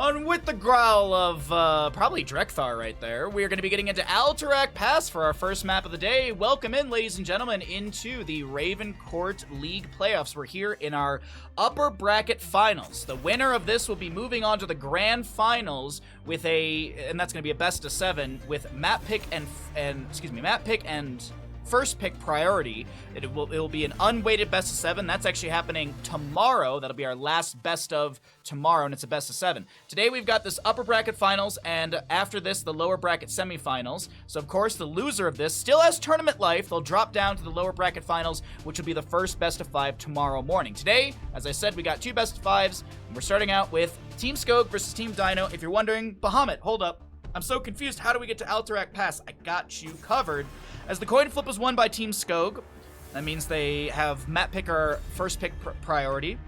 And with the growl of probably Drekthar right there, we are going to be getting into Alterac Pass for our first map of the day. Welcome in, ladies and gentlemen, into the Raven Court League playoffs. We're here in our upper bracket finals. The winner of this will be moving on to the grand finals with and that's going to be a best of 7 with map pick and first pick priority. It will be an unweighted best of 7. That's actually happening tomorrow. That'll be our last best of tomorrow, and it's a best of 7. Today we've got this upper bracket finals, and after this, the lower bracket semifinals. So of course, the loser of this still has tournament life. They'll drop down to the lower bracket finals, which will be the first best of 5 tomorrow morning. Today, as I said, we got 2 best of 5s, and we're starting out with Team Skog versus Team Dino. If you're wondering, Bahamut, hold up. I'm so confused. How do we get to Alterac Pass? I got you covered. As the coin flip was won by Team Skog, that means they have map pick or first pick priority.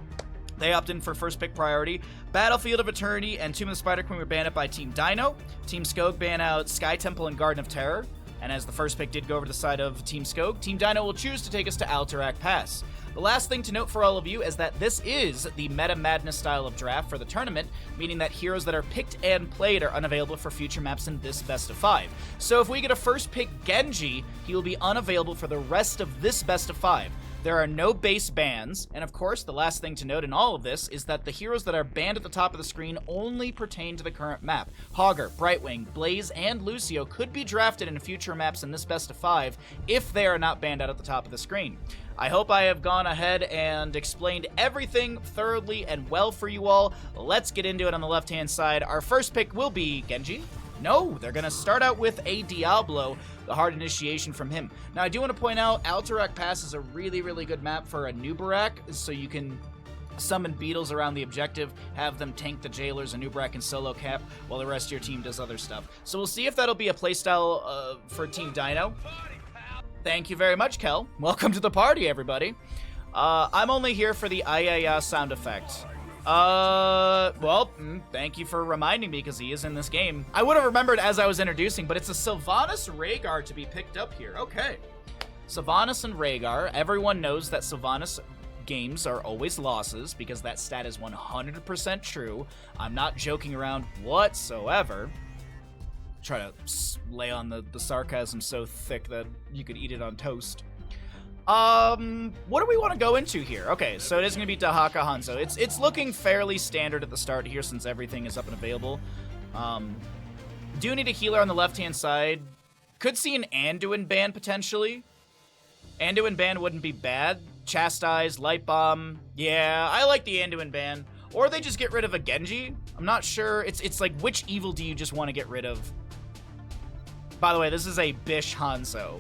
They opt in for first pick priority. Battlefield of Eternity and Tomb of the Spider Queen were banned up by Team Dino. Team Skog banned out Sky Temple and Garden of Terror. And as the first pick did go over to the side of Team Skog, Team Dino will choose to take us to Alterac Pass. The last thing to note for all of you is that this is the Meta Madness style of draft for the tournament, meaning that heroes that are picked and played are unavailable for future maps in this best of 5. So if we get a first pick Genji, he will be unavailable for the rest of this best of 5. There are no base bans, and of course, the last thing to note in all of this is that the heroes that are banned at the top of the screen only pertain to the current map. Hogger, Brightwing, Blaze, and Lucio could be drafted in future maps in this best of 5 if they are not banned out at the top of the screen. I hope I have gone ahead and explained everything thoroughly and well for you all. Let's get into it on the left-hand side. Our first pick will be Genji. No, they're going to start out with a Diablo, the hard initiation from him. Now, I do want to point out, Alterac Pass is a really, really good map for a Nubarak, so you can summon beetles around the objective, have them tank the jailers, and Nubarak and solo cap, while the rest of your team does other stuff. So we'll see if that'll be a playstyle for Team Dino. Thank you very much, Kel. Welcome to the party, everybody. I'm only here for the ayaya sound effect. Thank you for reminding me, because he is in this game. I would have remembered as I was introducing, but it's a Sylvanas Rhaegar to be picked up here. Okay. Sylvanas and Rhaegar. Everyone knows that Sylvanas games are always losses, because that stat is 100% true. I'm not joking around whatsoever. Try to lay on the sarcasm so thick that you could eat it on toast. What do we want to go into here? Okay, so it is going to be Dahaka Hanzo. It's looking fairly standard at the start here since everything is up and available. Do need a healer on the left-hand side. Could see an Anduin ban potentially. Anduin ban wouldn't be bad. Chastise, Light Bomb. Yeah, I like the Anduin ban. Or they just get rid of a Genji. I'm not sure. It's like, which evil do you just want to get rid of? By the way, this is a Bish Hanzo.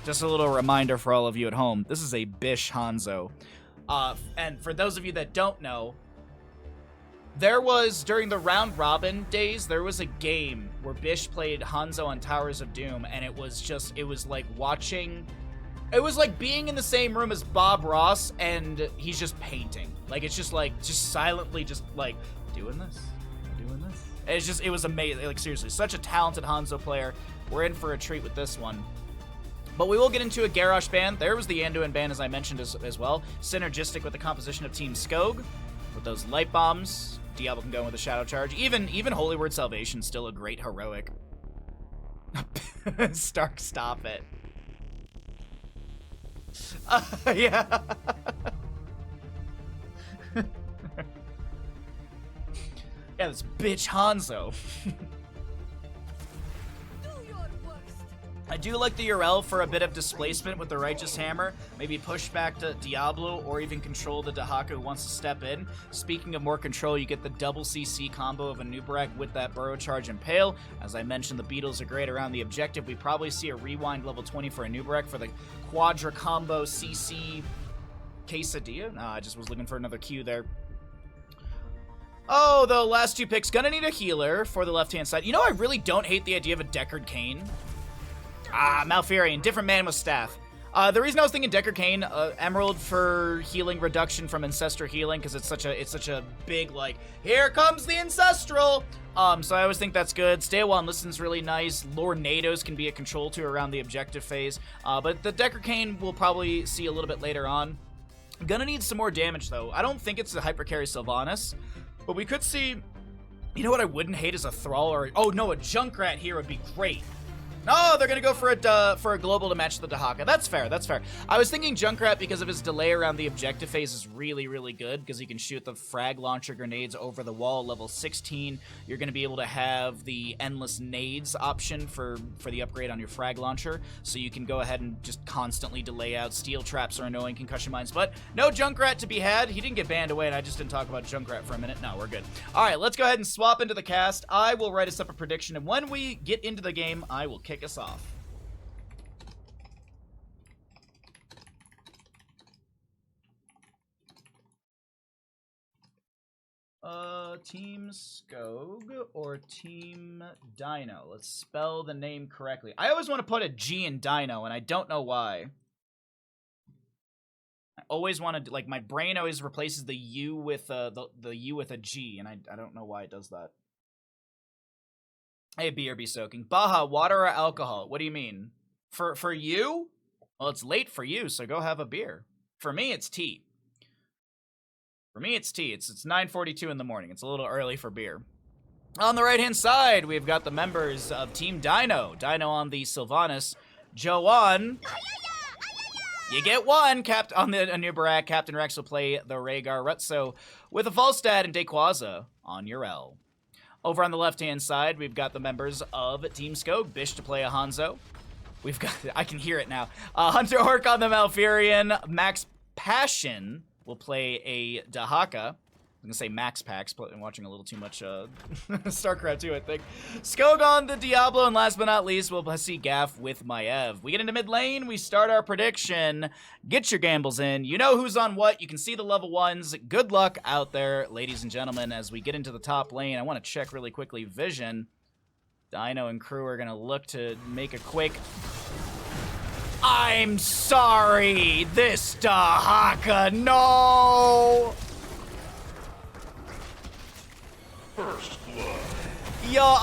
Just a little reminder for all of you at home. This is a Bish Hanzo. And for those of you that don't know, there was, during the round robin days, there was a game where Bish played Hanzo on Towers of Doom, and it was like watching, it was like being in the same room as Bob Ross, and he's just painting. Like, it's just like, just silently just like, doing this. And it was amazing. Like, seriously, such a talented Hanzo player. We're in for a treat with this one. But we will get into a Garrosh ban. There was the Anduin ban, as I mentioned, as well. Synergistic with the composition of Team Skog. With those light bombs, Diablo can go in with a Shadow Charge. Even Holy Word Salvation, still a great heroic. Stark, stop it. Yeah. Yeah, this bitch Hanzo. I do like the Urel for a bit of displacement with the Righteous Hammer. Maybe push back to Diablo or even control the Dahaka who wants to step in. Speaking of more control, you get the double CC combo of a Nubarak with that Burrow Charge Impale. As I mentioned, the Beetles are great around the objective. We probably see a Rewind level 20 for a Nubarak for the Quadra combo CC Quesadilla. No, I just was looking for another Q there. Oh, the last 2 picks. Gonna need a healer for the left-hand side. You know, I really don't hate the idea of a Deckard Cain. Malfurion, different man with staff. The reason I was thinking Deckard Cain, Emerald for healing reduction from Ancestral Healing, because it's such a big, like, here comes the Ancestral! So I always think that's good. Stay a While and Listen's really nice. Lornados can be a control to around the objective phase. But the Deckard Cain we'll probably see a little bit later on. Gonna need some more damage, though. I don't think it's the Hypercarry Sylvanas, but we could see You know what I wouldn't hate is a Thrall or... Oh, no, a Junkrat here would be great. No, they're going to go for a global to match the Dahaka. That's fair, that's fair. I was thinking Junkrat because of his delay around the objective phase is really, really good because he can shoot the frag launcher grenades over the wall. Level 16, you're going to be able to have the endless nades option for the upgrade on your frag launcher, so you can go ahead and just constantly delay out. Steel traps are annoying, concussion mines, but no Junkrat to be had. He didn't get banned away, and I just didn't talk about Junkrat for a minute. No, we're good. All right, let's go ahead and swap into the cast. I will write us up a prediction, and when we get into the game, I will kick us off. Team Skog or Team Dino? Let's spell the name correctly. I always want to put a G in Dino, and I don't know why. I always want to, like, my brain always replaces the U with the U with a G, and I don't know why it does that. Hey, BRB soaking. Baha, water or alcohol? What do you mean? For you? Well, it's late for you, so go have a beer. For me, it's tea. For me, it's tea. It's 9:42 in the morning. It's a little early for beer. On the right-hand side, we've got the members of Team Dino. Dino on the Sylvanas. Joanne. You get one. On the Anubarak, Captain Rex will play the Rhaegar Rutso with a Falstad and Dayquaza on Yrel. Over on the left-hand side, we've got the members of Team Skog. Bish to play a Hanzo. We've got, I can hear it now. Hunter Orc on the Malfurion. Max Passion will play a Dahaka. I'm gonna say Max Pax, but I'm watching a little too much StarCraft 2, I think. Skog on the Diablo, and last but not least, we'll see Gaff with Maiev. We get into mid lane, we start our prediction. Get your gambles in. You know who's on what. You can see the level 1s. Good luck out there, ladies and gentlemen, as we get into the top lane. I want to check really quickly. Vision. Dino and crew are gonna look to make a quick... I'm sorry, this Dahaka, no! First blood. Yo,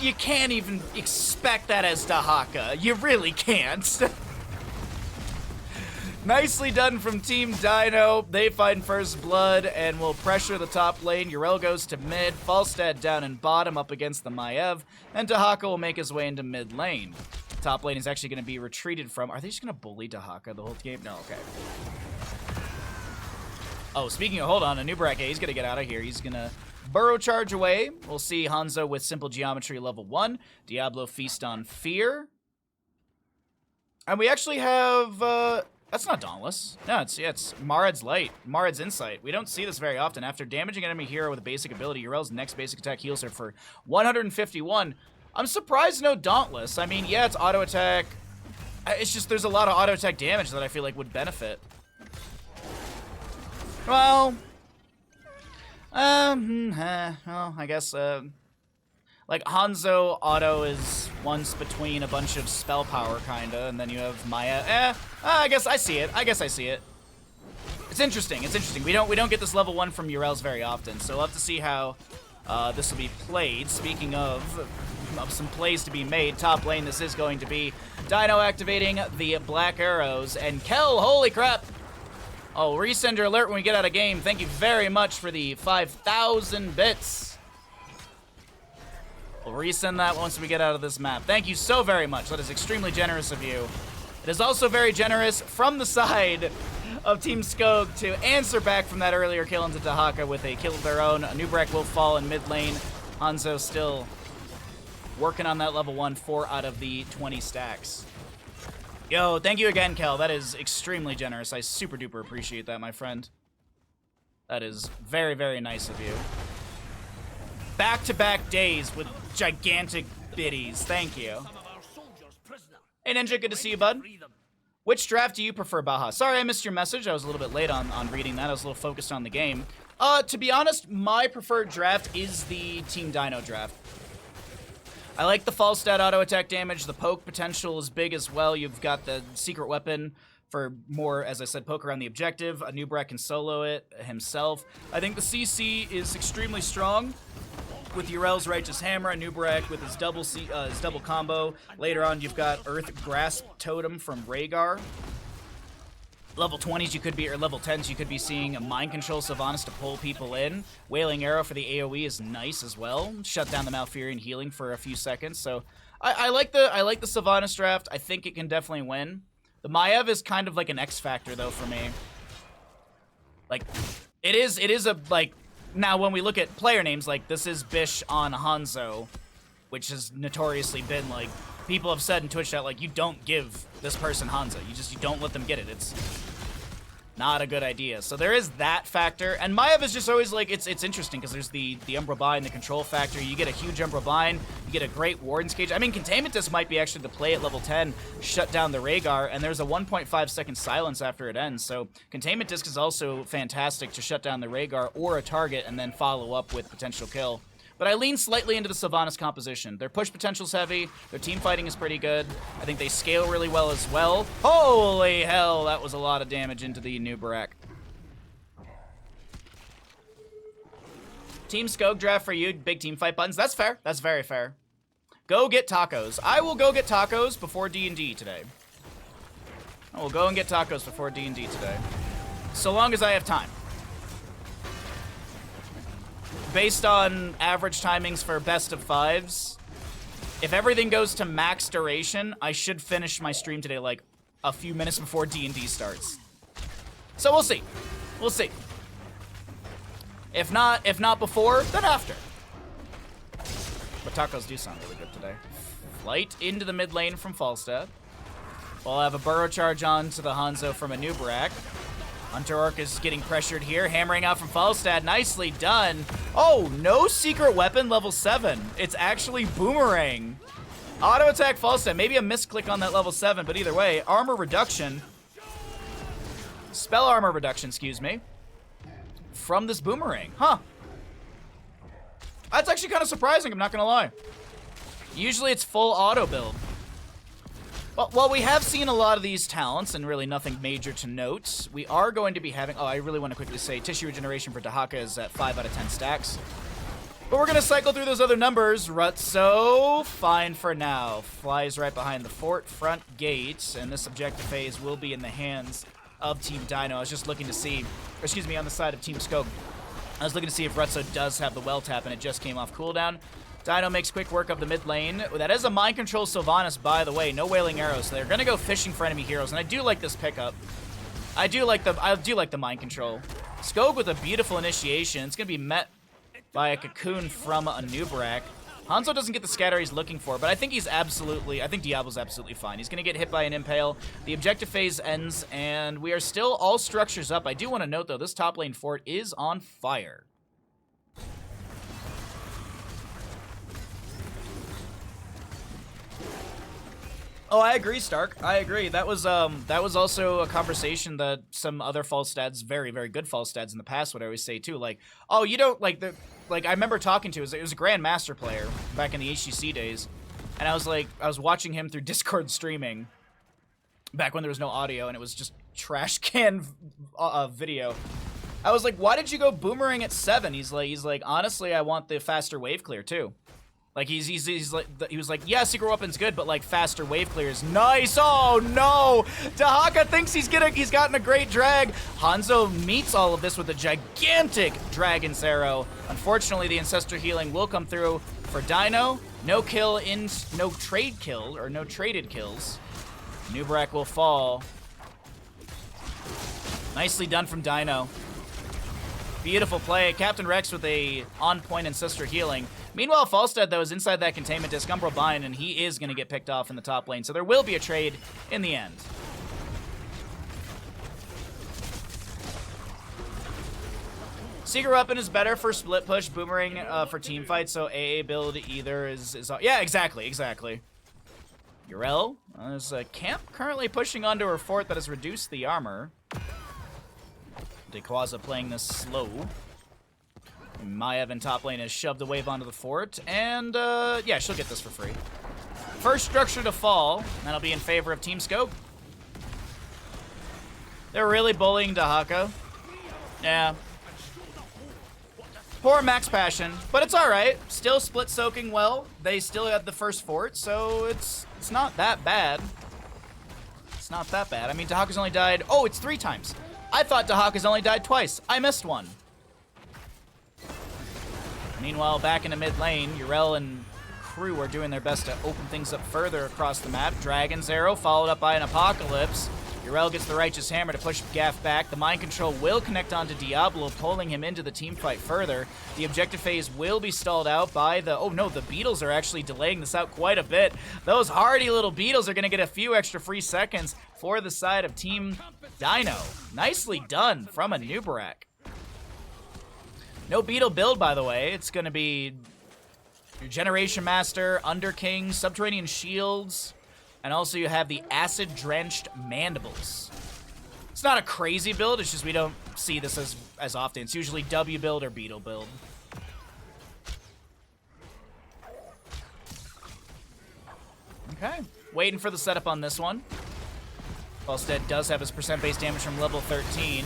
you can't even expect that as Dahaka. You really can't. Nicely done from Team Dino. They find first blood and will pressure the top lane. Yrel goes to mid. Falstad down in bottom up against the Maiev. And Dahaka will make his way into mid lane. Top lane is actually going to be retreated from. Are they just going to bully Dahaka the whole game? No, okay. Oh, speaking of, hold on. Anubarak, he's going to get out of here. He's going to burrow charge away. We'll see Hanzo with Simple Geometry level 1. Diablo Feast on Fear. And we actually have... That's not Dauntless. No, it's Marad's Light. Marad's Insight. We don't see this very often. After damaging enemy hero with a basic ability, Yrel's next basic attack heals her for 151. I'm surprised no Dauntless. I mean, yeah, it's auto attack. It's just there's a lot of auto attack damage that I feel like would benefit. Well, I guess, like, Hanzo auto is once between a bunch of spell power, kinda, and then you have Maya. I guess I see it. It's interesting. It's interesting. We don't get this level 1 from Yrel's very often, so we'll have to see how this will be played. Speaking of some plays to be made, top lane, this is going to be Dino activating the Black Arrows, and Kel, holy crap! Oh, resend your alert when we get out of game. Thank you very much for the 5,000 bits. We'll resend that once we get out of this map. Thank you so very much. That is extremely generous of you. It is also very generous from the side of Team Skog to answer back from that earlier kill into Dahaka with a kill of their own. Anubarak will fall in mid lane. Hanzo still working on that level 1, 4 out of the 20 stacks. Yo, thank you again, Kel. That is extremely generous. I super duper appreciate that, my friend. That is very, very nice of you. Back-to-back days with gigantic biddies. Thank you. Hey, Ninja, good to see you, bud. Which draft do you prefer, Baha? Sorry I missed your message. I was a little bit late on reading that. I was a little focused on the game. To be honest, my preferred draft is the Team Dino draft. I like the Falstad auto attack damage. The poke potential is big as well. You've got the secret weapon for more, as I said, poke around the objective. Anubarak can solo it himself. I think the CC is extremely strong with Yrel's Righteous Hammer, Anubarak with his double combo. Later on, you've got Earth Grasp Totem from Rhaegar. Level 20s you could be, or level 10s you could be seeing a Mind Control Sylvanas to pull people in. Wailing Arrow for the AoE is nice as well. Shut down the Malfurion healing for a few seconds. So I like the Sylvanas draft. I think it can definitely win. The Maiev is kind of like an X factor though for me. Like it is a like now when we look at player names, like this is Bish on Hanzo, which has notoriously been like people have said in Twitch chat like you don't give this person Hanzo. You don't let them get it. It's not a good idea. So there is that factor. And Maiev is just always like, it's interesting because there's the Umbra Bind, the control factor. You get a huge Umbra Bind. You get a great Warden's Cage. I mean, Containment Disc might be actually the play at level 10, shut down the Rhaegar, and there's a 1.5 second silence after it ends. So Containment Disc is also fantastic to shut down the Rhaegar or a target and then follow up with potential kill. But I lean slightly into the Sylvanas composition. Their push potential's heavy. Their team fighting is pretty good. I think they scale really well as well. Holy hell, that was a lot of damage into the new Barak. Team Skog draft for you, big team fight buttons. That's fair. That's very fair. Go get tacos. I will go get tacos before D&D today. I will go and get tacos before D&D today. So long as I have time. Based on average timings for best of fives, if everything goes to max duration, I should finish my stream today like a few minutes before D&D starts. So we'll see. We'll see. If not before, then after. But tacos do sound really good today. Flight into the mid lane from Falstad. We'll have a burrow charge on to the Hanzo from a new Barak. Hunter Orc is getting pressured here, hammering out from Falstad. Nicely done. Oh, no secret weapon level 7. It's actually Boomerang. Auto attack Falstad. Maybe a misclick on that level 7, but either way, armor reduction. Spell armor reduction, excuse me. From this Boomerang. Huh. That's actually kind of surprising, I'm not gonna lie. Usually it's full auto build. Well, we have seen a lot of these talents, and really nothing major to note. We are going to be having... Oh, I really want to quickly say, Tissue Regeneration for Dahaka is at 5 out of 10 stacks. But we're going to cycle through those other numbers. Rutso, fine for now. Flies right behind the fort front gate, and this objective phase will be in the hands of Team Dino. I was just looking to see... Or excuse me, on the side of Team Scope. I was looking to see if Rutso does have the well tap, and it just came off cooldown. Dino makes quick work of the mid lane. That is a Mind Control Sylvanas, by the way. No Wailing Arrows. So they're going to go fishing for enemy heroes, and I do like this pickup. I do like the Mind Control. Skog with a beautiful initiation. It's going to be met by a Cocoon from a new Barak. Hanzo doesn't get the scatter he's looking for, but I think I think Diablo's absolutely fine. He's going to get hit by an Impale. The objective phase ends, and we are still all structures up. I do want to note, though, this top lane fort is on fire. Oh, I agree, Stark. I agree. That was also a conversation that some other false stats, very, very good false stats in the past would always say too. Like, oh, you don't like I remember talking to it was a Grandmaster player back in the HGC days, and I was watching him through Discord streaming back when there was no audio and it was just trash can video. I was like, why did you go Boomerang at 7? He's like, honestly, I want the faster wave clear too. Like he was like, yeah, secret weapon's good, but like faster wave clear is nice. Oh no, Dahaka thinks he's gotten a great drag. Hanzo meets all of this with a gigantic Dragon's Arrow. Unfortunately, the Ancestor healing will come through for Dino. No traded kills. New Barak will fall. Nicely done from Dino. Beautiful play. Captain Rex with a on-point Ancestor healing. Meanwhile, Falstad, though, is inside that Containment Disc, Umbral Bind, and he is going to get picked off in the top lane. So there will be a trade in the end. Secret Weapon is better for split push, Boomerang for team fight, so AA build either is yeah, exactly. Urel, there's a camp currently pushing onto her fort that has reduced the armor. Dequaza playing this slow. Maiev in top lane has shoved the wave onto the fort, and yeah, she'll get this for free. First structure to fall, that'll be in favor of Team Scope. They're really bullying Dahaka. Yeah. Poor Max Passion, but it's alright. Still split soaking well. They still had the first fort, so it's not that bad. It's not that bad. I mean, Dahaka's only died... Oh, it's 3 times. I thought Dahaka's only died twice. I missed one. Meanwhile, back in the mid lane, Yrel and crew are doing their best to open things up further across the map. Dragon's Arrow, followed up by an Apocalypse. Yrel gets the Righteous Hammer to push Gaff back. The Mind Control will connect onto Diablo, pulling him into the team fight further. The objective phase will be stalled out by the... Oh no, the Beetles are actually delaying this out quite a bit. Those hardy little Beetles are going to get a few extra free seconds for the side of Team Dino. Nicely done from a Nubarak. No Beetle build, by the way. It's going to be your Generation Master, Underking, Subterranean Shields, and also you have the Acid-Drenched Mandibles. It's not a crazy build, it's just we don't see this as often. It's usually W build or Beetle build. Okay, waiting for the setup on this one. Falstead does have his percent base damage from level 13.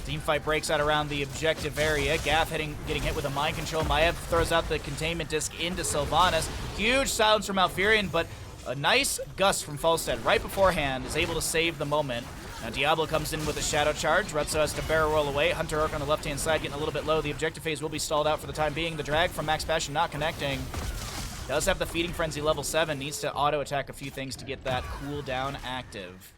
Teamfight breaks out around the objective area. Gaff getting hit with a Mind Control. Maev throws out the containment disc into Sylvanas. Huge silence from Malfurion, but a nice gust from Falstead right beforehand is able to save the moment. Now Diablo comes in with a Shadow Charge. Retso has to barrel roll away. Hunter Orc on the left-hand side getting a little bit low. The objective phase will be stalled out for the time being. The drag from Max Passion not connecting. Does have the Feeding Frenzy level 7. Needs to auto-attack a few things to get that cooldown active.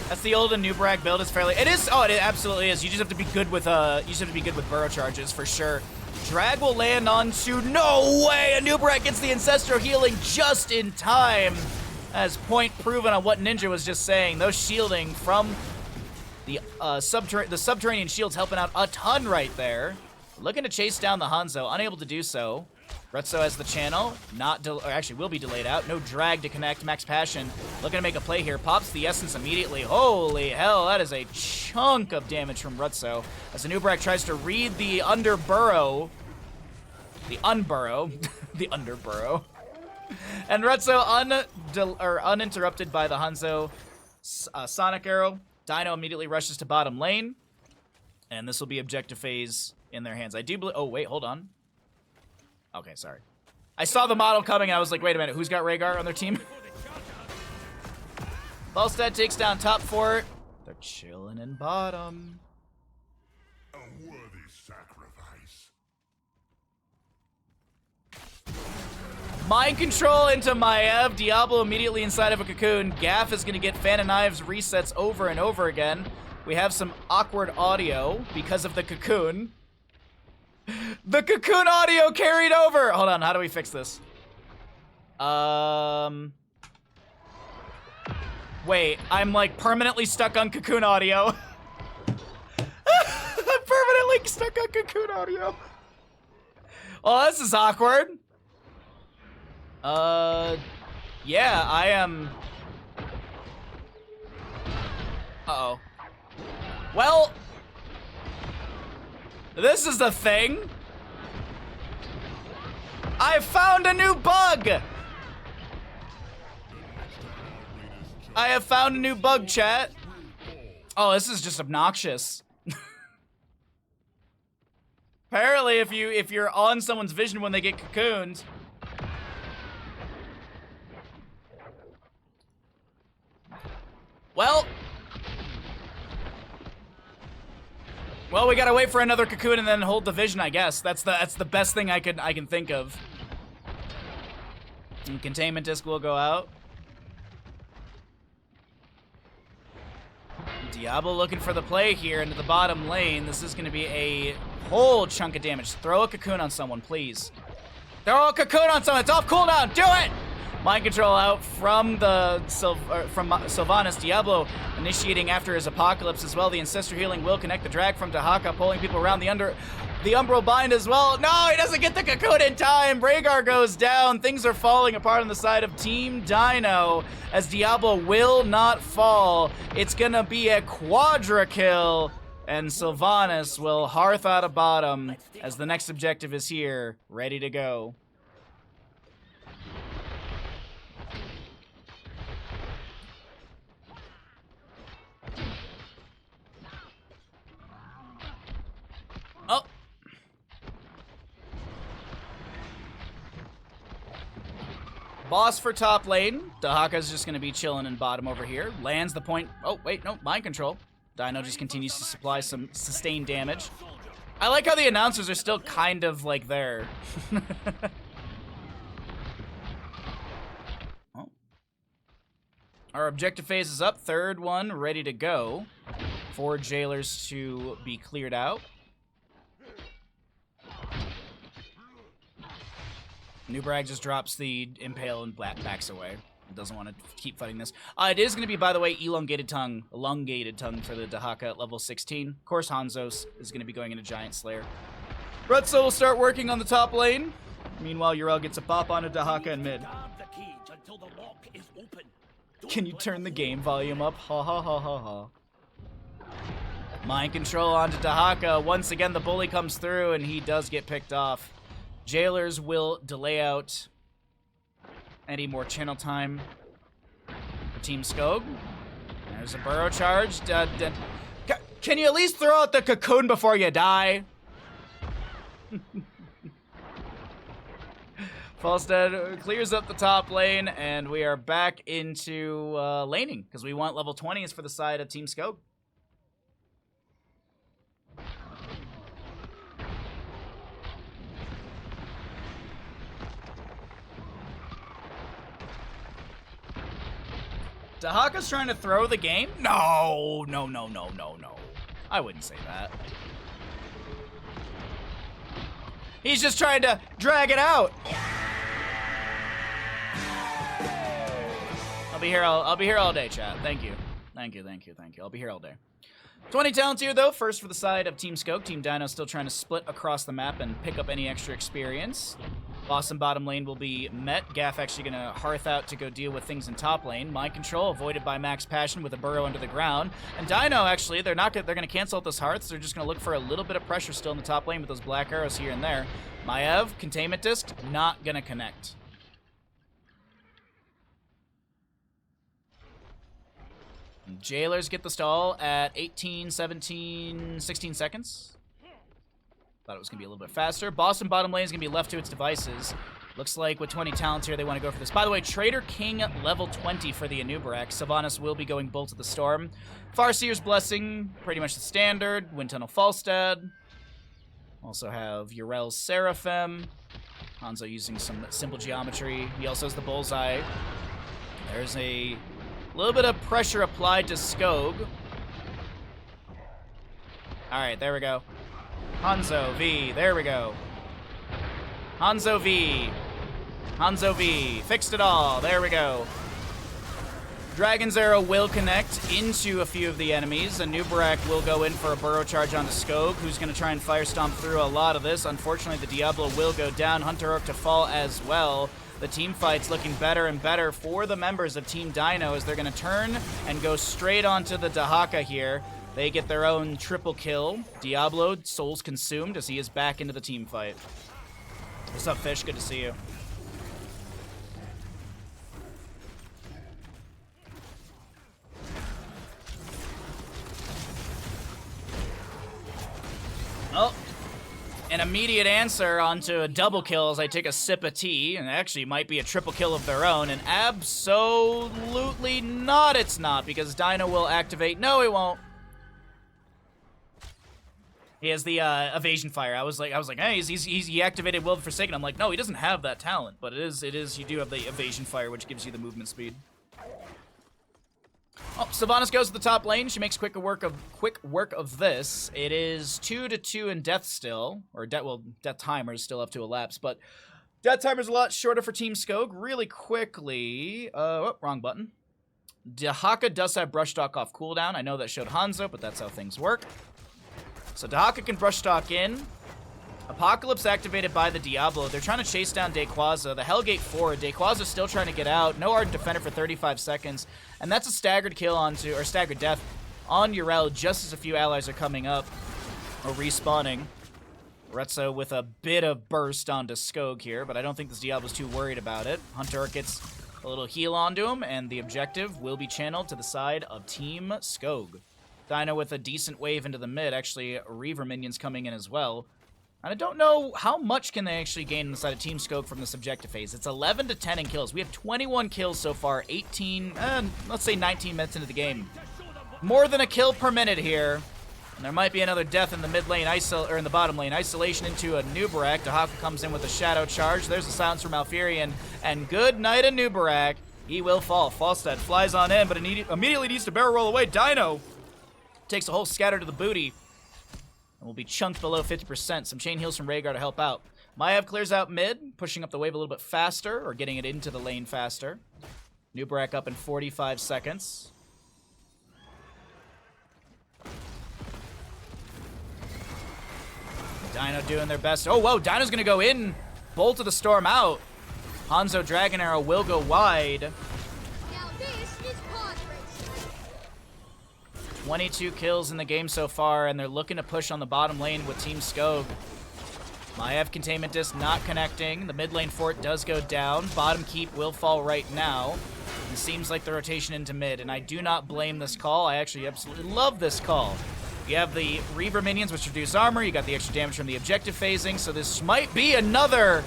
That's the old Nubarak build. It's fairly. It is. Oh, it absolutely is. You just have to be good with. You just have to be good with burrow charges for sure. Drag will land onto. No way! A Nubarak gets the Ancestral Healing just in time. As point proven on what Ninja was just saying. Those shielding from the subterranean shields helping out a ton right there. Looking to chase down the Hanzo, unable to do so. Retso has the channel, or actually will be delayed out. No drag to connect. Max Passion looking to make a play here. Pops the Essence immediately. Holy hell, that is a chunk of damage from Retso. As the Nubarak tries to read the Underburrow. The Unburrow. The Underburrow. And Retso uninterrupted by the Hanzo Sonic Arrow. Dino immediately rushes to bottom lane. And this will be objective phase in their hands. I do believe... Oh, wait, hold on. Okay, sorry. I saw the model coming and I was like, wait a minute, who's got Rhaegar on their team? Falstad takes down top fort. They're chilling in bottom. A worthy sacrifice. Mind Control into Maev. Diablo immediately inside of a cocoon. Gaff is going to get Fan of Knives resets over and over again. We have some awkward audio because of the cocoon. The cocoon audio carried over. Hold on, how do we fix this? Wait, I'm like permanently stuck on cocoon audio. I'm permanently stuck on cocoon audio. Oh, this is awkward. Yeah, I am. Uh-oh. Well, this is the thing. I found a new bug. I have found a new bug, chat. Oh, this is just obnoxious. Apparently, if you're on someone's vision when they get cocooned. Well, we gotta wait for another cocoon and then hold the vision, I guess. That's the best thing I can think of. And containment disc will go out. Diablo looking for the play here into the bottom lane. This is gonna be a whole chunk of damage. Throw a cocoon on someone, please. Throw a cocoon on someone. It's off cooldown. Do it! Mind Control out from the Sylvanas. Diablo initiating after his Apocalypse as well. The Ancestor Healing will connect the drag from Dahaka, pulling people around the Umbral Bind as well. No, he doesn't get the cocoon in time. Rhaegar goes down. Things are falling apart on the side of Team Dino as Diablo will not fall. It's gonna be a quadra kill, and Sylvanas will hearth out of bottom as the next objective is here, ready to go. Boss for top lane. Dahaka's just going to be chilling in bottom over here. Lands the point. Oh, wait, no, mind control. Dino just continues to supply some sustained damage. I like how the announcers are still kind of like there. Oh. Our objective phase is up. Third one ready to go. 4 jailers to be cleared out. Nubrag just drops the impale and backs away. Doesn't want to keep fighting this. It is going to be, by the way, elongated tongue for the Dahaka at level 16. Of course, Hanzo's is going to be going into Giant Slayer. Retzo will start working on the top lane. Meanwhile, Yrel gets a pop onto Dahaka in mid. Can you turn the game volume up? Ha ha ha ha ha. Mind control onto Dahaka. Once again, the bully comes through and he does get picked off. Jailers will delay out any more channel time for Team Skog. There's a burrow charge. Can you at least throw out the cocoon before you die? Falstead clears up the top lane, and we are back into laning, because we want level 20s for the side of Team Skog. Dahaka's trying to throw the game? No. I wouldn't say that. He's just trying to drag it out. I'll be here all day, chat. Thank you. I'll be here all day. 20 talents here, though. First for the side of Team Skog. Team Dino still trying to split across the map and pick up any extra experience. Boss and bottom lane will be met. Gaff actually going to hearth out to go deal with things in top lane. Mind control avoided by Max Passion with a burrow under the ground. And Dino, actually, they're going to cancel out those hearths. They're just going to look for a little bit of pressure still in the top lane with those black arrows here and there. Maiev, containment disc, not going to connect. Jailers get the stall at 18, 17, 16 seconds. Thought it was going to be a little bit faster. Boss and bottom lane is going to be left to its devices. Looks like with 20 talents here, they want to go for this. By the way, Trader King level 20 for the Anubarak. Sylvanas will be going Bolt of the Storm. Farseer's Blessing, pretty much the standard. Wind Tunnel Falstad. Also have Yrel's Seraphim. Hanzo using some simple geometry. He also has the Bullseye. There's a little bit of pressure applied to Skog. Alright, there we go. Hanzo V, there we go. Hanzo V. Fixed it all, there we go. Dragon's Arrow will connect into a few of the enemies. Anubarak will go in for a burrow charge onto Skog, who's going to try and fire stomp through a lot of this. Unfortunately, the Diablo will go down. Hunter Orc to fall as well. The team fight's looking better and better for the members of Team Dino as they're going to turn and go straight onto the Dahaka here. They get their own triple kill. Diablo, souls consumed as he is back into the team fight. What's up, Fish? Good to see you. Oh, an immediate answer onto a double kill as I take a sip of tea, and actually might be a triple kill of their own, and absolutely not it's not, because Dino will activate. No, he won't. He has the evasion fire. I was like, hey, he activated Will of Forsaken. I'm like, no, he doesn't have that talent, but it is. You do have the evasion fire, which gives you the movement speed. Oh, Sylvanas goes to the top lane. She makes quick work of this. It is 2-2 in death still, or death timer is still up to elapse, but death timer's a lot shorter for Team Skog. Really quickly, wrong button. Dahaka does have brush stock off cooldown. I know that showed Hanzo, but that's how things work. So Dahaka can brush stock in. Apocalypse activated by the Diablo. They're trying to chase down Dayquaza. The Hellgate forward. Dayquaza's still trying to get out. No Ardent Defender for 35 seconds. And that's a staggered kill onto, or staggered death on Yrel just as a few allies are coming up or respawning. Retzo with a bit of burst onto Skog here, but I don't think this Diablo's too worried about it. Hunter gets a little heal onto him, and the objective will be channeled to the side of Team Skog. Dino with a decent wave into the mid. Actually, Reaver minions coming in as well. And I don't know how much can they actually gain inside of Team Skog from this objective phase. It's 11 to 10 in kills. We have 21 kills so far, 18, let's say 19 minutes into the game. More than a kill per minute here. And there might be another death in the mid lane, or in the bottom lane. Isolation into a Nubarak. Dahaka comes in with a shadow charge. There's a silence from Malfurion. And good night to Nubarak. He will fall. Falstad flies on in, but immediately needs to barrel roll away. Dino takes a whole scatter to the booty. And will be chunked below 50%. Some chain heals from Rhaegar to help out. Maiev clears out mid, pushing up the wave a little bit faster, or getting it into the lane faster. Nubarak up in 45 seconds. Dino doing their best. Oh, whoa, Dino's gonna go in. Bolt of the Storm out. Hanzo Dragon Arrow will go wide. Now this is pod race. 22 kills in the game so far, and they're looking to push on the bottom lane with Team Skog. Maiev Containment Disc not connecting. The mid lane fort does go down. Bottom keep will fall right now. It seems like the rotation into mid, and I do not blame this call. I actually absolutely love this call. You have the Reaver minions, which reduce armor. You got the extra damage from the objective phasing, so this might be another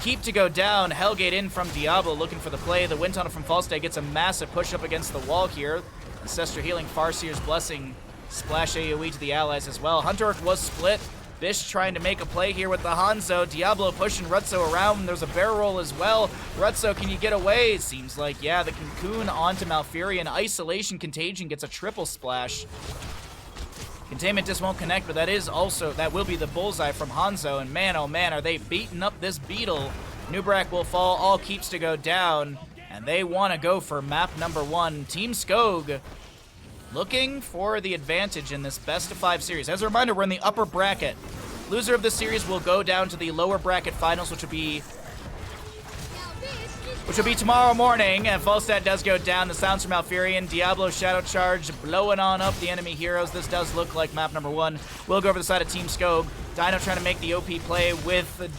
keep to go down. Hellgate in from Diablo looking for the play. The Wind Tunnel from Falstad gets a massive push up against the wall here. Ancestor Healing, Farseer's Blessing, splash AoE to the allies as well. Hunter Orc was split. Bish trying to make a play here with the Hanzo. Diablo pushing Rutzo around. There's a barrel roll as well. Rutzo, can you get away? It seems like, yeah, the Cocoon onto Malfurion. Isolation Contagion gets a triple splash. Containment Disc won't connect, but that will be the bullseye from Hanzo. And man, oh man, are they beating up this beetle. Nubarak will fall, all keeps to go down. And they want to go for map number 1. Team Skog looking for the advantage in this best of 5 series. As a reminder, we're in the upper bracket. Loser of this series will go down to the lower bracket finals, which will be tomorrow morning. And Falstad does go down. The sounds from Malfurion. Diablo Shadow Charge blowing on up the enemy heroes. This does look like map number 1. We'll go over the side of Team Skog. Dino trying to make the OP play with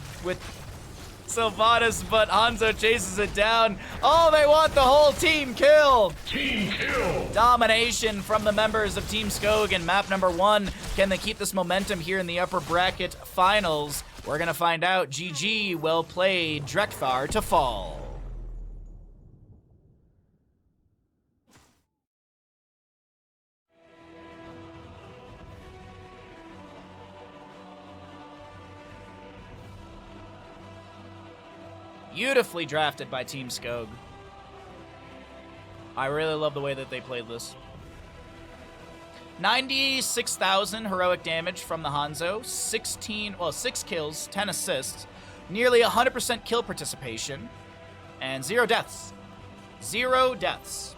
Sylvanas, but Hanzo chases it down. Oh, they want the whole team kill. Team kill. Domination from the members of Team Skog in map number 1. Can they keep this momentum here in the upper bracket finals? We're going to find out. GG, well played. Drekthar to fall. Beautifully drafted by Team Skog. I really love the way that they played this. 96,000 heroic damage from the Hanzo. 6 kills, 10 assists. Nearly 100% kill participation. And 0 deaths. 0 deaths.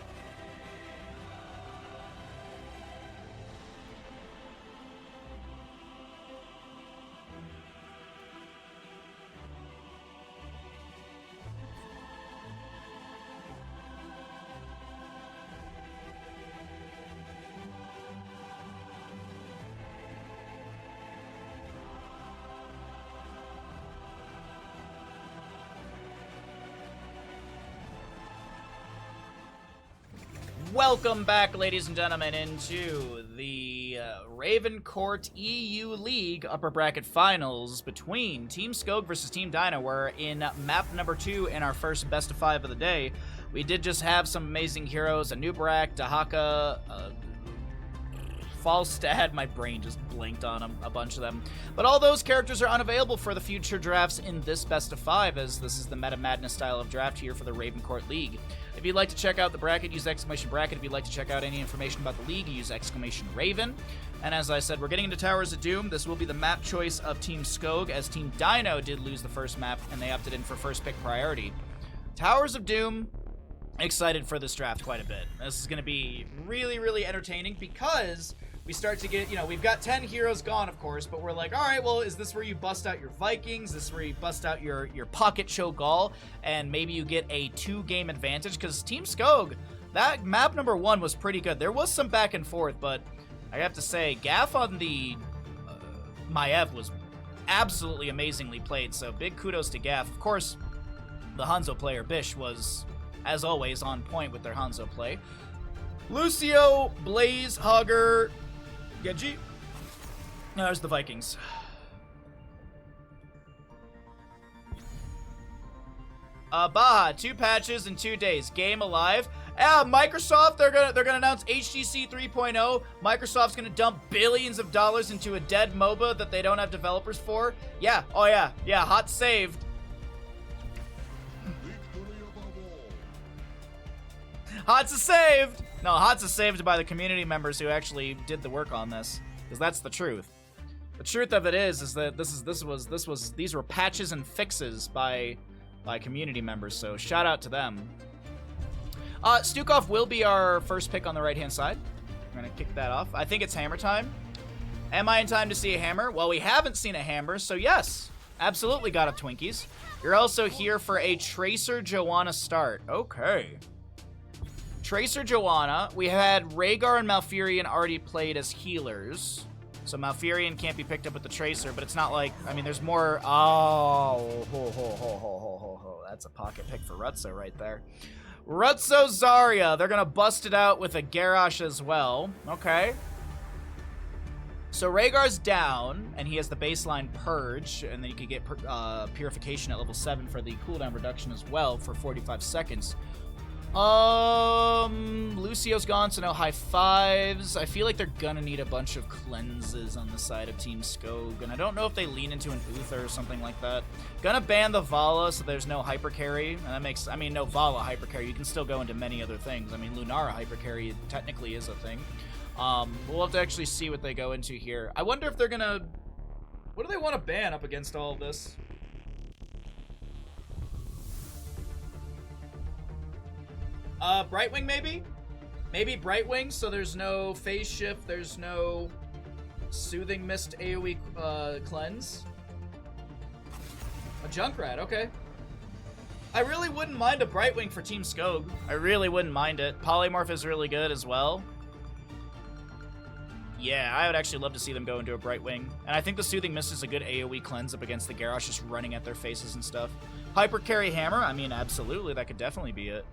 Welcome back, ladies and gentlemen, into the Raven Court EU League Upper Bracket Finals between Team Skog versus Team Dino. We're in map number 2 in our first best of 5 of the day. We did just have some amazing heroes, a Nubarak, Dahaka, Falstad, my brain just blinked on them, a bunch of them. But all those characters are unavailable for the future drafts in this best of 5, as this is the Meta Madness style of draft here for the Raven Court League. If you'd like to check out the bracket, use !bracket. If you'd like to check out any information about the league, use !Raven. And as I said, we're getting into Towers of Doom. This will be the map choice of Team Skog, as Team Dino did lose the first map, and they opted in for first pick priority. Towers of Doom, excited for this draft quite a bit. This is going to be really, really entertaining because we start to get, we've got 10 heroes gone, of course, but we're like, all right, well, is this where you bust out your Vikings? Is this where you bust out your Pocket Cho'Gall, and maybe you get a 2-game advantage? Because Team Skog, that map number 1 was pretty good. There was some back and forth, but I have to say, Gaff on the Maiev was absolutely amazingly played, so big kudos to Gaff. Of course, the Hanzo player, Bish, was, as always, on point with their Hanzo play. Lucio, Blaze, Hugger, Genji. There's the Vikings. Baja, 2 patches in 2 days. Game alive. Microsoft, they're gonna announce HTC 3.0. Microsoft's gonna dump billions of dollars into a dead MOBA that they don't have developers for. Yeah, oh yeah, hot saved. Hot's a saved. No, Hot's a saved by the community members who actually did the work on this, because that's the truth. The truth of it is that these were patches and fixes by community members. So shout out to them. Stukov will be our first pick on the right-hand side. We're gonna kick that off. I think it's hammer time. Am I in time to see a hammer? Well, we haven't seen a hammer, so yes, absolutely got a Twinkies. You're also here for a Tracer Joanna start. Okay. Tracer Joanna. We had Rhaegar and Malfurion already played as healers. So Malfurion can't be picked up with the Tracer, but it's not like, I mean, there's more. Oh, that's a pocket pick for Rutzo right there. Rutzo Zarya. They're going to bust it out with a Garrosh as well. Okay. So Rhaegar's down, and he has the baseline Purge, and then you could get Purification at level 7 for the cooldown reduction as well for 45 seconds. Lucio's gone, so no high fives. I feel like they're gonna need a bunch of cleanses on the side of Team Skog, and I don't know if they lean into an Uther or something like that. Gonna ban the Vala so there's no hyper carry, and that makes, I mean, no Vala hyper carry. You can still go into many other things. I mean, Lunara hyper carry technically is a thing. We'll have to actually see what they go into here. I wonder if they're gonna, what do they want to ban up against all of this? Brightwing maybe? Maybe Brightwing, so there's no phase shift, there's no Soothing Mist AoE cleanse. A Junkrat, okay. I really wouldn't mind a Brightwing for Team Skog. I really wouldn't mind it. Polymorph is really good as well. Yeah, I would actually love to see them go into a Brightwing. And I think the Soothing Mist is a good AoE cleanse up against the Garrosh just running at their faces and stuff. Hyper Carry Hammer, I mean, absolutely, that could definitely be it.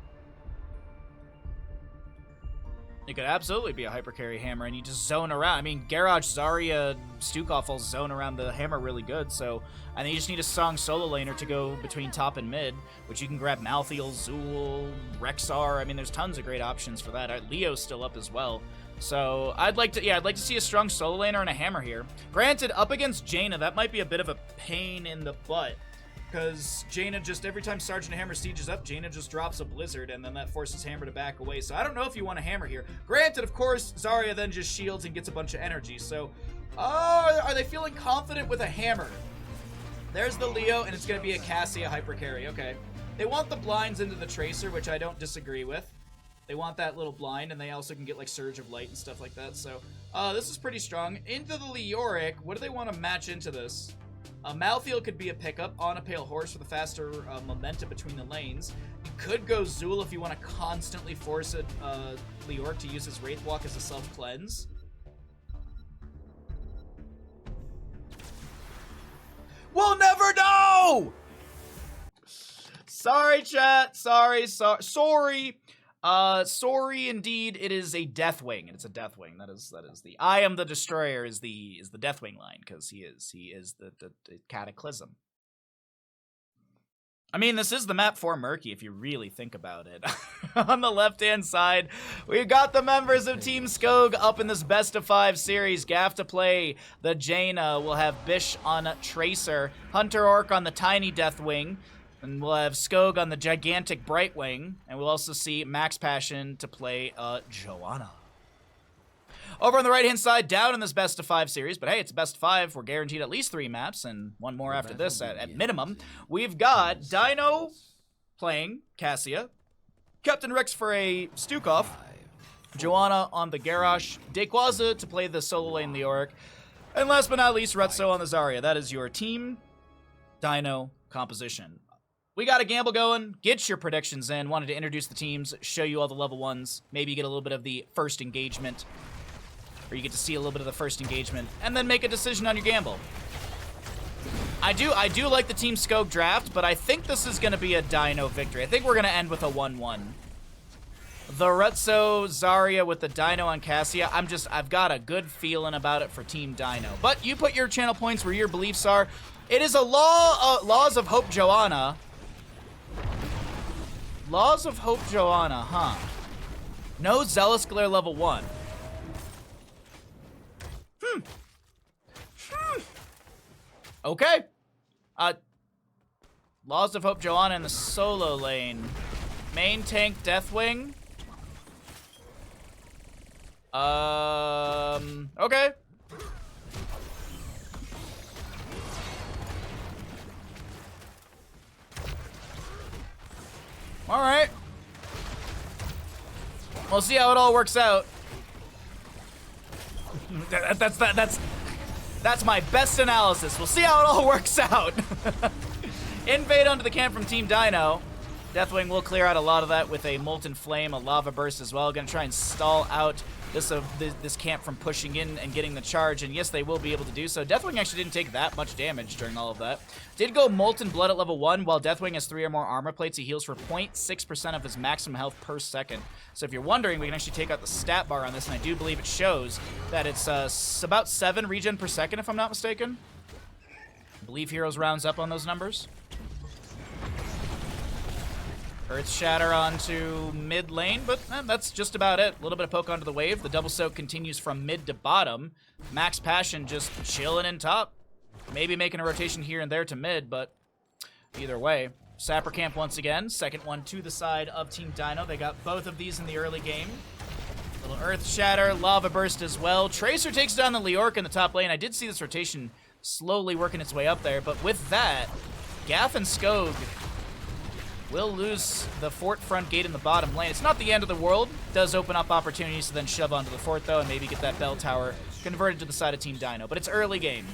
It could absolutely be a hyper carry hammer, and you just zone around. I mean, Garrosh, Zarya, Stukov all zone around the hammer really good, so I think you just need a strong solo laner to go between top and mid, which you can grab Malthael, Zool, Rexar. I mean, there's tons of great options for that. Leo's still up as well. So I'd like to see a strong solo laner and a hammer here. Granted, up against Jaina, that might be a bit of a pain in the butt. Because Jaina just, every time Sergeant Hammer sieges up, Jaina just drops a Blizzard, and then that forces Hammer to back away. So I don't know if you want a Hammer here. Granted, of course, Zarya then just shields and gets a bunch of energy. So, are they feeling confident with a Hammer? There's the Leo, and it's going to be a Cassia Hyper Carry. Okay. They want the blinds into the Tracer, which I don't disagree with. They want that little blind, and they also can get, like, Surge of Light and stuff like that. So, this is pretty strong. Into the Leoric, what do they want to match into this? Malthael could be a pickup on a Pale Horse for the faster momentum between the lanes. You could go Zool if you want to constantly force a Leoric to use his Wraith Walk as a self-cleanse. We'll never know! Sorry, chat. Sorry. Sorry indeed, it is a Deathwing. It's a Deathwing. That is the I am the Destroyer is the Deathwing line, because he is the Cataclysm. I mean, this is the map for Murky if you really think about it. On the left-hand side, we've got the members of Team Skog up in this best of 5 series. Gaff to play the Jaina. We'll have Bish on Tracer, Hunter Orc on the tiny Deathwing. And we'll have Skog on the gigantic Brightwing, and we'll also see Max Passion to play Joanna. Over on the right-hand side, down in this best of 5 series, but hey, it's best of 5. We're guaranteed at least 3 maps, and one more after this at minimum. We've got Dino playing Cassia, Captain Rex for a Stukov, Joanna on the Garrosh, Dequaza to play the solo lane Leoric, and last but not least, Rutzo on the Zarya. That is your team Dino composition. We got a gamble going. Get your predictions in. Wanted to introduce the teams, show you all the level 1s. Maybe you get a little bit of the first engagement, or you get to see a little bit of the first engagement, and then make a decision on your gamble. I do like the Team Skog draft, but I think this is going to be a Dino victory. I think we're going to end with a 1-1. The Rutzo Zarya with the Dino on Cassia. I've got a good feeling about it for Team Dino. But you put your channel points where your beliefs are. It is a Laws of Hope Joanna. Laws of Hope Joanna, huh? No Zealous Glare level 1. Okay. Laws of Hope Joanna in the solo lane. Main tank Deathwing. Okay. All right. We'll see how it all works out. That's my best analysis. We'll see how it all works out. Invade onto the camp from Team Dino. Deathwing will clear out a lot of that with a Molten Flame, a Lava Burst as well. Gonna try and stall out this camp from pushing in and getting the charge, and yes, they will be able to do so. Deathwing actually didn't take that much damage during all of that. Did go Molten Blood at level 1. While Deathwing has 3 or more armor plates, he heals for 0.6% of his maximum health per second. So if you're wondering, we can actually take out the stat bar on this, and I do believe it shows that it's about 7 regen per second, if I'm not mistaken. I believe Heroes rounds up on those numbers. Earth Shatter onto mid lane, but that's just about it. A little bit of poke onto the wave. The double soak continues from mid to bottom. Max Passion just chilling in top. Maybe making a rotation here and there to mid, but either way. Sapper Camp once again. Second one to the side of Team Dino. They got both of these in the early game. Little Earth Shatter, Lava Burst as well. Tracer takes down the Leoric in the top lane. I did see this rotation slowly working its way up there, but with that, Gaff and Skog will lose the fort front gate in the bottom lane. It's not the end of the world. It does open up opportunities to then shove onto the fort, though, and maybe get that bell tower converted to the side of Team Dino. But it's early game.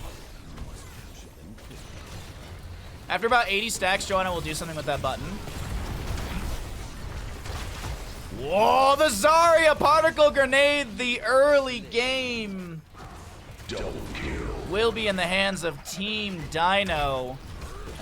After about 80 stacks, Joanna will do something with that button. Whoa, the Zarya Particle Grenade, the early game. Double kill. Will be in the hands of Team Dino.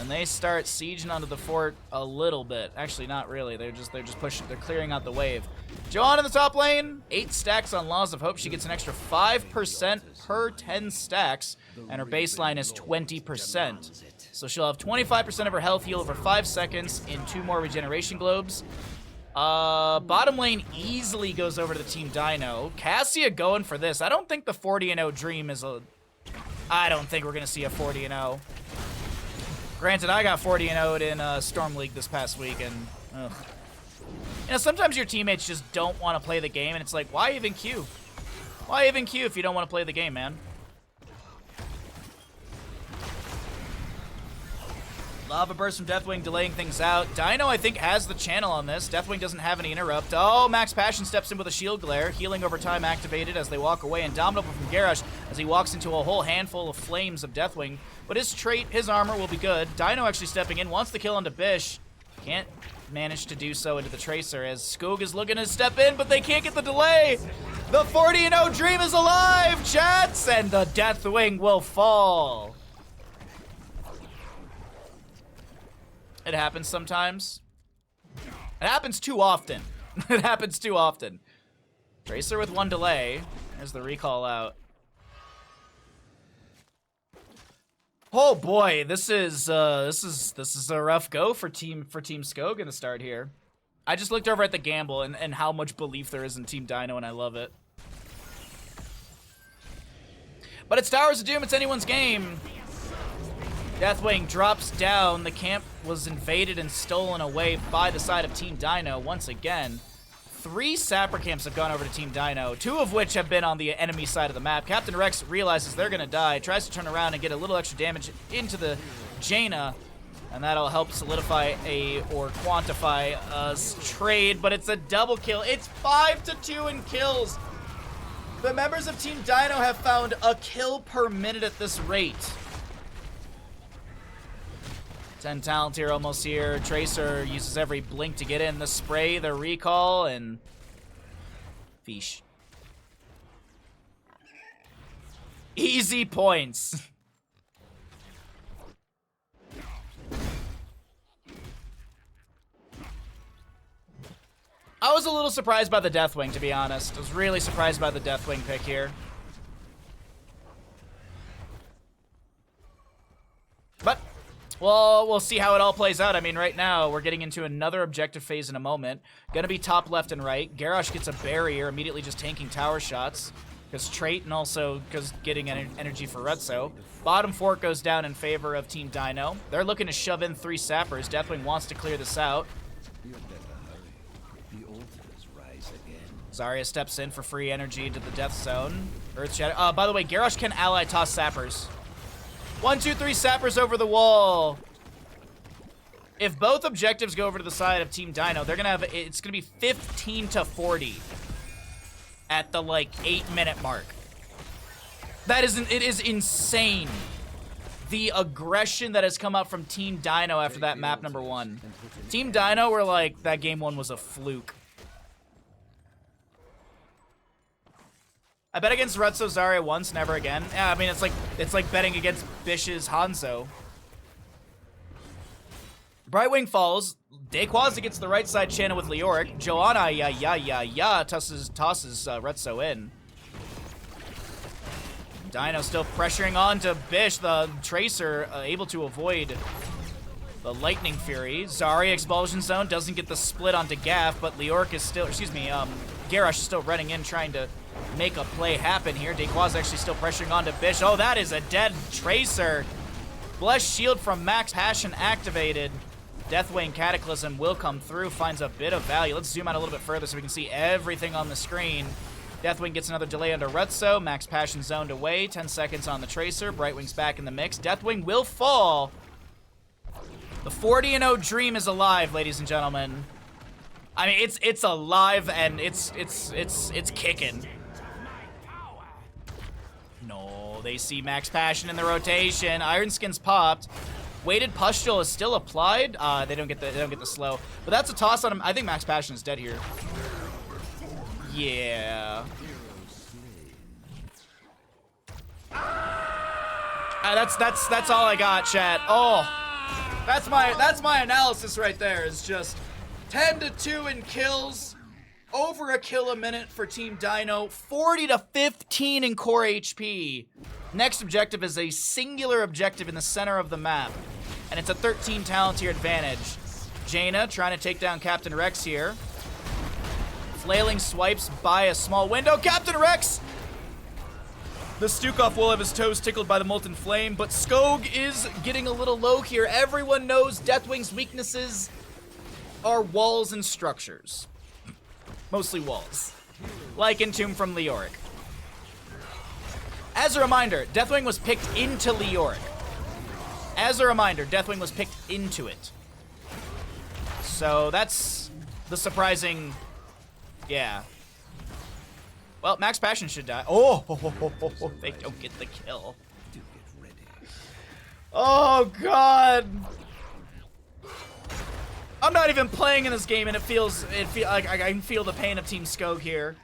And they start sieging onto the fort a little bit. Actually, not really. They're just pushing. They're clearing out the wave. Joanna in the top lane. 8 stacks on Laws of Hope. She gets an extra 5% per 10 stacks, and her baseline is 20%. So she'll have 25% of her health heal over 5 seconds in 2 more regeneration globes. Bottom lane easily goes over to the Team Dino. Cassia going for this. I don't think the 40-0 dream is a. I don't think we're gonna see a 40-0. Granted, I got 40-0'd in Storm League this past week, and ugh. You know, sometimes your teammates just don't want to play the game, and it's like, why even queue? Why even queue if you don't want to play the game, man? Lava Burst from Deathwing delaying things out. Dino, I think, has the channel on this. Deathwing doesn't have any interrupt. Oh, Max Passion steps in with a Shield Glare. Healing over time activated as they walk away. And Dominable from Garrosh as he walks into a whole handful of flames of Deathwing. But his trait, his armor will be good. Dino actually stepping in. Wants the kill onto Bish. Can't manage to do so into the Tracer as Skog is looking to step in, but they can't get the delay. The 40-0 dream is alive, chats! And the Deathwing will fall. It happens sometimes. It happens too often. It happens too often. Tracer with 1 delay. There's the recall out. Oh boy, this is a rough go for Team Skog in the start here. I just looked over at the gamble and how much belief there is in Team Dino, and I love it. But it's Towers of Doom. It's anyone's game. Deathwing drops down. The camp was invaded and stolen away by the side of Team Dino once again. 3 Sapper camps have gone over to Team Dino, 2 of which have been on the enemy side of the map. Captain Rex realizes they're gonna die, tries to turn around and get a little extra damage into the Jaina, and that'll help solidify or quantify a trade, but it's a double kill. It's 5-2 in kills. The members of Team Dino have found a kill per minute at this rate. 10 talent here, almost here. Tracer uses every blink to get in. The spray, the recall, and Fish. Easy points. I was a little surprised by the Deathwing, to be honest. I was really surprised by the Deathwing pick here. But Well, we'll see how it all plays out. I mean, right now, we're getting into another objective phase in a moment. Gonna be top, left, and right. Garrosh gets a barrier, immediately just tanking tower shots. Because trait and also because getting energy for Retso. Bottom fork goes down in favor of Team Dino. They're looking to shove in 3 sappers. Deathwing wants to clear this out. Zarya steps in for free energy into the death zone. Earth Shadow. By the way, Garrosh can ally toss sappers. 1, 2, 3 sappers over the wall. If both objectives go over to the side of Team Dino, they're gonna have it's gonna be 15 to 40 at the like 8-minute mark. It is insane. The aggression that has come out from Team Dino after that map number 1. Team Dino were like, that game 1 was a fluke. I bet against Retso Zarya once, never again. Yeah, I mean it's like betting against Bish's Hanzo. Brightwing falls. Dayquaza gets the right side channel with Leoric. Joanna, tosses Retso in. Dino still pressuring on to Bish, the Tracer, able to avoid the Lightning Fury. Zarya Expulsion Zone doesn't get the split onto Gaff, but Leoric is still, Garrosh is still running in trying to make a play happen here. Dayquaza actually still pressuring on to Bish. Oh, that is a dead Tracer. Blessed Shield from Max Passion activated. Deathwing Cataclysm will come through, finds a bit of value. Let's zoom out a little bit further so we can see everything on the screen. Deathwing gets another delay under Retso. Max Passion zoned away. 10 seconds on the Tracer. Brightwing's back in the mix. Deathwing will fall. The 40-0 dream is alive, ladies and gentlemen. I mean, it's alive and it's kicking. No, they see Max Passion in the rotation. Iron Skin's popped. Weighted Pustule is still applied. They don't get the slow, but that's a toss on him. I think Max Passion is dead here. Yeah. That's all I got, chat. Oh, that's my analysis right there. Is just 10 to 2 in kills, over a kill a minute for Team Dino, 40 to 15 in core HP. Next objective is a singular objective in the center of the map, and it's a 13 talent tier advantage. Jaina trying to take down Captain Rex here. Flailing swipes by a small window. Captain Rex! The Stukov will have his toes tickled by the Molten Flame, but Skog is getting a little low here. Everyone knows Deathwing's weaknesses are walls and structures. Mostly walls. Like Entomb from Leoric. As a reminder, Deathwing was picked into Leoric. As a reminder, Deathwing was picked into it. So that's the surprising... Yeah. Well, Max Passion should die. Oh, they don't get the kill. Oh, God. I'm not even playing in this game, and it feels like I can feel the pain of Team Skog here.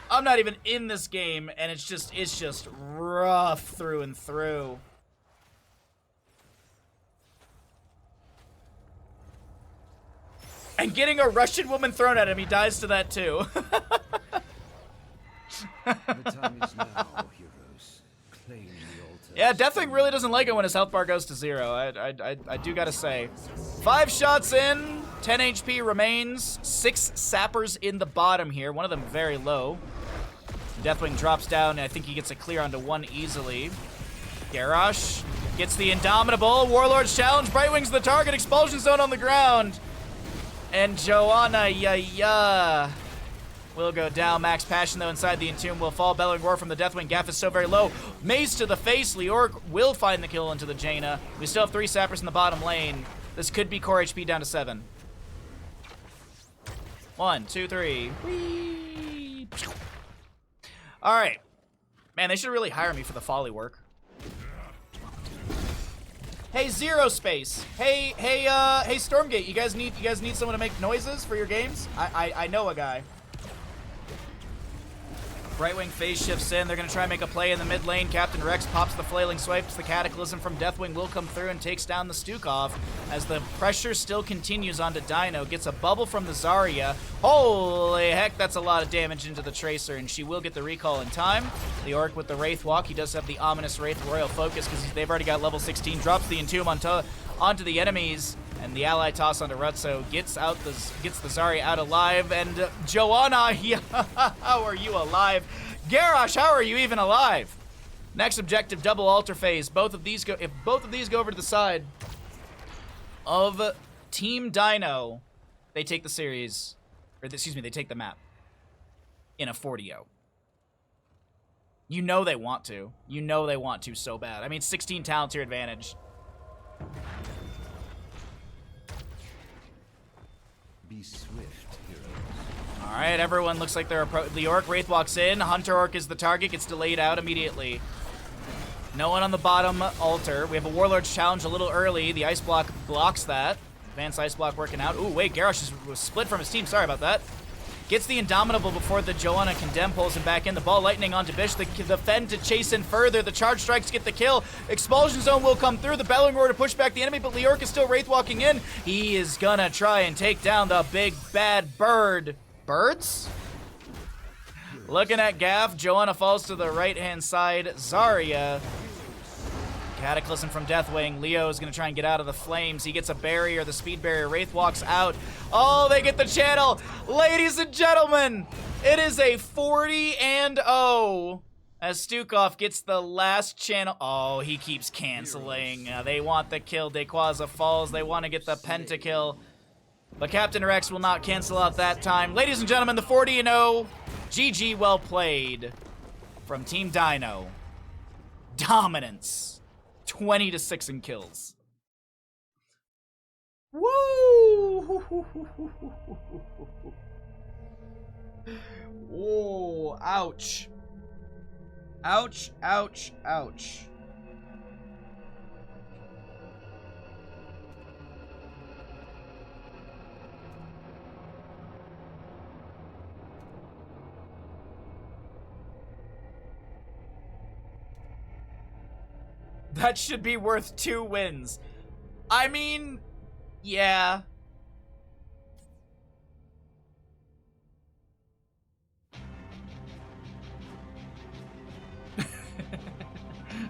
I'm not even in this game, and it's just rough through and through. And getting a Russian woman thrown at him, he dies to that too. The time is now, heroes. Claim the altar. Yeah, Deathwing really doesn't like it when his health bar goes to 0. I do gotta say. 5 shots in, 10 HP remains, 6 sappers in the bottom here, one of them very low. Deathwing drops down, and I think he gets a clear onto 1 easily. Garrosh gets the Indomitable, Warlord's Challenge, Brightwing's the target, Expulsion Zone on the ground. And Joanna, will go down. Max Passion, though, inside the Entomb will fall. Bellowing Roar from the Deathwing. Gaff is so very low. Mace to the face. Leoric will find the kill into the Jaina. We still have 3 sappers in the bottom lane. This could be core HP down to 7. 1, 2, 3. Whee! All right. Man, they should really hire me for the folly work. Hey, Zero Space. Hey, Stormgate. You guys need someone to make noises for your games? I know a guy. Brightwing phase shifts in. They're going to try and make a play in the mid lane. Captain Rex pops the flailing swipes. The Cataclysm from Deathwing will come through and takes down the Stukov as the pressure still continues onto Dino. Gets a bubble from the Zarya. Holy heck, that's a lot of damage into the Tracer, and she will get the recall in time. The Orc with the Wraith Walk. He does have the ominous Wraith Royal Focus because they've already got level 16. Drops the Entomb onto the enemies. And the ally toss onto Rutso gets the Zarya out alive, and Joanna, how are you alive? Garrosh, how are you even alive? Next objective, double altar phase. If both of these go over to the side of Team Dino, they take the series, or excuse me, they take the map in a 40-0. You know they want to. You know they want to so bad. I mean, 16 talent to your advantage. Be swift, heroes. All right, everyone looks like they're the Orc Wraith walks in. Hunter Orc is the target, gets delayed out immediately. No one on the bottom altar. We have a Warlord's Challenge a little early. The Ice Block blocks that. Advanced Ice Block working out. Ooh, wait, Garrosh was split from his team. Sorry about that. Gets the Indomitable before the Joanna Condemn pulls him back in. The ball lightning onto Bish. The Fend to chase in further. The Charge Strikes get the kill. Expulsion Zone will come through. The Bellowing Roar to push back the enemy, but Leorc is still Wraith walking in. He is gonna try and take down the big bad bird. Birds? Looking at Gav. Joanna falls to the right-hand side. Zarya. Cataclysm from Deathwing. Leo is going to try and get out of the flames. He gets a barrier. The speed barrier. Wraith walks out. Oh, they get the channel. Ladies and gentlemen, it is a 40-0 as Stukov gets the last channel. Oh, he keeps canceling. They want the kill. Dequaza falls. They want to get the pentakill. But Captain Rex will not cancel out that time. Ladies and gentlemen, the 40-0. GG, well played from Team Dino. Dominance. 20-6 in kills. Woo! Oh, ouch. Ouch, ouch, ouch. That should be worth 2 wins. I mean, yeah.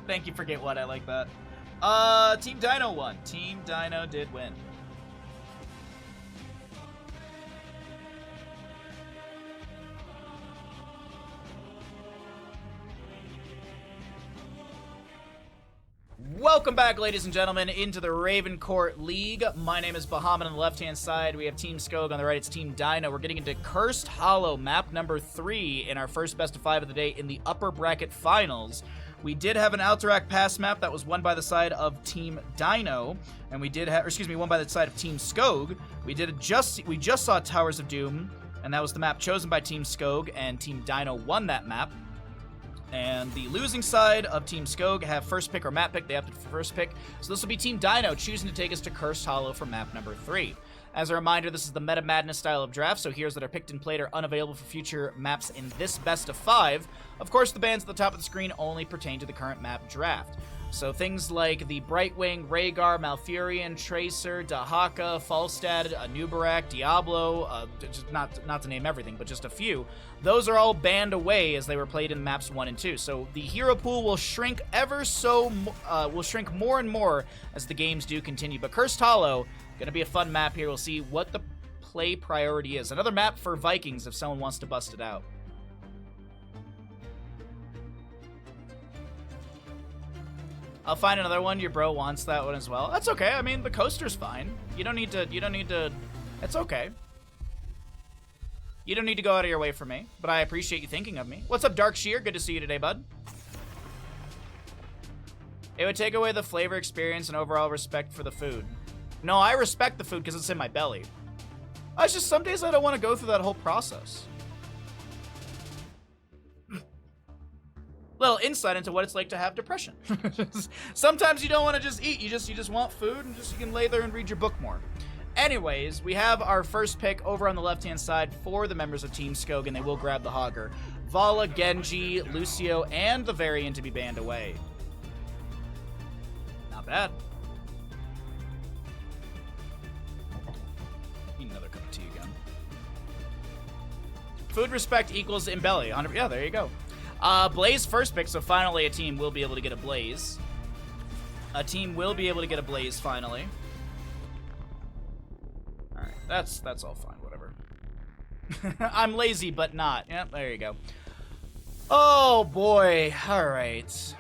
Thank you, forget what, I like that. Team Dino won. Team Dino did win. Welcome back, ladies and gentlemen, into the Raven Court League. My name is Bahamut on the left-hand side. We have Team Skog on the right. It's Team Dino. We're getting into Cursed Hollow, map number 3 in our first best of 5 of the day in the upper bracket finals. We did have an Alterac pass map that was won by the side of Team Dino, and we did have, or excuse me, won by the side of Team Skog. We just saw Towers of Doom, and that was the map chosen by Team Skog, and Team Dino won that map. And the losing side of Team Skog have first pick or map pick. They opted for first pick. So this will be Team Dino choosing to take us to Cursed Hollow for map number 3. As a reminder, this is the Meta Madness style of draft, so heroes that are picked and played are unavailable for future maps in this best of 5. Of course, the bans at the top of the screen only pertain to the current map draft. So things like the Brightwing, Rhaegar, Malfurion, Tracer, Dahaka, Falstad, Anubarak, Diablo, just not to name everything, but just a few. Those are all banned away as they were played in maps 1 and 2. So the hero pool will shrink will shrink more and more as the games do continue. But Cursed Hollow, gonna be a fun map here. We'll see what the play priority is. Another map for Vikings if someone wants to bust it out. I'll find another one. Your bro wants that one as well. That's okay. I mean, the coaster's fine. You don't need to, it's okay. You don't need to go out of your way for me, but I appreciate you thinking of me. What's up, Dark Shear? Good to see you today, bud. It would take away the flavor experience and overall respect for the food. No, I respect the food because it's in my belly. It's just some days I don't want to go through that whole process. Little insight into what it's like to have depression. Sometimes you don't want to just eat. You just want food and you can lay there and read your book more. Anyways, we have our first pick over on the left-hand side for the members of Team Skog, and they will grab the Hogger. Vala, Genji, Lucio, and the variant to be banned away. Not bad. Need another cup of tea again. Food respect equals Imbelly. Yeah, there you go. Blaze first pick, so finally a team will be able to get a Blaze. A team will be able to get a Blaze finally. Alright, that's all fine, whatever. I'm lazy, but not. Yep, there you go. Oh, boy. Alright.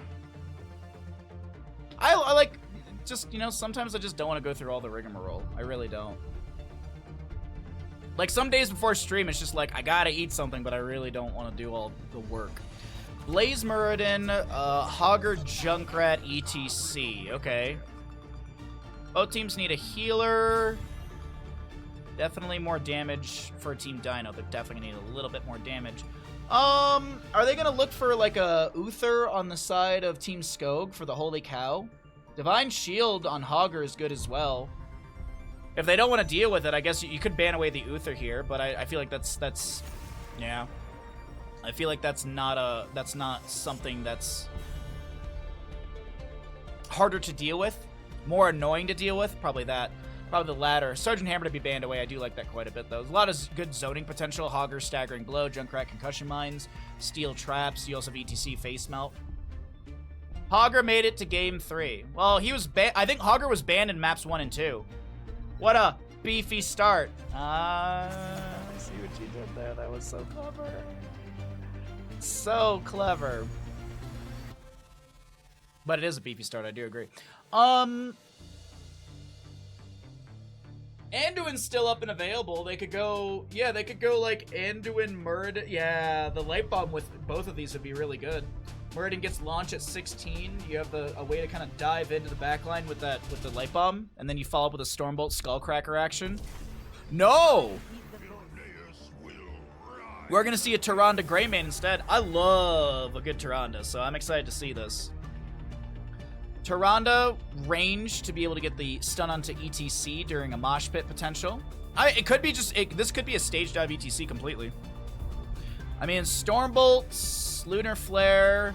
I like, just, you know, sometimes I just don't want to go through all the rigmarole. I really don't. Like, some days before stream, it's just like, I gotta eat something, but I really don't want to do all the work. Blaze Muradin, Hogger, Junkrat, ETC. Okay. Both teams need a healer. Definitely more damage for Team Dino. They're definitely gonna need a little bit more damage. Are they gonna look for, like, a Uther on the side of Team Skog for the Holy Cow? Divine Shield on Hogger is good as well. If they don't want to deal with it, I guess you could ban away the Uther here, but I feel like that's yeah. I feel like that's not something that's harder to deal with, more annoying to deal with. Probably the latter. Sergeant Hammer to be banned away. I do like that quite a bit though. There's a lot of good zoning potential. Hogger, Staggering Blow, Junkrat, Concussion Mines, Steel Traps. You also have ETC, Face Melt. Hogger made it to game 3. Well, he was I think Hogger was banned in maps 1 and 2. What a beefy start. I see what you did there. That was so clever. So clever. But it is a beefy start, I do agree. Anduin's still up and available. They could go, yeah, they could go like Anduin, Muradin. Yeah, the Light Bomb with both of these would be really good. Muradin gets launched at 16. You have a way to kind of dive into the backline with the Light Bomb, and then you follow up with a Stormbolt Skullcracker action. No! We're going to see a Tyrande Greymane instead. I love a good Tyrande, so I'm excited to see this. Tyrande range to be able to get the stun onto ETC during a mosh pit potential. It could be this could be a stage dive ETC completely. I mean, Stormbolts, Lunar Flare,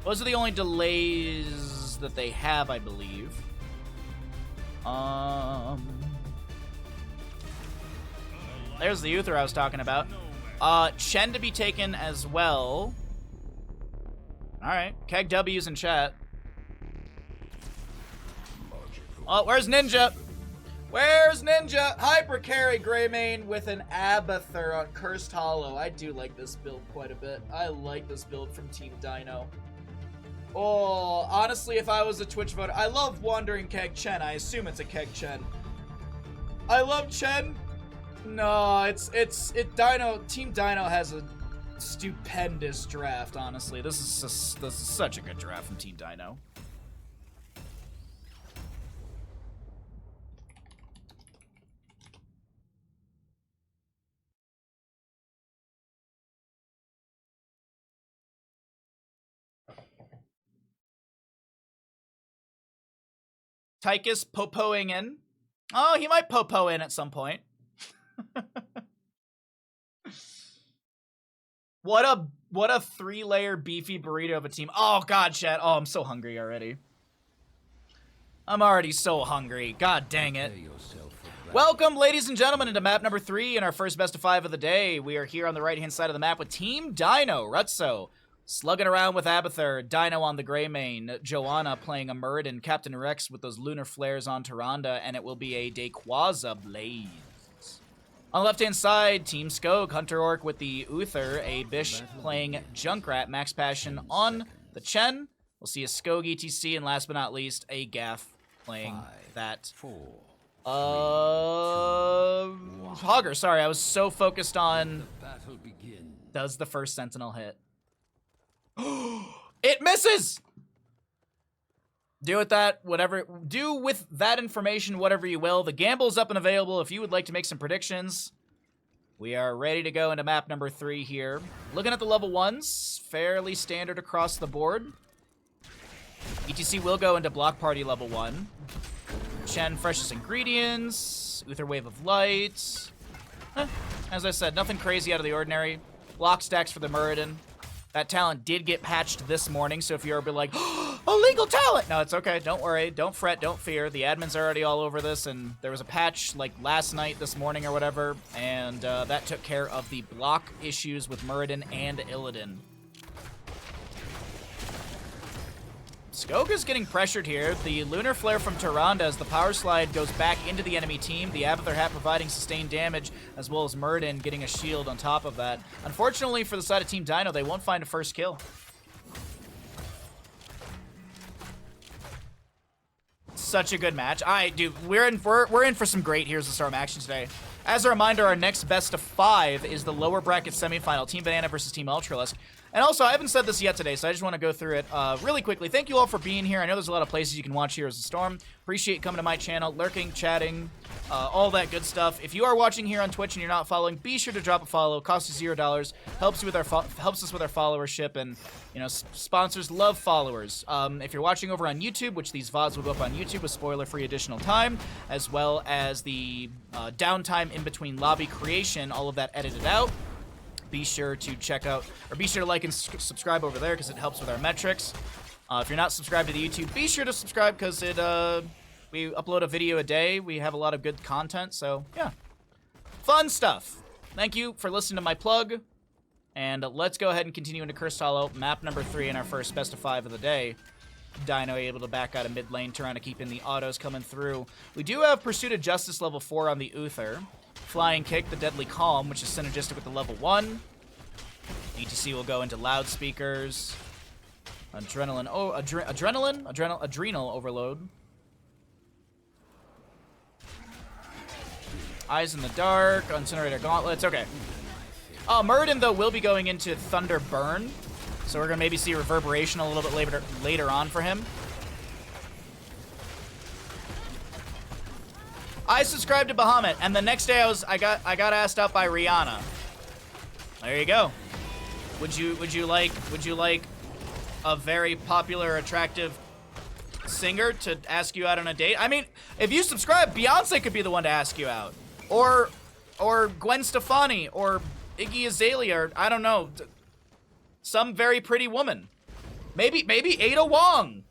those are the only delays that they have, I believe. There's the Uther I was talking about. Chen to be taken as well. Alright, Keg W's in chat. Oh, where's Ninja? Where's Ninja? Hyper Carry Greymane with an Abathur on Cursed Hollow. I do like this build quite a bit. I like this build from Team Dino. Oh, honestly, if I was a Twitch voter, I love Wandering Keg Chen. I assume it's a Keg Chen. I love Chen. No, it's Dino. Team Dino has a stupendous draft. Honestly, this is such a good draft from Team Dino. Tychus popoing in. Oh, he might popo in at some point. What a 3-layer beefy burrito of a team. Oh god, chat. Oh, I'm so hungry already. I'm already so hungry. God dang it. Welcome, ladies and gentlemen, into map number 3 in our first best of 5 of the day. We are here on the right-hand side of the map with Team Dino. Rutso slugging around with Abathur, Dino on the Greymane, Joanna playing a Muradin, Captain Rex with those Lunar Flares on Tyrande, and it will be a Dayquaza Blaze. On the left-hand side, Team Skog, Hunter Orc with the Uther, a Bish playing Junkrat, Max Passion on the Chen. We'll see a Skog ETC, and last but not least, a Gaff playing that. Hogger, sorry, I was so focused on does the first Sentinel hit. It misses! Do with that information whatever you will. The gamble's up and available if you would like to make some predictions. We are ready to go into map number 3 here. Looking at the level 1s, fairly standard across the board. ETC will go into Block Party level 1. Chen, Freshest Ingredients. Uther Wave of Light. As I said, nothing crazy out of the ordinary. Block stacks for the Muradin. That talent did get patched this morning, so if you're ever like, oh, illegal talent! No, it's okay. Don't worry. Don't fret. Don't fear. The admins are already all over this, and there was a patch like last night, this morning, or whatever, and that took care of the block issues with Muradin and Illidan. Skog is getting pressured here. The Lunar Flare from Tyrande as the Power Slide goes back into the enemy team. The Abathur Hat providing sustained damage, as well as Muradin getting a shield on top of that. Unfortunately for the side of Team Dino, they won't find a first kill. Such a good match. All right, dude, we're in for some great Heroes of Storm action today. As a reminder, our next best of 5 is the lower bracket semifinal, Team Banana versus Team Ultralisk. And also, I haven't said this yet today, so I just want to go through it really quickly. Thank you all for being here. I know there's a lot of places you can watch Heroes of Storm. Appreciate coming to my channel, lurking, chatting, all that good stuff. If you are watching here on Twitch and you're not following, be sure to drop a follow. Costs you $0. Helps us with our followership, and you know, sponsors love followers. If you're watching over on YouTube, which these VODs will go up on YouTube with spoiler-free additional time, as well as the downtime in between lobby creation, all of that edited out. Be sure to check out, or be sure to like and subscribe over there because it helps with our metrics. If you're not subscribed to the YouTube, be sure to subscribe because we upload a video a day. We have a lot of good content, so yeah. Fun stuff. Thank you for listening to my plug. And let's go ahead and continue into Cursed Hollow, map number 3 in our first best of 5 of the day. Dino able to back out of mid lane, trying to keep in the autos coming through. We do have Pursuit of Justice level 4 on the Uther. Flying Kick, the Deadly Calm, which is synergistic with the level 1. ETC will go into loudspeakers. Adrenaline, adrenal overload. Eyes in the Dark, Incinerator Gauntlets, okay. Muradin, though, will be going into Thunder Burn, so we're gonna maybe see Reverberation a little bit later on for him. I subscribed to Bahamut, and the next day I got asked out by Rihanna. There you go. Would you like a very popular, attractive singer to ask you out on a date? I mean, if you subscribe, Beyonce could be the one to ask you out, or Gwen Stefani, or Iggy Azalea, or I don't know, some very pretty woman. Maybe Ada Wong.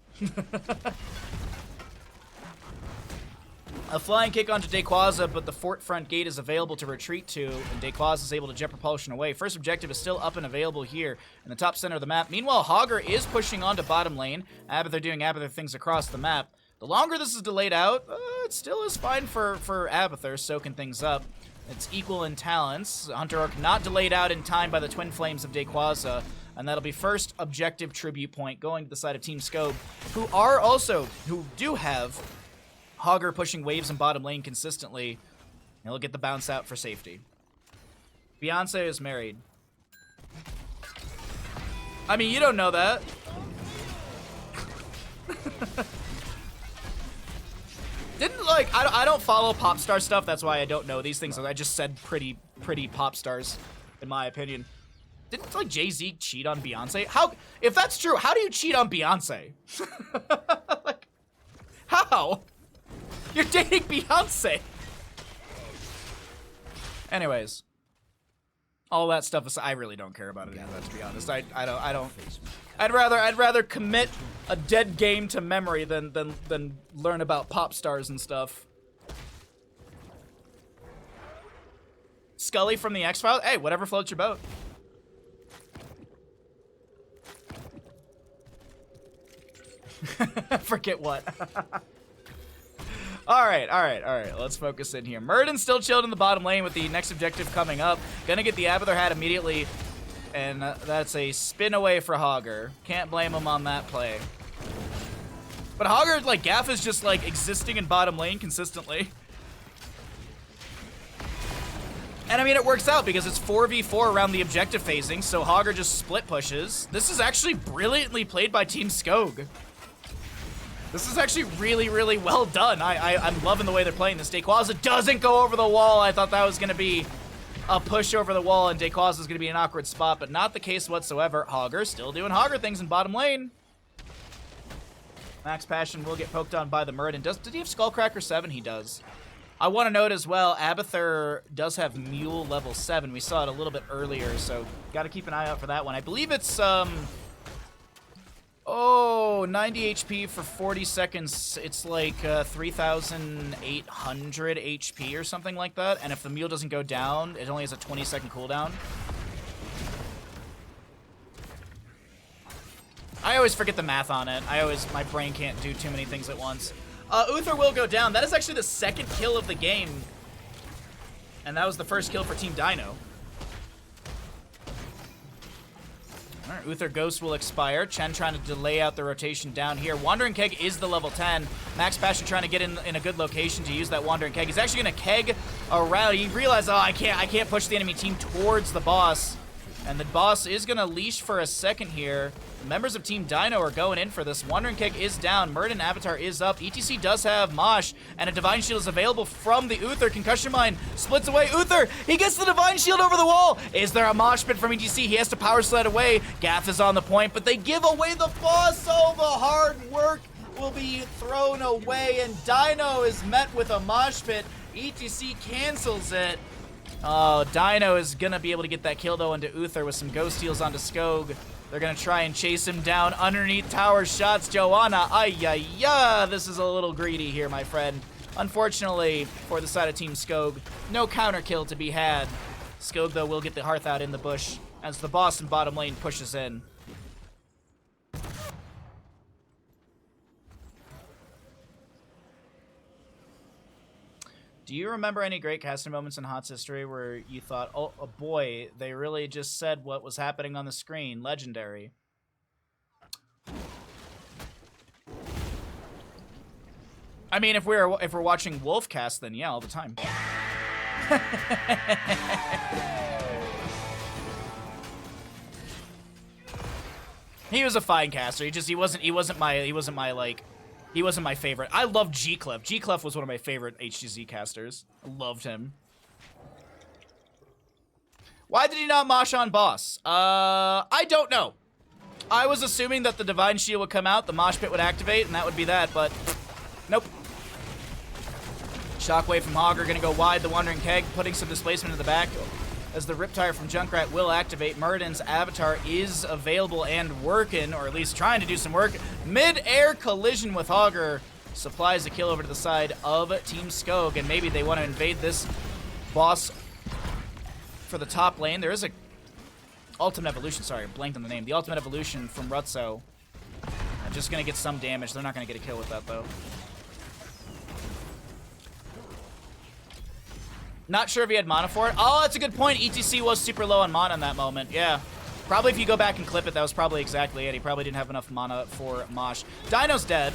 A flying kick onto Dayquaza, but the fort front gate is available to retreat to, and Dayquaza is able to jet propulsion away. First objective is still up and available here in the top center of the map. Meanwhile, Hogger is pushing onto bottom lane. Abathur doing Abathur things across the map. The longer this is delayed out, it still is fine for Abathur, soaking things up. It's equal in talents. Hunter Orc not delayed out in time by the twin flames of Dayquaza, and that'll be first objective tribute point going to the side of Team Scope, who do have Hogger pushing waves in bottom lane consistently, and he'll get the bounce out for safety. Beyonce is married. I mean, you don't know that. I don't follow pop star stuff, that's why I don't know these things. I just said pretty pop stars, in my opinion. Didn't, like, Jay-Z cheat on Beyonce? If that's true, how do you cheat on Beyonce? Like, how? You're dating Beyonce. Anyways, all that stuff is, I really don't care about it anymore, to be honest. I don't. I'd rather commit a dead game to memory than learn about pop stars and stuff. Scully from the X-Files. Hey, whatever floats your boat. Forget what. All right. Let's focus in here. Muradin's still chilled in the bottom lane with the next objective coming up. Gonna get the Abathur Hat immediately, and that's a spin away for Hogger. Can't blame him on that play. But Hogger, like, Gaff is just, like, existing in bottom lane consistently. And I mean, it works out because it's 4v4 around the objective phasing, so Hogger just split pushes. This is actually brilliantly played by Team Skog. This is actually really, really well done. I'm loving the way they're playing this. Dayquaza doesn't go over the wall. I thought that was going to be a push over the wall and Dayquaza is going to be an awkward spot, but not the case whatsoever. Hogger still doing Hogger things in bottom lane. Max Passion will get poked on by the Muradin. Did he have Skullcracker 7? He does. I want to note as well, Abathur does have Mule level 7. We saw it a little bit earlier, so got to keep an eye out for that one. I believe it's, 90 HP for 40 seconds. It's like 3,800 HP or something like that. And if the Mule doesn't go down, it only has a 20-second cooldown. I always forget the math on it. My brain can't do too many things at once. Uther will go down. That is actually the second kill of the game. And that was the first kill for Team Dino. All right, Uther Ghost will expire. Chen trying to delay out the rotation down here. Wandering Keg is the level 10. Max Passion trying to get in a good location to use that Wandering Keg. He's actually going to keg around. He realized, oh, I can't push the enemy team towards the boss. And the boss is going to leash for a second here. Members of Team Dino are going in for this. Wandering Keg is down. Murden Avatar is up. ETC does have Mosh, and a Divine Shield is available from the Uther. Concussion Mine splits away. Uther, he gets the Divine Shield over the wall. Is there a Mosh pit from ETC? He has to power slide away. Gath is on the point, but they give away the boss, so the hard work will be thrown away, and Dino is met with a Mosh pit. ETC cancels it. Oh, Dino is going to be able to get that kill, though, into Uther with some Ghost Heals onto Skog. They're going to try and chase him down underneath tower shots. Joanna, ay-ya-ya. This is a little greedy here, my friend. Unfortunately, for the side of Team Skog, no counter kill to be had. Skog, though, will get the Hearth out in the bush as the boss in bottom lane pushes in. Do you remember any great casting moments in HOTS history where you thought, oh boy, they really just said what was happening on the screen? Legendary. I mean, if we're watching Wolfcast, then yeah, all the time. He was a fine caster. He wasn't my favorite. I love G-Clef. G-Clef was one of my favorite HGZ casters. I loved him. Why did he not mosh on boss? I don't know. I was assuming that the Divine Shield would come out, the mosh pit would activate, and that would be that, but nope. Shockwave from Hogger gonna go wide, the Wandering Keg, putting some displacement in the back. As the Riptire from Junkrat will activate, Murden's Avatar is available and working, or at least trying to do some work. Mid-air collision with Hogger supplies a kill over to the side of Team Skog, and maybe they want to invade this boss for the top lane. There is a Ultimate Evolution, sorry, I blanked on the name. The Ultimate Evolution from Rutso. Just going to get some damage. They're not going to get a kill with that, though. Not sure if he had mana for it. Oh, that's a good point. ETC was super low on mana in that moment. Yeah. Probably if you go back and clip it, that was probably exactly it. He probably didn't have enough mana for Mosh. Dino's dead.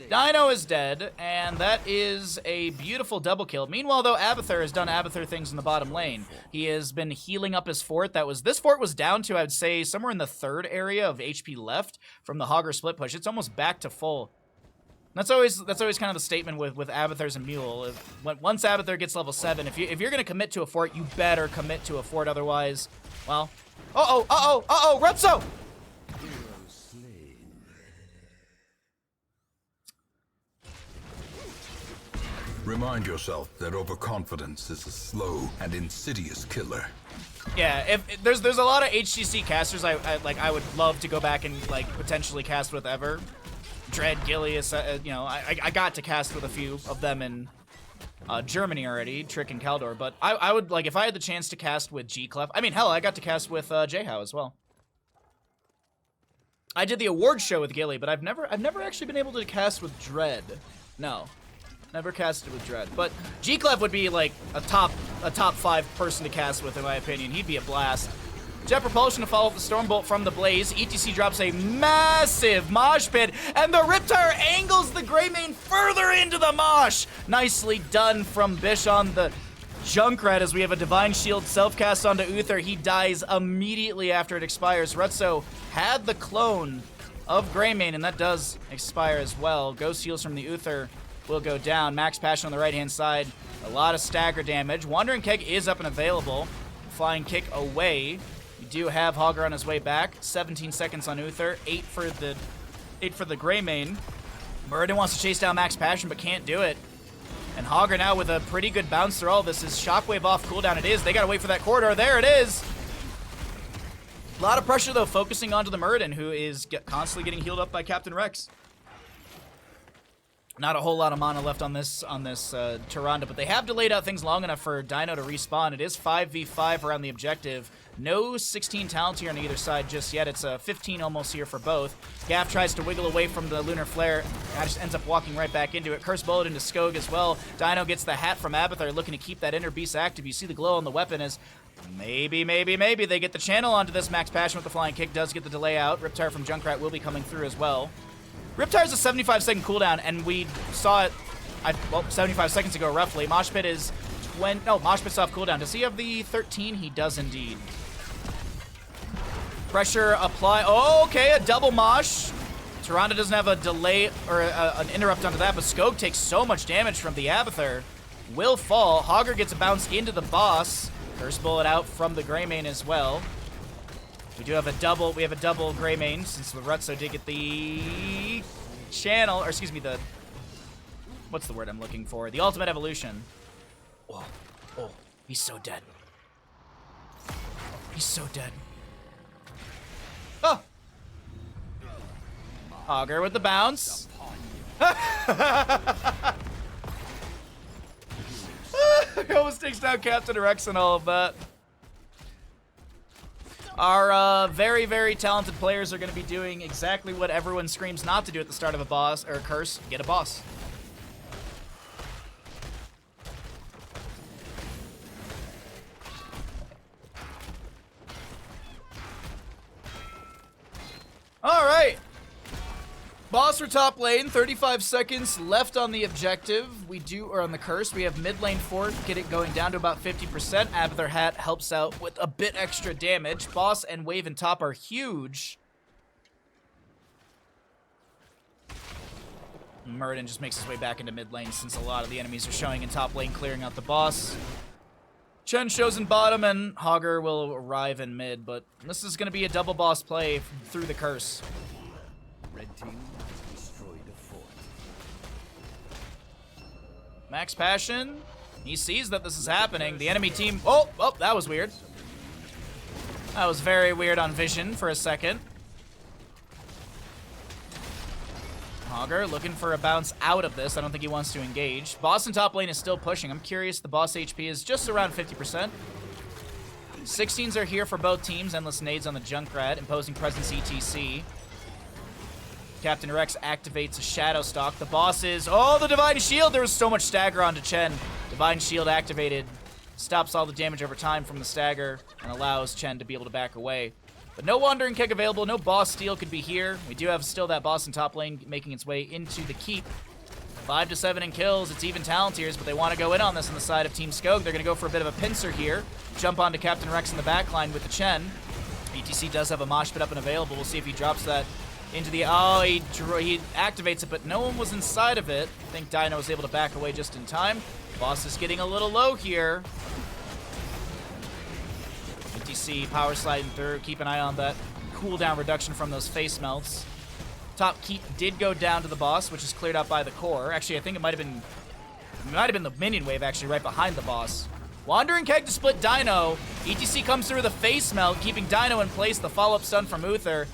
Dino is dead, and that is a beautiful double kill. Meanwhile, though, Abathur has done Abathur things in the bottom lane. He has been healing up his fort. This fort was down to, I would say, somewhere in the third area of HP left from the Hogger split push. It's almost back to full. That's always kind of the statement with Abathur's and Mule. Once Abathur gets level 7, if you're gonna commit to a fort, you better commit to a fort. Otherwise, well, Rutso! Remind yourself that overconfidence is a slow and insidious killer. Yeah, if there's a lot of HGC casters I would love to go back and potentially cast with ever. Dread, Gilius, I got to cast with a few of them in Germany already, Trick and Kaldor, but I would, if I had the chance to cast with G-Clef, I mean, hell, I got to cast with J-How as well. I did the award show with Gilly, but I've never actually been able to cast with Dread. No. Never casted with Dread. But G-Clef would be, a top 5 person to cast with, in my opinion. He'd be a blast. Jet Propulsion to follow up the Stormbolt from the Blaze. ETC drops a massive Mosh Pit, and the Riptire angles the Greymane further into the Mosh. Nicely done from Bish on the Junkrat as we have a Divine Shield self-cast onto Uther. He dies immediately after it expires. Rutso had the clone of Greymane, and that does expire as well. Ghost Heals from the Uther will go down. Max Passion on the right-hand side. A lot of stagger damage. Wandering Keg is up and available. Flying Kick away. We do have Hogger on his way back. 17 seconds on Uther. 8 for the Greymane. Muradin wants to chase down Max Passion, but can't do it. And Hogger now with a pretty good bounce through all this. Is Shockwave off cooldown? It is. They gotta wait for that corridor. There it is. A lot of pressure, though, focusing onto the Muradin, who is constantly getting healed up by Captain Rex. Not a whole lot of mana left on this Tyrande, but they have delayed out things long enough for Dino to respawn. It is 5v5 around the objective. No 16 talent here on either side just yet. It's a 15 almost here for both. Gaff tries to wiggle away from the Lunar Flare. Just ends up walking right back into it. Curse Bullet into Skog as well. Dino gets the hat from Abathar, looking to keep that Inner Beast active. You see the glow on the weapon as maybe they get the channel onto this. Max Passion with the flying kick does get the delay out. Riptire from Junkrat will be coming through as well. Riptire's a 75-second cooldown, and we saw it, 75 seconds ago, roughly. Mosh Pit is Mosh Pit's off cooldown. Does he have the 13? He does indeed. Pressure apply. Oh, okay, a double Mosh. Tyrande doesn't have a delay or an interrupt onto that, but Skog takes so much damage from the Abathar. Will fall. Hogger gets a bounce into the boss. Curse Bullet out from the Greymane as well. We have a double Greymane since the Rutso did get the channel, or excuse me, what's the word I'm looking for? The ultimate evolution. Oh, he's so dead. He's so dead. Oh! Hogger with the bounce. He almost takes down Captain Rex and all of that. Our very, very talented players are going to be doing exactly what everyone screams not to do at the start of a boss, or a curse, get a boss. Alright. Boss for top lane, 35 seconds left on the objective. Or on the curse. We have mid lane fort, get it going down to about 50%. Abathar Hat helps out with a bit extra damage. Boss and wave and top are huge. Muradin just makes his way back into mid lane since a lot of the enemies are showing in top lane, clearing out the boss. Chen shows in bottom, and Hogger will arrive in mid, but this is going to be a double boss play through the curse. Red team has destroyed a fort. Max Passion, he sees that this is happening. The enemy team, oh, that was weird. That was very weird on vision for a second. Hogger looking for a bounce out of this. I don't think he wants to engage. Boss in top lane is still pushing. I'm curious, the boss HP is just around 50%. 16s are here for both teams. Endless nades on the Junkrat, imposing presence ETC. Captain Rex activates a Shadow Stalk. The boss is, oh, the Divine Shield! There was so much stagger onto Chen. Divine Shield activated. Stops all the damage over time from the stagger and allows Chen to be able to back away. But no Wandering Keg available. No boss steal could be here. We do have still that boss in top lane making its way into the keep. 5 to 7 in kills. It's even Talontiers, but they want to go in on this on the side of Team Skog. They're going to go for a bit of a pincer here. Jump onto Captain Rex in the backline with the Chen. ETC does have a Mosh Pit up and available. We'll see if he drops that into the... Oh, he activates it, but no one was inside of it. I think Dino was able to back away just in time. Boss is getting a little low here. ETC power sliding through. Keep an eye on that cooldown reduction from those face melts. Top keep did go down to the boss, which is cleared out by the core. Actually, I think it might have been the minion wave actually right behind the boss. Wandering Keg to split Dino. ETC comes through the face melt, keeping Dino in place. The follow-up stun from Uther.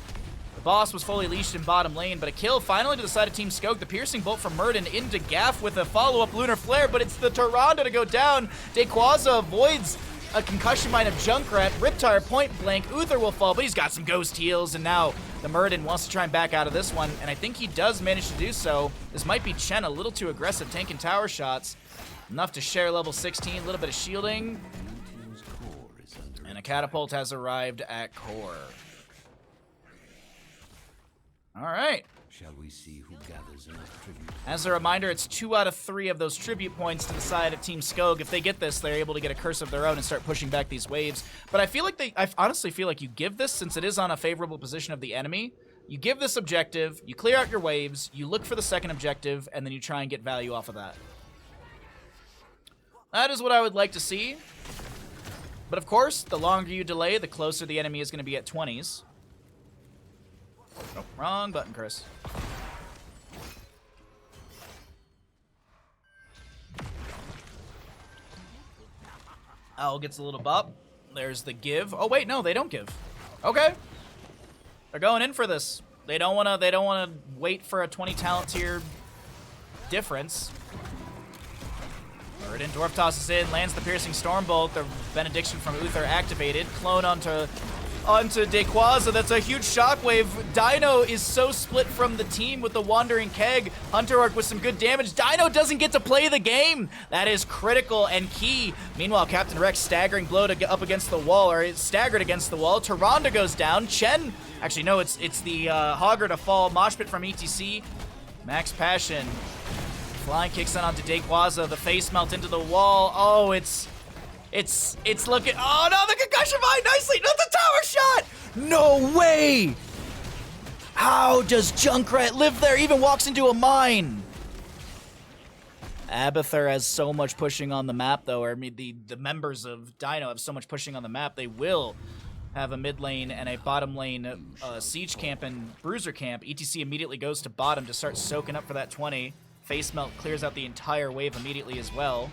The boss was fully leashed in bottom lane, but a kill finally to the side of Team Skog. The piercing bolt from Muradin into Gaff with a follow-up Lunar Flare, but it's the Tyrande to go down. Dequaza avoids a concussion mine of Junkrat. Riptire point blank. Uther will fall, but he's got some ghost heals, and now the Muradin wants to try and back out of this one, and I think he does manage to do so. This might be Chen a little too aggressive, tanking tower shots. Enough to share level 16, a little bit of shielding. And a catapult has arrived at core. All right. Shall we see who gathers enough tribute? As a reminder, it's 2 out of 3 of those tribute points to the side of Team Skog. If they get this, they're able to get a curse of their own and start pushing back these waves. But I honestly feel like you give this, since it is on a favorable position of the enemy, you give this objective, you clear out your waves, you look for the second objective, and then you try and get value off of that. That is what I would like to see. But of course, the longer you delay, the closer the enemy is going to be at 20s. Oh, wrong button, Chris. Owl gets a little bop. There's the give. Oh wait, no, they don't give. Okay. They're going in for this. They don't wanna wait for a 20 talent tier difference. Muradin Dwarf tosses in, lands the piercing Stormbolt. The benediction from Uther activated. Clone onto Dequaza. That's a huge shockwave. Dino is so split from the team with the Wandering Keg. Hunter Orc with some good damage. Dino doesn't get to play the game. That is critical and key. Meanwhile, Captain Rex staggering blow to get up against the wall, or staggered against the wall. Tyrande goes down. Chen, actually no, it's the Hogger to fall. Mosh pit from ETC. Max Passion. Flying kicks in onto Dequaza. The face melt into the wall. Oh, it's looking. Oh no, the concussion behind nicely. Not the tower shot. No way. How does Junkrat live there? Even walks into a mine. Abathur has so much pushing on the map, though. Or I mean, the members of Dino have so much pushing on the map. They will have a mid lane and a bottom lane siege camp and bruiser camp. ETC immediately goes to bottom to start soaking up for that 20. Face melt clears out the entire wave immediately as well.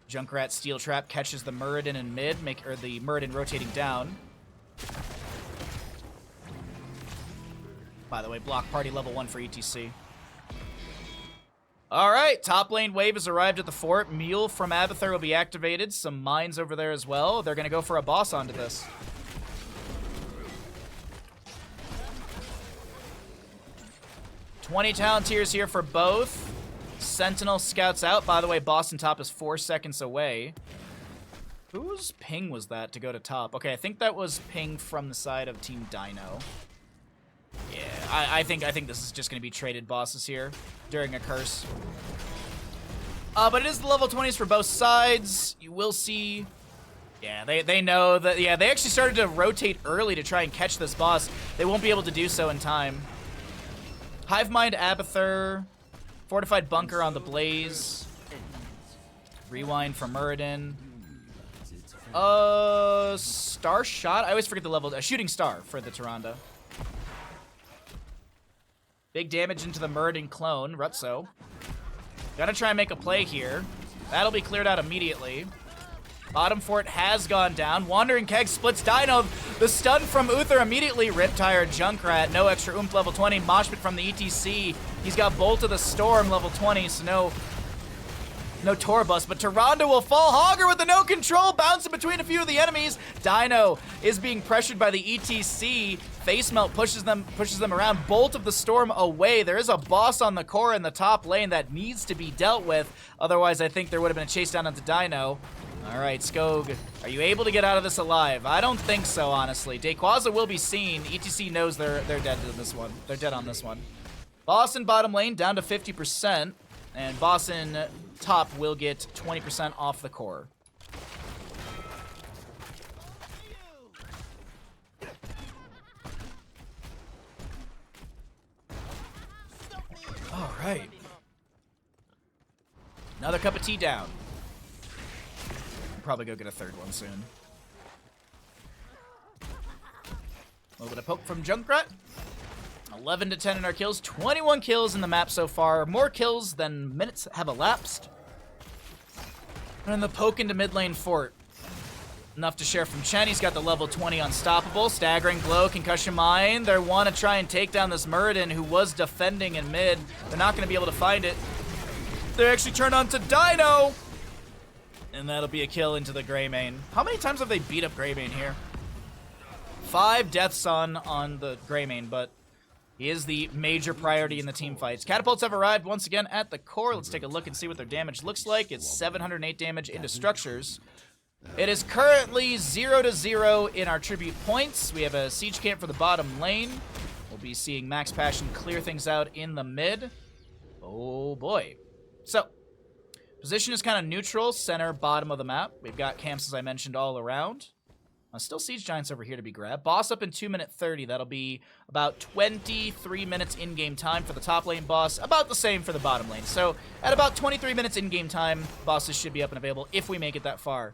Junkrat Steel Trap catches the Muradin in mid, or the Muradin rotating down. By the way, block party level 1 for ETC. Alright, top lane wave has arrived at the fort. Mule from Abathur will be activated. Some mines over there as well. They're going to go for a boss onto this. $20 talent tiers here for both. Sentinel scouts out. By the way, boss and top is 4 seconds away. Whose ping was that to go to top? Okay, I think that was ping from the side of Team Dino. Yeah, I think this is just going to be traded bosses here during a curse. But it is the level 20s for both sides. You will see. Yeah, they know that. Yeah, they actually started to rotate early to try and catch this boss. They won't be able to do so in time. Hivemind Abathur. Fortified Bunker on the Blaze. Rewind for Muradin. Star Shot? I always forget the level. Shooting Star for the Tyrande. Big damage into the Muradin clone, Rutso. Gotta try and make a play here. That'll be cleared out immediately. Bottom fort has gone down. Wandering Keg splits Dino. The stun from Uther immediately. Riptire Junkrat. No extra oomph level 20. Moshpit from the ETC. He's got Bolt of the Storm level 20, so no Torbus. But Tyrande will fall. Hogger with the no control. Bouncing between a few of the enemies. Dino is being pressured by the ETC. Face Melt pushes them around. Bolt of the Storm away. There is a boss on the core in the top lane that needs to be dealt with. Otherwise, I think there would have been a chase down onto Dino. All right, Skog, are you able to get out of this alive? I don't think so, honestly. Dequaza will be seen. ETC knows they're dead in this one. They're dead on this one. Boss in bottom lane down to 50%, and boss in top will get 20% off the core. All right. Another cup of tea down. Probably go get a third one soon. A little bit of poke from Junkrat. 11 to 10 in our kills. 21 kills in the map so far. More kills than minutes have elapsed. And the poke into mid lane fort. Enough to share from Chen. He's got the level 20 unstoppable. Staggering blow, concussion mine. They want to try and take down this Muradin who was defending in mid. They're not going to be able to find it. They actually turn on to Dino. And that'll be a kill into the Greymane. How many times have they beat up Greymane here? 5 deaths on the Greymane, but he is the major priority in the team fights. Catapults have arrived once again at the core. Let's take a look and see what their damage looks like. It's 708 damage into structures. It is currently 0 to 0 in our tribute points. We have a siege camp for the bottom lane. We'll be seeing Max Passion clear things out in the mid. Oh boy. So, position is kind of neutral, center, bottom of the map. We've got camps, as I mentioned, all around. Still Siege Giants over here to be grabbed. Boss up in 2 minute 30. That'll be about 23 minutes in-game time for the top lane boss. About the same for the bottom lane. So, at about 23 minutes in-game time, bosses should be up and available if we make it that far.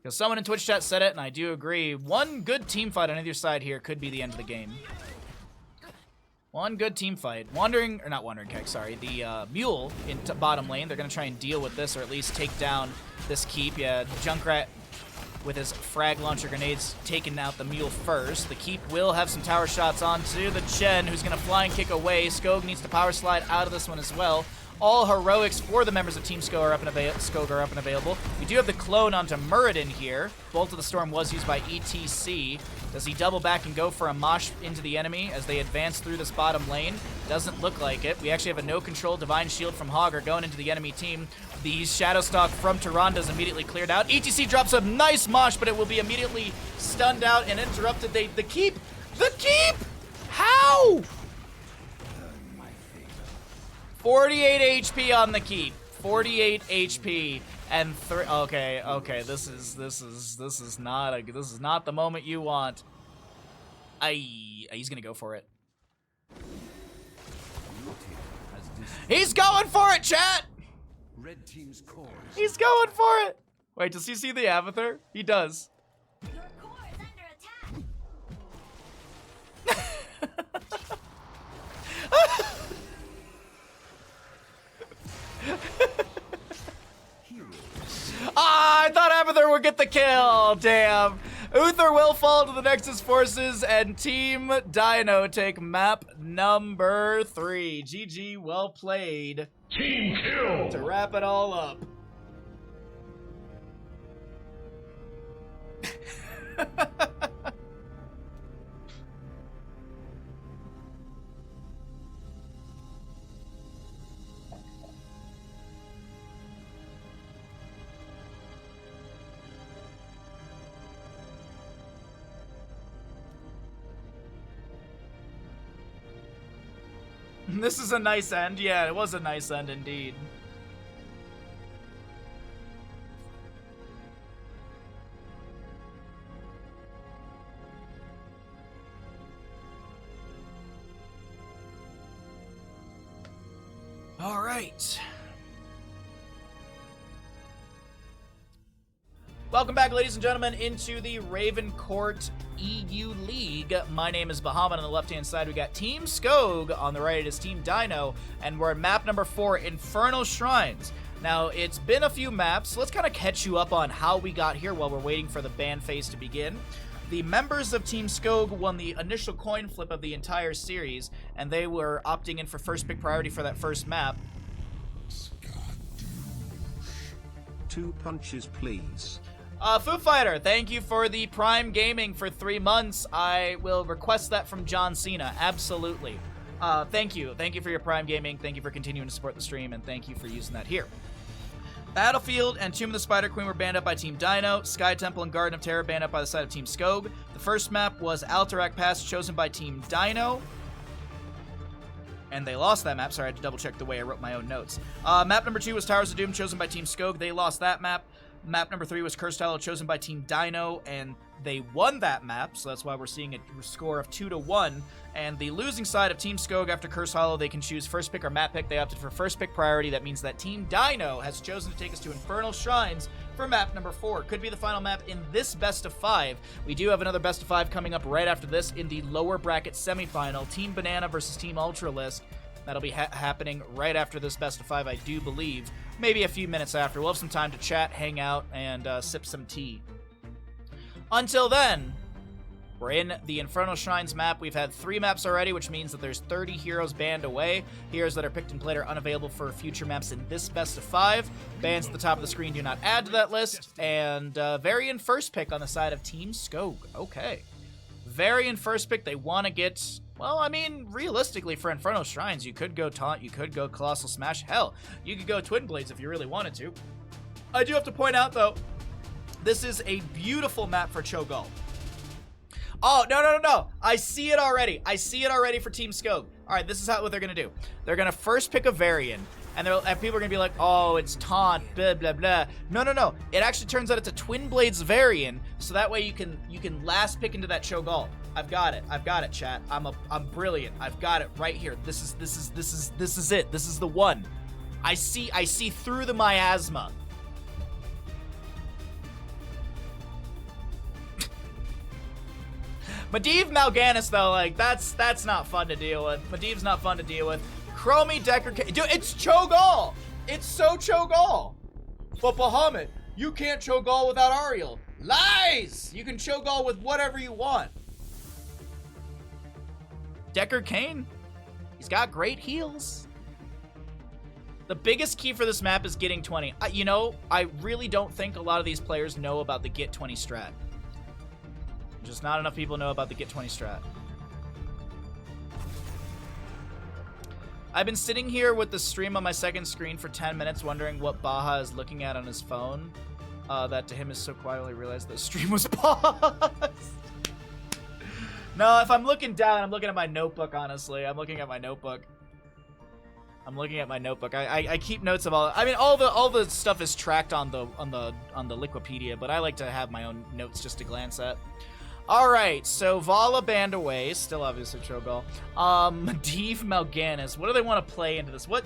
Because someone in Twitch chat said it, and I do agree. One good team fight on either side here could be the end of the game. One good team fight. Wandering, or not Wandering Keg, sorry. The Mule in bottom lane. They're going to try and deal with this, or at least take down this keep. Yeah, Junkrat with his frag launcher grenades taking out the mule first. The keep will have some tower shots onto the Chen, who's going to flying kick away. Skog needs to power slide out of this one as well. All heroics for the members of Team Skog are up and available. We do have the clone onto Muradin here. Bolt of the Storm was used by ETC. Does he double back and go for a mosh into the enemy as they advance through this bottom lane? Doesn't look like it. We actually have a no-control Divine Shield from Hogger going into the enemy team. The Shadowstalk from Tyrande is immediately cleared out. ETC drops a nice mosh, but it will be immediately stunned out and interrupted. The keep! The keep! How? 48 HP on the keep. 48 HP and okay. This is not the moment you want. He's gonna go for it. He's going for it, chat. Red team's core. He's going for it. Wait, does he see the avatar? He does. Your core is under attack. Ah, I thought Avatar would get the kill. Damn. Uther will fall to the Nexus forces, and Team Dino take map number 3. GG, well played. Team kill! To wrap it all up. This is a nice end. Yeah, it was a nice end indeed. All right. Welcome back, ladies and gentlemen, into the Raven Court EU League. My name is Bahamut. On the left-hand side, we got Team Skog. On the right, it is Team Dino. And we're at map number 4, Infernal Shrines. Now, it's been a few maps, so let's kind of catch you up on how we got here while we're waiting for the ban phase to begin. The members of Team Skog won the initial coin flip of the entire series, and they were opting in for first pick priority for that first map. 2 punches, please. Foo Fighter, thank you for the Prime Gaming for 3 months. I will request that from John Cena. Absolutely. Thank you. Thank you for your Prime Gaming. Thank you for continuing to support the stream, and thank you for using that here. Battlefield and Tomb of the Spider Queen were banned up by Team Dino. Sky Temple and Garden of Terror banned up by the side of Team Skog. The first map was Alterac Pass, chosen by Team Dino. And they lost that map. Sorry, I had to double check the way I wrote my own notes. Map number 2 was Towers of Doom, chosen by Team Skog. They lost that map. Map number 3 was Cursed Hollow, chosen by Team Dino, and they won that map, so that's why we're seeing a score of 2-1. And the losing side of Team Skog after Cursed Hollow, they can choose first pick or map pick. They opted for first pick priority. That means that Team Dino has chosen to take us to Infernal Shrines for map number 4. Could be the final map in this best of 5. We do have another best of 5 coming up right after this in the lower bracket semifinal. Team Banana versus Team Ultralisk. That'll be happening right after this best of 5, I do believe. Maybe a few minutes after. We'll have some time to chat, hang out, and sip some tea. Until then, we're in the Infernal Shrines map. We've had 3 maps already, which means that there's 30 heroes banned away. Heroes that are picked and played are unavailable for future maps in this best of 5. Bans at the top of the screen do not add to that list. And Varian first pick on the side of Team Skog. Okay. Varian first pick, they want to get... Well, I mean, realistically, for Infernal Shrines, you could go Taunt, you could go Colossal Smash. Hell, you could go Twin Blades if you really wanted to. I do have to point out, though, this is a beautiful map for Cho'Gall. Oh, no. I see it already. I see it already for Team Skog. All right, this is what they're going to do. They're going to first pick a Varian. And people are going to be like, oh, it's Taunt, blah, blah, blah. No. It actually turns out it's a Twin Blades Varian, so that way you can last pick into that Cho'Gall. I've got it, chat. I'm brilliant. I've got it right here. This is it. This is the one. I see through the miasma. Medivh Mal'Ganis, though, like, that's not fun to deal with. Medivh's not fun to deal with. Chromie Decker... Dude, it's Cho'Gall! It's so Cho'Gall! But Bahamut, You can't Cho'Gall without Ariel. Lies! You can Cho'Gall with whatever you want. Deckard Cain, he's got great heals. The biggest key for this map is getting 20. You know, I really don't think a lot of these players know about the get 20 strat. Just not enough people know about the get 20 strat. I've been sitting here with the stream on my second screen for 10 minutes wondering what Baha is looking at on his phone. That to him is so quietly realized the stream was paused. No, if I'm looking down, I'm looking at my notebook, honestly. I'm looking at my notebook. I keep notes of all. I mean, all the stuff is tracked on the Liquipedia, but I like to have my own notes just to glance at. All right, so Vala Bandaway, still obviously Cho'Gall. Medivh Mal'Ganis. What do they want to play into this? What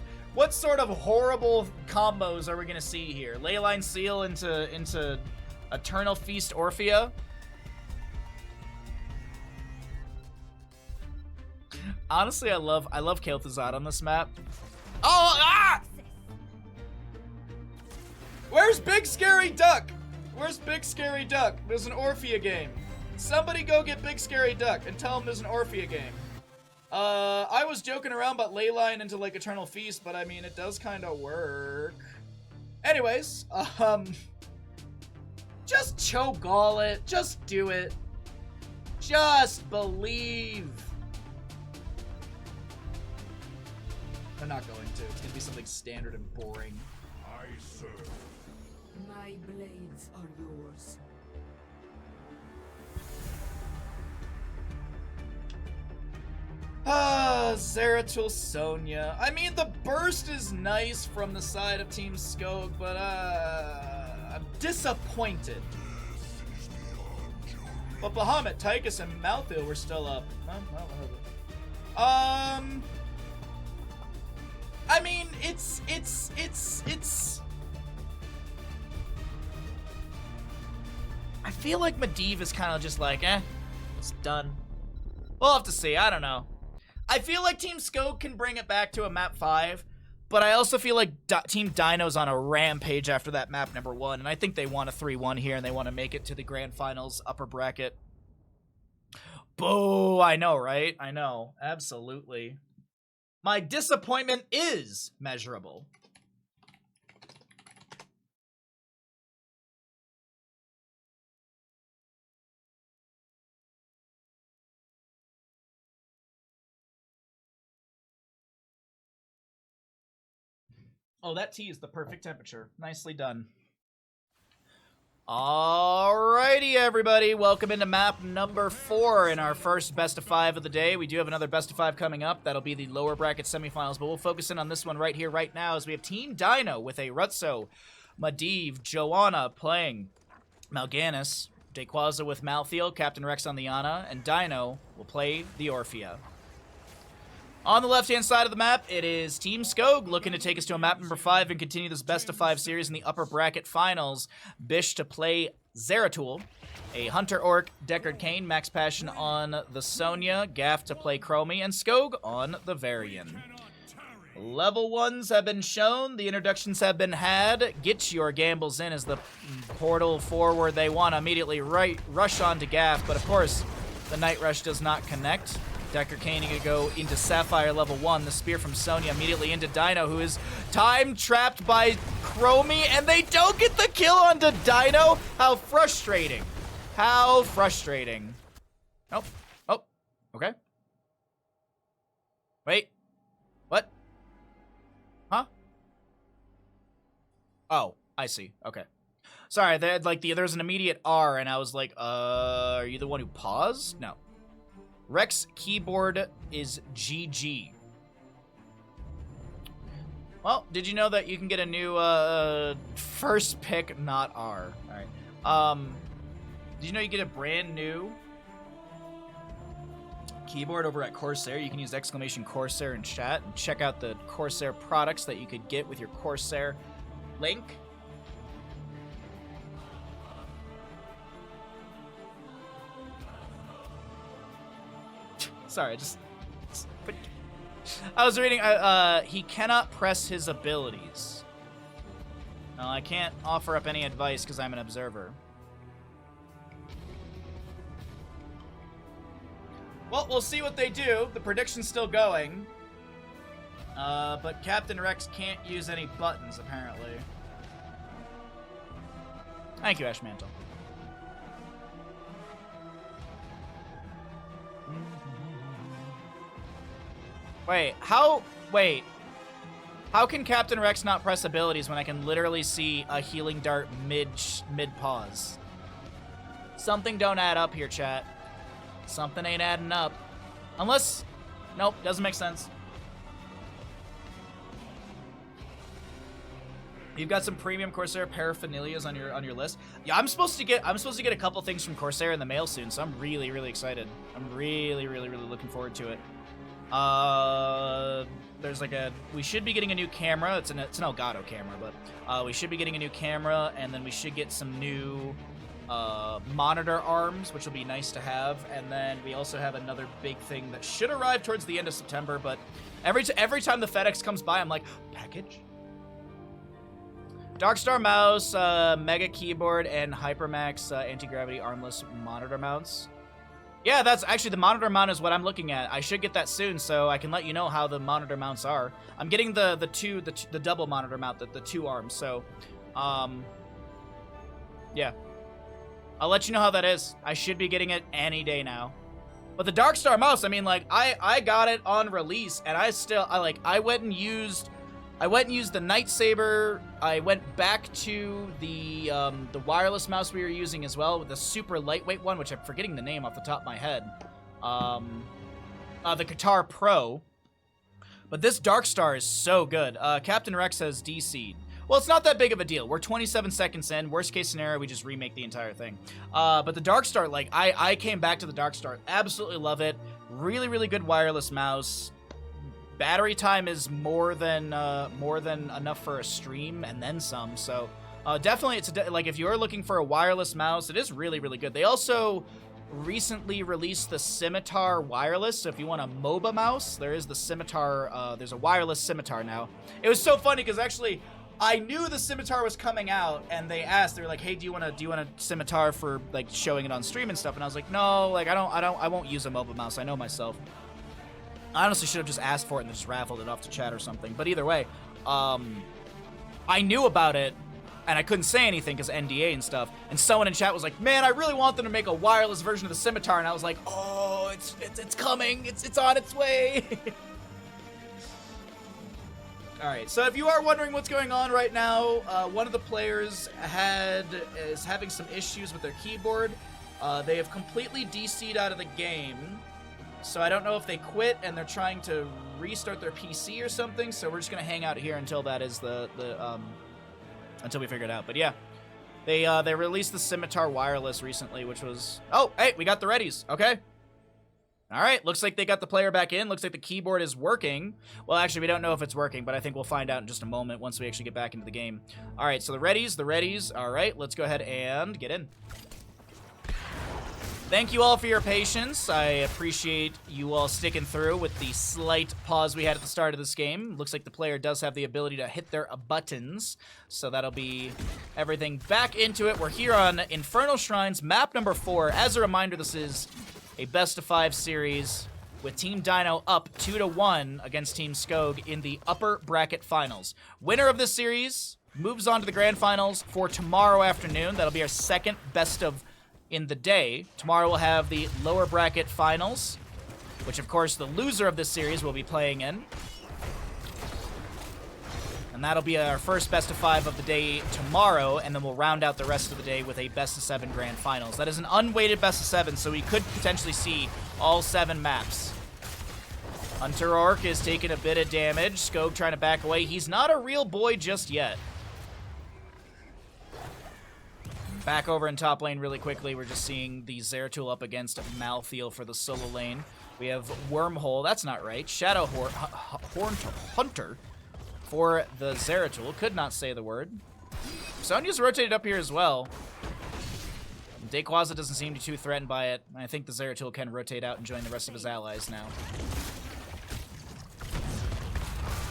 sort of horrible combos are we gonna see here? Leyline Seal into Eternal Feast Orphea. Honestly, I love Kel'Thuzad on this map. Oh, ah! Where's Big Scary Duck? Where's Big Scary Duck? There's an Orphea game. Somebody go get Big Scary Duck and tell him there's an Orphea game. I was joking around about Leyline into like Eternal Feast, but I mean it does kind of work. Anyways, just Cho'Gall it. Just do it. Just believe. They're not going to. It's gonna be something standard and boring. I serve. My blades are yours. Zeratul Sonya. I mean, the burst is nice from the side of Team Skog, but I'm disappointed. But Bahamut, Tychus, and Malthael were still up. I mean, it's. I feel like Medivh is kind of just like, it's done. We'll have to see. I don't know. I feel like Team Skog can bring it back to a map 5, but I also feel like Team Dino's on a rampage after that map number 1, and I think they want a 3-1 here, and they want to make it to the grand finals upper bracket. Boo! I know, right? I know. Absolutely. My disappointment is measurable. Oh, that tea is the perfect temperature. Nicely done. Alrighty, everybody. Welcome into map number 4 in our first best of 5 of the day. We do have another best of 5 coming up. That'll be the lower bracket semifinals, but we'll focus in on this one right here, right now, as we have Team Dino with a Rutso, Medivh, Joanna playing Mal'Ganis, Dayquaza with Malthael, Captain Rex on the Ana, and Dino will play the Orphea. On the left-hand side of the map, it is Team Skog looking to take us to a map number 5 and continue this best-of-5 series in the upper bracket finals. Bish to play Zeratul, a Hunter Orc, Deckard Cain, Max Passion on the Sonya, Gaff to play Chromie, and Skog on the Varian. Level 1s have been shown, the introductions have been had. Get your gambles in as the portal forward. They want to immediately rush on to Gaff, but of course, the Night Rush does not connect. Deckard Cain to go into Sapphire level 1. The spear from Sonya immediately into Dino, who is time-trapped by Chromie, and they don't get the kill onto Dino? How frustrating. How frustrating. Oh. Oh. Okay. Wait. What? Huh? Oh, I see. Okay. Sorry, there's an immediate R, and I was like, are you the one who paused? No. Rex keyboard is GG. Well, did you know that you can get a new first pick, not R? All right. Did you know you get a brand new keyboard over at Corsair? You can use exclamation Corsair in chat and check out the Corsair products that you could get with your Corsair link. Sorry, I was reading, he cannot press his abilities. Well, I can't offer up any advice because I'm an observer. Well, we'll see what they do. The prediction's still going. But Captain Rex can't use any buttons, apparently. Thank you, Ash Mantle. Wait, how can Captain Rex not press abilities when I can literally see a healing dart mid-pause? Something don't add up here, chat. Something ain't adding up. Unless, nope, doesn't make sense. You've got some premium Corsair paraphernalias on your list. Yeah, I'm supposed to get a couple things from Corsair in the mail soon, so I'm really, really excited. I'm really, really, really looking forward to it. There's like we should be getting a new camera. It's an Elgato camera, but we should be getting a new camera, and then we should get some new monitor arms, which will be nice to have. And then we also have another big thing that should arrive towards the end of September, but every time the FedEx comes by, I'm like, package? Darkstar mouse, Mega keyboard, and Hypermax anti-gravity armless monitor mounts. Yeah, that's actually the monitor mount is what I'm looking at. I should get that soon, so I can let you know how the monitor mounts are. I'm getting the double monitor mount, the two arms. So, yeah, I'll let you know how that is. I should be getting it any day now. But the Darkstar mouse, I mean, like I got it on release, and I went and used the Nightsaber. I went back to the wireless mouse we were using as well, with the super lightweight one, which I'm forgetting the name off the top of my head. The Qatar Pro. But this Darkstar is so good. Captain Rex has DC'd. Well, it's not that big of a deal. We're 27 seconds in. Worst case scenario, we just remake the entire thing. But the Darkstar, like, I came back to the Darkstar. Absolutely love it. Really, really good wireless mouse. Battery time is more than enough for a stream and then some. So definitely, like if you're looking for a wireless mouse, it is really, really good. They also recently released the Scimitar wireless. So if you want a MOBA mouse, there is the Scimitar. There's a wireless Scimitar now. It was so funny because actually I knew the Scimitar was coming out, and they were like, "Hey, do you want a Scimitar for like showing it on stream and stuff?" And I was like, "No, like I won't use a MOBA mouse. I know myself." I honestly should have just asked for it and just raffled it off to chat or something. But either way, I knew about it, and I couldn't say anything because NDA and stuff. And someone in chat was like, "Man, I really want them to make a wireless version of the Scimitar." And I was like, "Oh, it's coming. It's on its way." All right. So if you are wondering what's going on right now, one of the players is having some issues with their keyboard. They have completely DC'd out of the game. So I don't know if they quit and they're trying to restart their PC or something. So we're just gonna hang out here until that is until we figure it out. But yeah, they released the Scimitar wireless recently, which was hey, we got the readies. Okay. All right, looks like they got the player back in. Looks like the keyboard is working. Well, actually, we don't know if it's working, but I think we'll find out in just a moment once we actually get back into the game. All right, so the readies. All right, let's go ahead and get in. Thank you all for your patience. I appreciate you all sticking through with the slight pause we had at the start of this game. Looks like the player does have the ability to hit their buttons, so that'll be everything back into it. We're here on Infernal Shrines, map number 4. As a reminder, this is a best-of-5 series with Team Dino up 2-1 against Team Skog in the upper bracket finals. Winner of this series moves on to the grand finals for tomorrow afternoon. That'll be our second best of in the day. Tomorrow we'll have the lower bracket finals, which of course the loser of this series will be playing in. And that'll be our first best of 5 of the day tomorrow, and then we'll round out the rest of the day with a best of 7 grand finals. That is an unweighted best of 7, so we could potentially see all 7 maps. Hunter Orc is taking a bit of damage. Skog trying to back away. He's not a real boy just yet. Back over in top lane really quickly. We're just seeing the Zeratul up against Malthael for the solo lane. We have Wormhole. That's not right. Shadow Hunter for the Zeratul. Could not say the word. Sonya's rotated up here as well. Dayquaza doesn't seem to be too threatened by it. I think the Zeratul can rotate out and join the rest of his allies now.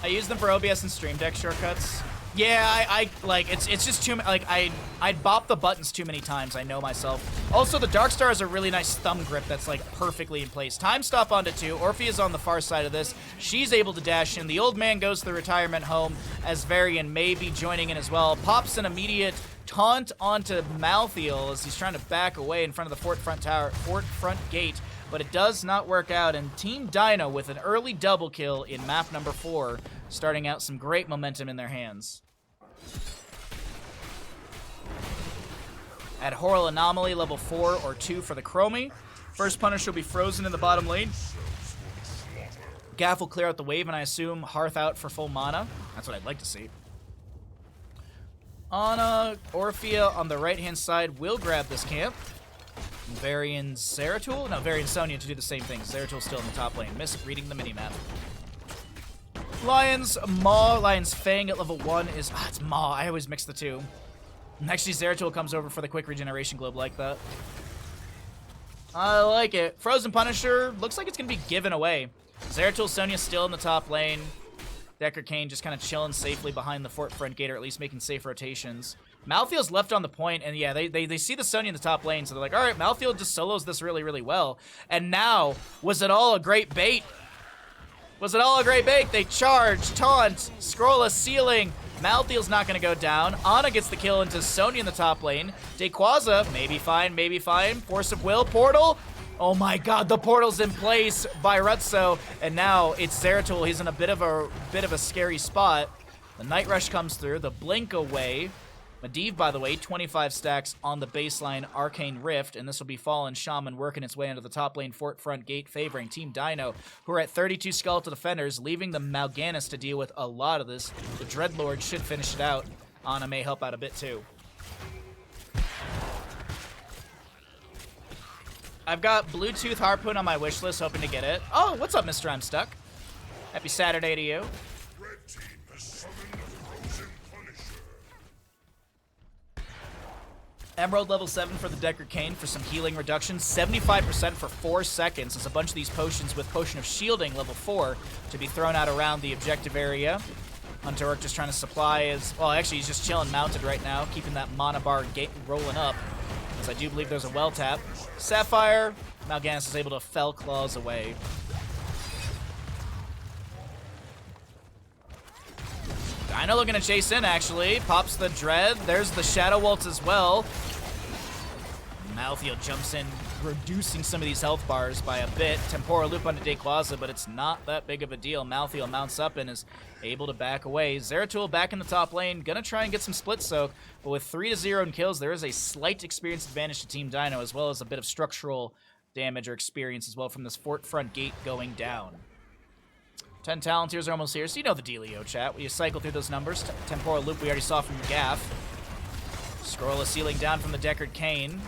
I use them for OBS and Stream Deck shortcuts. Yeah, I like it's just too like I'd bop the buttons too many times. I know myself. Also, the Darkstar has a really nice thumb grip that's like perfectly in place. Time stop onto 2. Orphea's on the far side of this. She's able to dash in. The old man goes to the retirement home as Varian may be joining in as well. Pops an immediate taunt onto Malthael as he's trying to back away in front of the fort front gate. But it does not work out, and Team Dino with an early double kill in map number 4, starting out some great momentum in their hands. At Horror Anomaly, level 4 or 2 for the Chromie. First Punisher will be frozen in the bottom lane. Gaff will clear out the wave, and I assume Hearth out for full mana. That's what I'd like to see. Ana, Orphea on the right-hand side will grab this camp. Varian Zeratul? No, Varian Sonya to do the same thing. Zeratul's still in the top lane. Reading the minimap. Lion's Maw, Lion's Fang at level 1 is... Ah, it's Maw. I always mix the two. Actually, Zeratul comes over for the quick regeneration globe like that. I like it. Frozen Punisher looks like it's going to be given away. Zeratul, Sonya still in the top lane. Decker Kane just kind of chilling safely behind the fort front gate, or at least making safe rotations. Malthael's left on the point, and yeah, they see the Sonya in the top lane, so they're like, all right, Malthael just solos this really, really well. And now, was it all a great bait? Was it all a great bait? They charge, taunt, scroll a ceiling. Malthael's not going to go down. Ana gets the kill into Sonya in the top lane. Dequaza, maybe fine, maybe fine. Force of Will, portal. Oh my god, the portal's in place by Rutso, and now it's Zeratul. He's in a bit of a scary spot. The Night Rush comes through, the blink away. Medivh, by the way, 25 stacks on the baseline Arcane Rift, and this will be Fallen Shaman working its way into the top lane fort front gate, favoring Team Dino, who are at 32 skeletal defenders, leaving the Mal'Ganis to deal with a lot of this. The Dreadlord should finish it out. Ana may help out a bit too. I've got Bluetooth Harpoon on my wish list, hoping to get it. Oh, what's up, Mr. I'm Stuck? Happy Saturday to you. Red team has summoned Frozen Punisher. Emerald level 7 for the Decker Kane for some healing reduction. 75% for 4 seconds as a bunch of these potions with Potion of Shielding level 4 to be thrown out around the objective area. Hunter Orc just trying to supply his... Well, actually, he's just chilling mounted right now, keeping that mana bar rolling up. As I do believe there's a well tap. Sapphire, Mal'Ganis is able to fell claws away. Dino looking to chase in, actually. Pops the Dread. There's the Shadow Waltz as well. Malthael jumps in, reducing some of these health bars by a bit. Temporal Loop onto Dequaza, but it's not that big of a deal. Malthael mounts up and is able to back away. Zeratul back in the top lane, gonna try and get some split soak, but with 3-0 in kills, there is a slight experience advantage to Team Dino, as well as a bit of structural damage or experience as well from this fort front gate going down. 10 Talontiers are almost here, so you know the dealio, chat. When you cycle through those numbers, Temporal Loop we already saw from Gaff. Scroll a ceiling down from the Deckard Kane.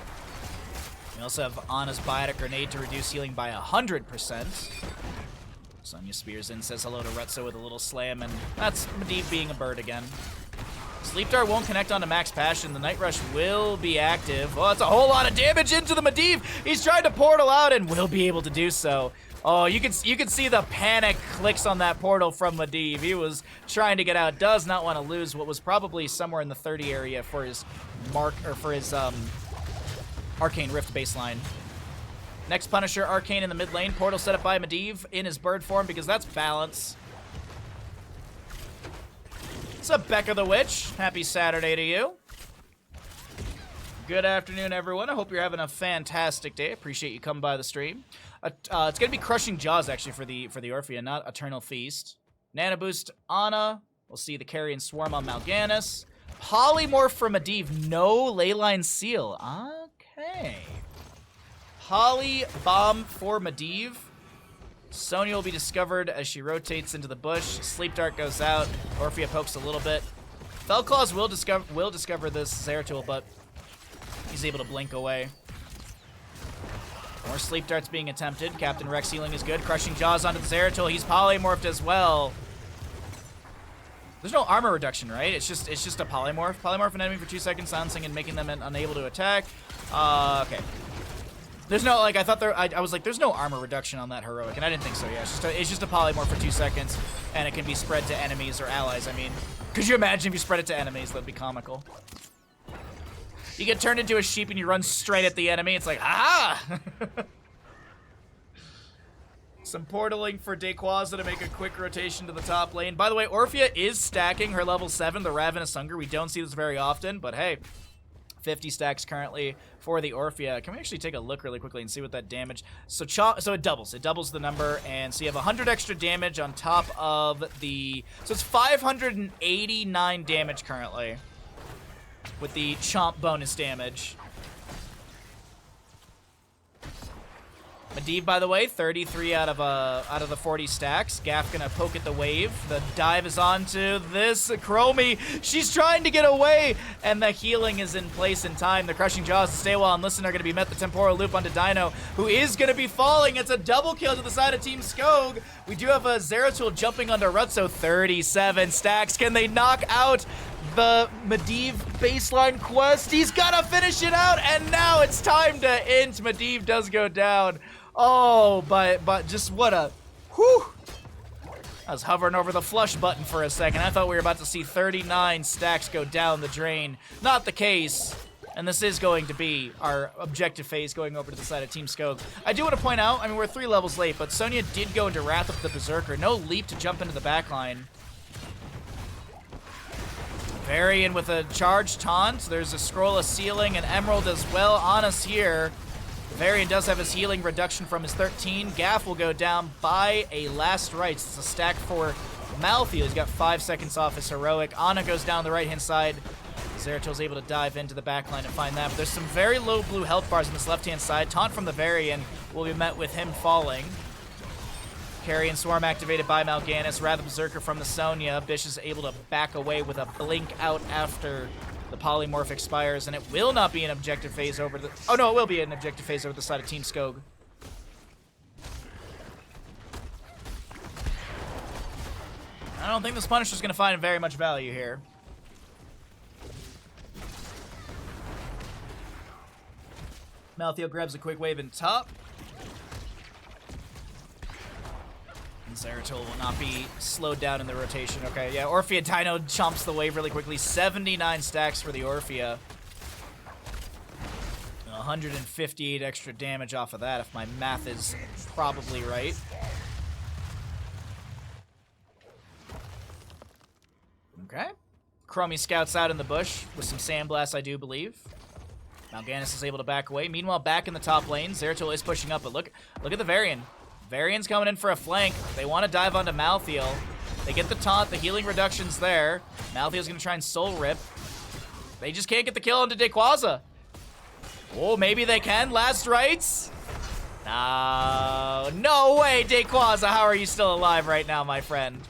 We also have Ana's Biotic Grenade to reduce healing by 100%. Sonya spears in, says hello to Rutso with a little slam, and that's Medivh being a bird again. Sleep Dart won't connect onto Max Passion. The Night Rush will be active. Oh, that's a whole lot of damage into the Medivh. He's trying to portal out and will be able to do so. Oh, you can see the panic clicks on that portal from Medivh. He was trying to get out. Does not want to lose what was probably somewhere in the 30 area for his Arcane Rift baseline. Next Punisher, Arcane in the mid lane. Portal set up by Medivh in his bird form because that's balance. What's up, Becca the Witch? Happy Saturday to you. Good afternoon, everyone. I hope you're having a fantastic day. Appreciate you coming by the stream. It's gonna be Crushing Jaws actually for the Orphea, not Eternal Feast. Nano Boost Ana. We'll see the Carrion Swarm on Mal'Ganis. Polymorph for Medivh. No Leyline Seal. Okay. Poly Bomb for Medivh. Sonya will be discovered as she rotates into the bush. Sleep Dart goes out. Orphea pokes a little bit. Fellclaws will discover this Zeratul, but he's able to blink away. More Sleep Darts being attempted. Captain Rex healing is good. Crushing Jaws onto the Zeratul. He's polymorphed as well. There's no armor reduction, right? It's just a polymorph. Polymorph an enemy for 2 seconds, silencing and making them unable to attack. Okay. There's no, like, I thought there, I was like, there's no armor reduction on that heroic, and I didn't think so, yeah. It's just a polymorph for 2 seconds, and it can be spread to enemies or allies, I mean. Could you imagine if you spread it to enemies? That'd be comical. You get turned into a sheep and you run straight at the enemy, it's like, aha! Some portaling for Dayquaza to make a quick rotation to the top lane. By the way, Orphea is stacking her level 7, the Ravenous Hunger. We don't see this very often, but hey. 50 stacks currently for the Orphea. Can we actually take a look really quickly and see what that damage... So it doubles. It doubles the number, and so you have 100 extra damage on top of the... So it's 589 damage currently with the Chomp bonus damage. Medivh, by the way, 33 out of the 40 stacks. Gaff gonna poke at the wave. The dive is onto this Chromie. She's trying to get away, and the healing is in place in time. The Crushing Jaws to Stay Well and Listen are gonna be met. The Temporal Loop onto Dino, who is gonna be falling. It's a double kill to the side of Team Skog. We do have a Zeratul jumping onto Rutzo. 37 stacks. Can they knock out the Medivh baseline quest? He's gotta finish it out, and now it's time to int. Medivh does go down. Oh, but just what a, whew. I was hovering over the flush button for a second. I thought we were about to see 39 stacks go down the drain. Not the case. And this is going to be our objective phase going over to the side of Team Skog. I do want to point out, I mean, we're 3 levels late, but Sonya did go into Wrath of the Berserker. No leap to jump into the backline. Varian with a charge taunt. There's a scroll of sealing and emerald as well on us here. Varian does have his healing reduction from his 13. Gaff will go down by a last rites. It's a stack for Malthael. He's got 5 seconds off his heroic. Ana goes down the right-hand side. Zeratul's able to dive into the backline and find that. But there's some very low blue health bars on this left-hand side. Taunt from the Varian will be met with him falling. Carrion Swarm activated by Mal'Ganis. Wrath of Berserker from the Sonya. Bish is able to back away with a blink out after the polymorph expires, and it will not be an objective phase over the... Oh, no, it will be an objective phase over the side of Team Skog. I don't think this Punisher's going to find very much value here. Malthael grabs a quick wave in top. And Zeratul will not be slowed down in the rotation. Okay, yeah, Orphea Dino chomps the wave really quickly. 79 stacks for the Orphea. 158 extra damage off of that, if my math is probably right. Okay. Chromie scouts out in the bush with some Sandblast, I do believe. Mal'Ganis is able to back away. Meanwhile, back in the top lane, Zeratul is pushing up, but look at the Varian. Varian's coming in for a flank. They want to dive onto Malthael. They get the taunt, the healing reduction's there. Malthael's gonna try and soul rip. They just can't get the kill onto Dayquaza. Oh, maybe they can. Last rites. No way, Dayquaza. How are you still alive right now, my friend?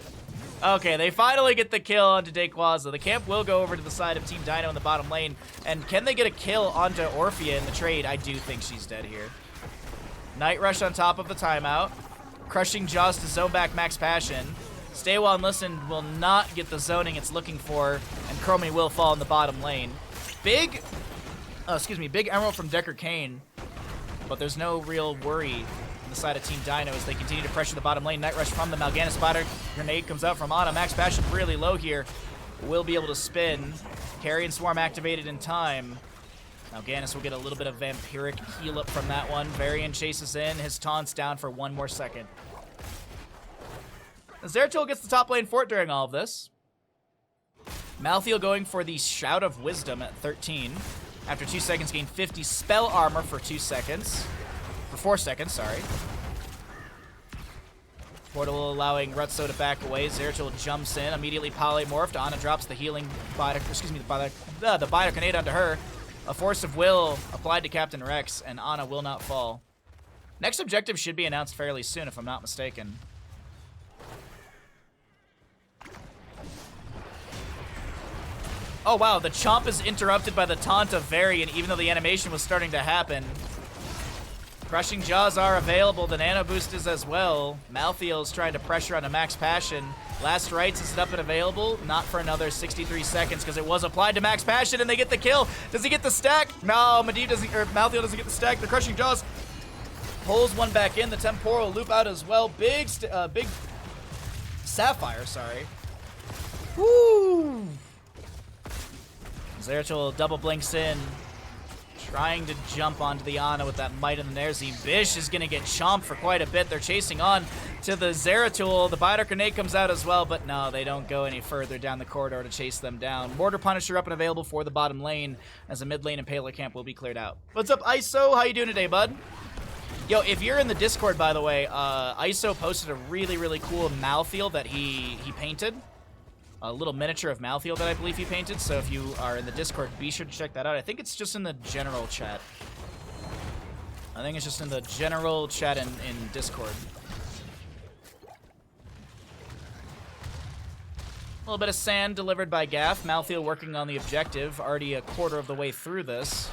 Okay, they finally get the kill onto Dayquaza. The camp will go over to the side of Team Dino in the bottom lane. And can they get a kill onto Orphea in the trade? I do think she's dead here. Night Rush on top of the timeout. Crushing Jaws to zone back Max Passion. Stay Well and Listen will not get the zoning it's looking for, and Chromie will fall in the bottom lane. Big Emerald from Decker Kane, but there's no real worry on the side of Team Dino as they continue to pressure the bottom lane. Night Rush from the Mal'Ganis spotter. Grenade comes out from Ana. Max Passion really low here. Will be able to spin. Carrion Swarm activated in time. Mal'Ganis will get a little bit of vampiric heal up from that one. Varian chases in. His taunt's down for 1 more second. Zeratul gets the top lane fort during all of this. Malthael going for the Shout of Wisdom at 13. After 2 seconds, gain 50 spell armor for 2 seconds. For 4 seconds, sorry. Portal allowing Rutzo to back away. Zeratul jumps in, immediately polymorphed. Ana drops the healing the Biokinate onto her. A Force of Will applied to Captain Rex, and Ana will not fall. Next objective should be announced fairly soon, if I'm not mistaken. Oh wow, the chomp is interrupted by the taunt of Varian, even though the animation was starting to happen. Crushing Jaws are available, the Nano Boost is as well. Malthael is trying to pressure onto Max Passion. Last Rites is up and available, not for another 63 seconds because it was applied to Max Passion and they get the kill. Does he get the stack? No, Malthael doesn't get the stack. The Crushing Jaws Pulls one back in. The temporal loop out as well. Big Sapphire, sorry. Woo! Zeratul double blinks in. Trying to jump onto the Ana with that might in the Nerzi. Bish is going to get chomped for quite a bit. They're chasing on to the Zeratul. The Biter Grenade comes out as well, but no, they don't go any further down the corridor to chase them down. Mortar Punisher up and available for the bottom lane as the mid lane and Paler camp will be cleared out. What's up, ISO? How you doing today, bud? Yo, if you're in the Discord, by the way, ISO posted a really, really cool Malthael that he painted. A little miniature of Malthael that I believe he painted, so if you are in the Discord, be sure to check that out. I think it's just in the general chat. I think it's just in the general chat in Discord. A little bit of sand delivered by Gaff. Malthael working on the objective, already a quarter of the way through this.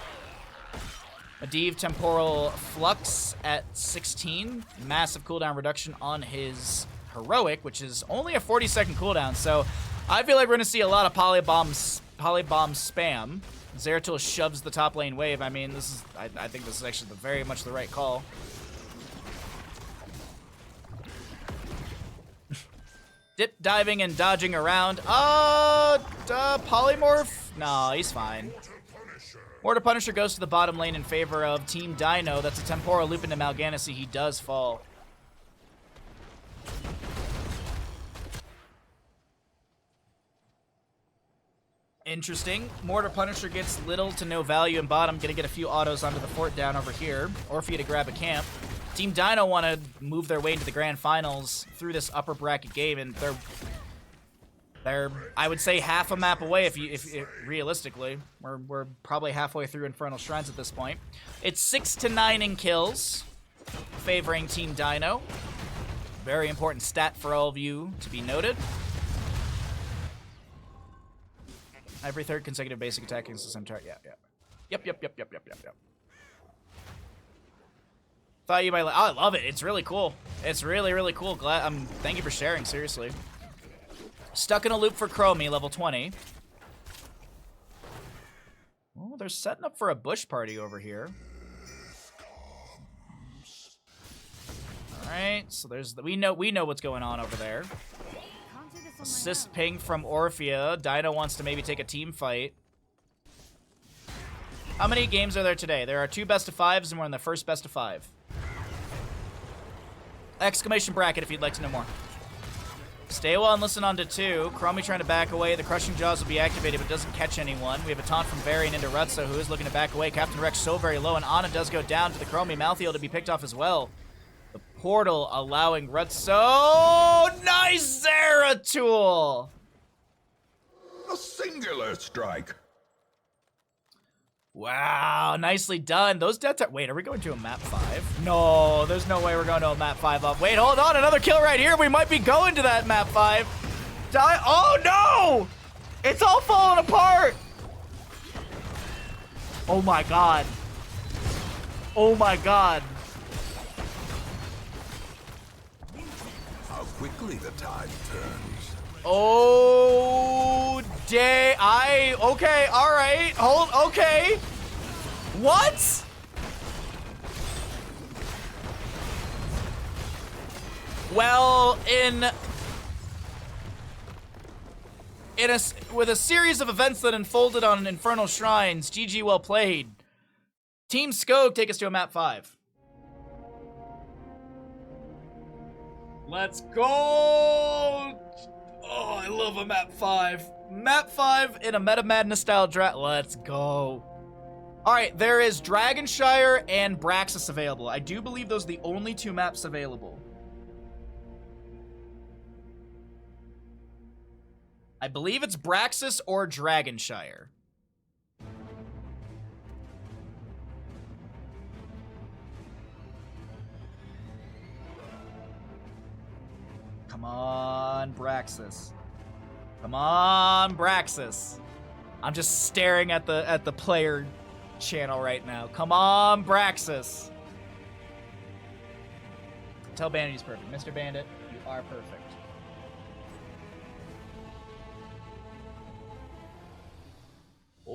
Medivh Temporal Flux at 16. Massive cooldown reduction on his Heroic, which is only a 40-second cooldown, so I feel like we're going to see a lot of polybomb spam. Zeratul shoves the top lane wave. I mean, this is I think this is actually very much the right call. Dip diving and dodging around. Polymorph? No, he's fine. Mortar Punisher goes to the bottom lane in favor of Team Dino. That's a temporal loop into Malganici. He does fall. Interesting. Mortar Punisher gets little to no value in bottom. Gonna get a few autos onto the fort down over here. Orphea to grab a camp. Team Dino want to move their way into the grand finals through this upper bracket game, and they're I would say half a map away if realistically. We're probably halfway through Infernal Shrines at this point. It's 6-9 in kills, favoring Team Dino. Very important stat for all of you to be noted. Every third consecutive basic attack against the same target. Yeah. Yep. Thought you might like. Oh, I love it. It's really cool. It's really, really cool. Thank you for sharing, seriously. Stuck in a loop for Chromie, level 20. Oh, they're setting up for a bush party over here. Alright, so there's we know what's going on over there. Assist ping from Orphea. Dino wants to maybe take a team fight. How many games are there today? There are 2 best of 5s, and we're in the first best of 5. Exclamation bracket if you'd like to know more. Stay well and listen on to 2. Chromie trying to back away. The Crushing Jaws will be activated, but doesn't catch anyone. We have a taunt from Varian into Rutsa, who is looking to back away. Captain Rex so very low, and Ana does go down to the Chromie. Malthael to be picked off as well. The portal allowing Rutsa. Oh, nice Zeratul! A singular strike. Wow, nicely done. Those deaths are... Wait, are we going to a map 5? No, there's no way we're going to a map 5 up. Wait, hold on. Another kill right here. We might be going to that map 5. Oh, no! It's all falling apart! Oh, my God. Oh, my God. How quickly the tide turns. Oh, day. Okay, all right. Okay. What? Well, with a series of events that unfolded on Infernal Shrines, GG well played. Team Skog take us to a map 5. Let's go! Oh, I love a map 5. Map 5 in a Meta Madness style draft. Let's go. All right, there is Dragonshire and Braxis available. I do believe those are the only 2 maps available. I believe it's Braxis or Dragonshire. Come on, Braxis. Come on, Braxis. I'm just staring at the player channel right now. Come on, Braxis. Tell Bandit he's perfect. Mr. Bandit, you are perfect.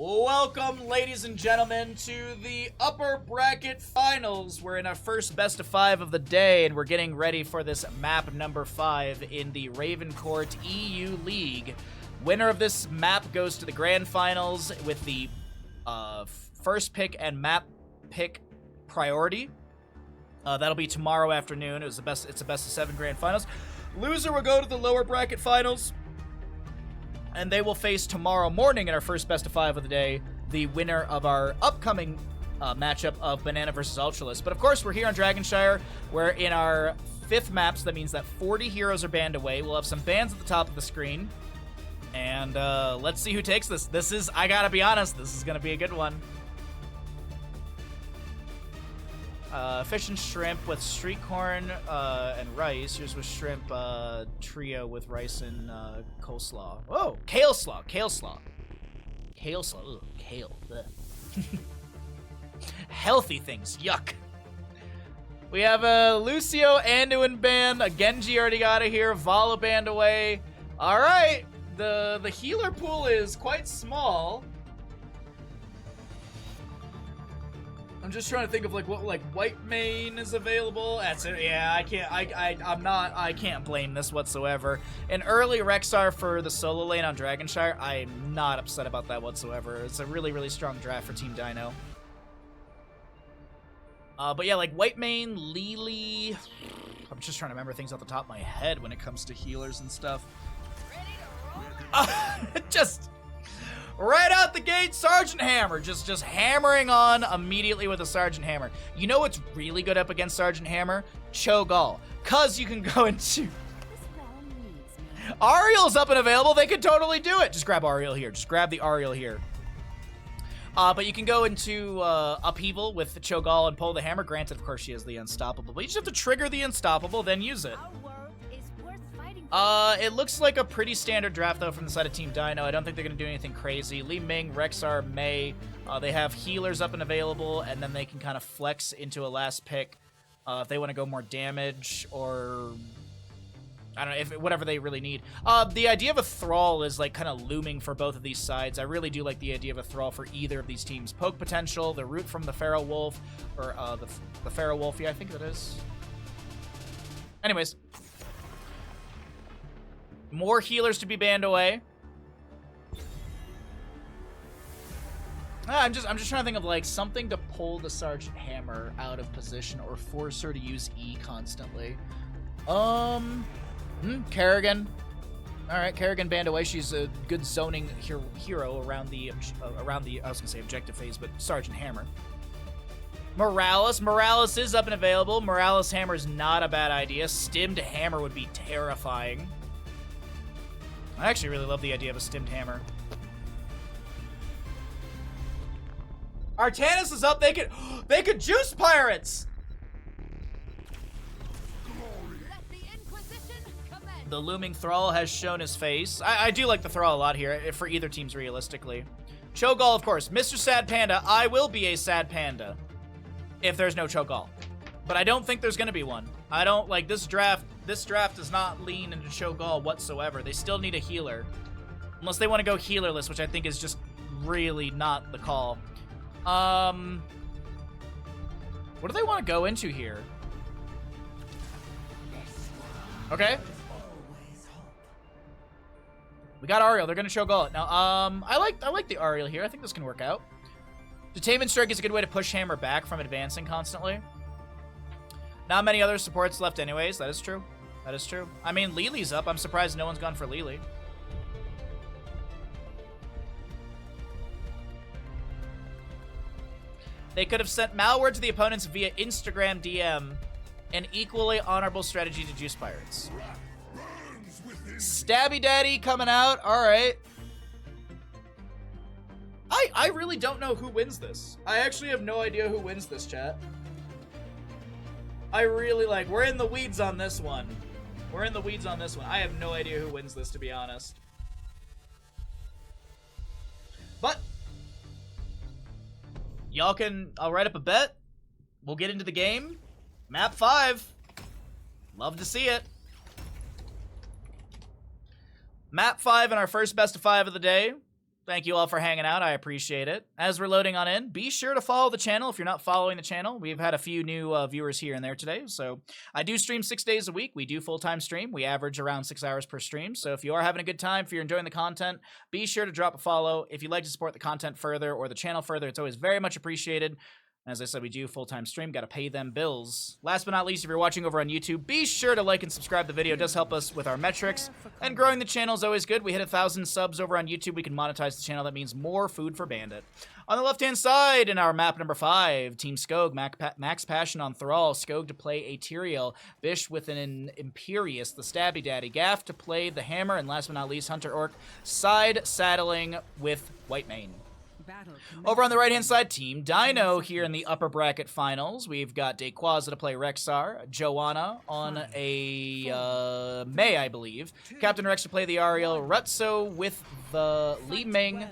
Welcome, ladies and gentlemen, to the upper bracket finals. We're in our first best of 5 of the day, and we're getting ready for this map number 5 in the Ravencourt EU League. Winner of this map goes to the grand finals with the first pick and map pick priority. That'll be tomorrow afternoon. It's a best of 7 grand finals. Loser will go to the lower bracket finals, and they will face tomorrow morning in our first best of 5 of the day the winner of our upcoming matchup of Banana versus Ultralist. But of course, we're here on Dragonshire. We're in our 5th map, so that means that 40 heroes are banned away. We'll have some bans at the top of the screen, and let's see who takes this. This is, I gotta be honest, this is gonna be a good one. Fish and shrimp with street corn and rice. Here's with shrimp trio with rice and coleslaw. Oh, kale slaw. Ugh, kale. Healthy things. Yuck. We have a Lucio Anduin band. A Genji already got it here. Vala band away. All right. The healer pool is quite small. I'm just trying to think of what white main is available. That's it. Yeah, I can't blame this whatsoever. An early Rexar for the solo lane on Dragonshire. I'm not upset about that whatsoever. It's a really, really strong draft for Team Dino. But yeah, white main, Lily. I'm just trying to remember things off the top of my head when it comes to healers and stuff. Just right out the gate, Sergeant Hammer. Just hammering on immediately with a Sergeant Hammer. You know what's really good up against Sergeant Hammer? Cho'Gall. Cause you can go into... Ariel's up and available. They could totally do it. Just grab Ariel here. Just grab the Ariel here. But you can go into Upheaval with the Cho'Gall and pull the hammer. Granted, of course, she has the Unstoppable. But you just have to trigger the Unstoppable, then use it. It looks like a pretty standard draft, though, from the side of Team Dino. I don't think they're going to do anything crazy. Li Ming, Rexar, Mei, they have healers up and available, and then they can kind of flex into a last pick if they want to go more damage or... I don't know, whatever they really need. The idea of a Thrall is, kind of looming for both of these sides. I really do like the idea of a Thrall for either of these teams. Poke potential, the root from the Feral Wolf, or the Feral Wolf, yeah, I think that is. Anyways. More healers to be banned away. I'm just trying to think of something to pull the Sergeant Hammer out of position or force her to use E constantly. Kerrigan. All right, Kerrigan banned away. She's a good zoning hero around the I was gonna say objective phase, but Sergeant Hammer. Morales is up and available. Morales Hammer is not a bad idea. Stimmed Hammer would be terrifying. I actually really love the idea of a stimmed hammer. Artanis is up. They could juice pirates. The looming Thrall has shown his face. I do like the Thrall a lot here for either teams realistically. Cho'Gall, of course. Mr. Sad Panda. I will be a Sad Panda if there's no Cho'Gall. But I don't think there's going to be one. I don't like this draft. This draft does not lean into Cho'Gall whatsoever. They still need a healer. Unless they want to go healerless, which I think is just really not the call. What do they want to go into here? Okay. We got Ariel. They're going to Cho'Gall it. Now, I like the Ariel here. I think this can work out. Detainment Strike is a good way to push Hammer back from advancing constantly. Not many other supports left anyways. That is true. That is true. I mean, Lily's up. I'm surprised no one's gone for Lily. They could have sent malware to the opponents via Instagram DM. An equally honorable strategy to juice pirates. Stabby Daddy coming out. All right. I really don't know who wins this. I actually have no idea who wins this, chat. I really we're in the weeds on this one. We're in the weeds on this one. I have no idea who wins this, to be honest. But I'll write up a bet. We'll get into the game. Map 5. Love to see it. Map 5 in our first best of 5 of the day. Thank you all for hanging out. I appreciate it. As we're loading on in, be sure to follow the channel if you're not following the channel. We've had a few new viewers here and there today. So I do stream 6 days a week. We do full-time stream. We average around 6 hours per stream. So if you are having a good time, if you're enjoying the content, be sure to drop a follow. If you'd like to support the content further or the channel further, it's always very much appreciated. As I said, we do full-time stream. Got to pay them bills. Last but not least, if you're watching over on YouTube, be sure to like and subscribe the video. It does help us with our metrics. And growing the channel is always good. We hit 1,000 subs over on YouTube. We can monetize the channel. That means more food for Bandit. On the left-hand side, in our map number 5, Team Skog, Max Passion on Thrall, Skog to play a Tyrael, Bish with an Imperious, the Stabby Daddy, Gaff to play the Hammer, and last but not least, Hunter Orc, side saddling with Whitemane. Over on the right-hand side, Team Dino here in the upper bracket finals. We've got Dayquaza to play Rexar, Joanna on a Mei, I believe, Captain Rex to play the Ariel, Rutso with the Li Ming.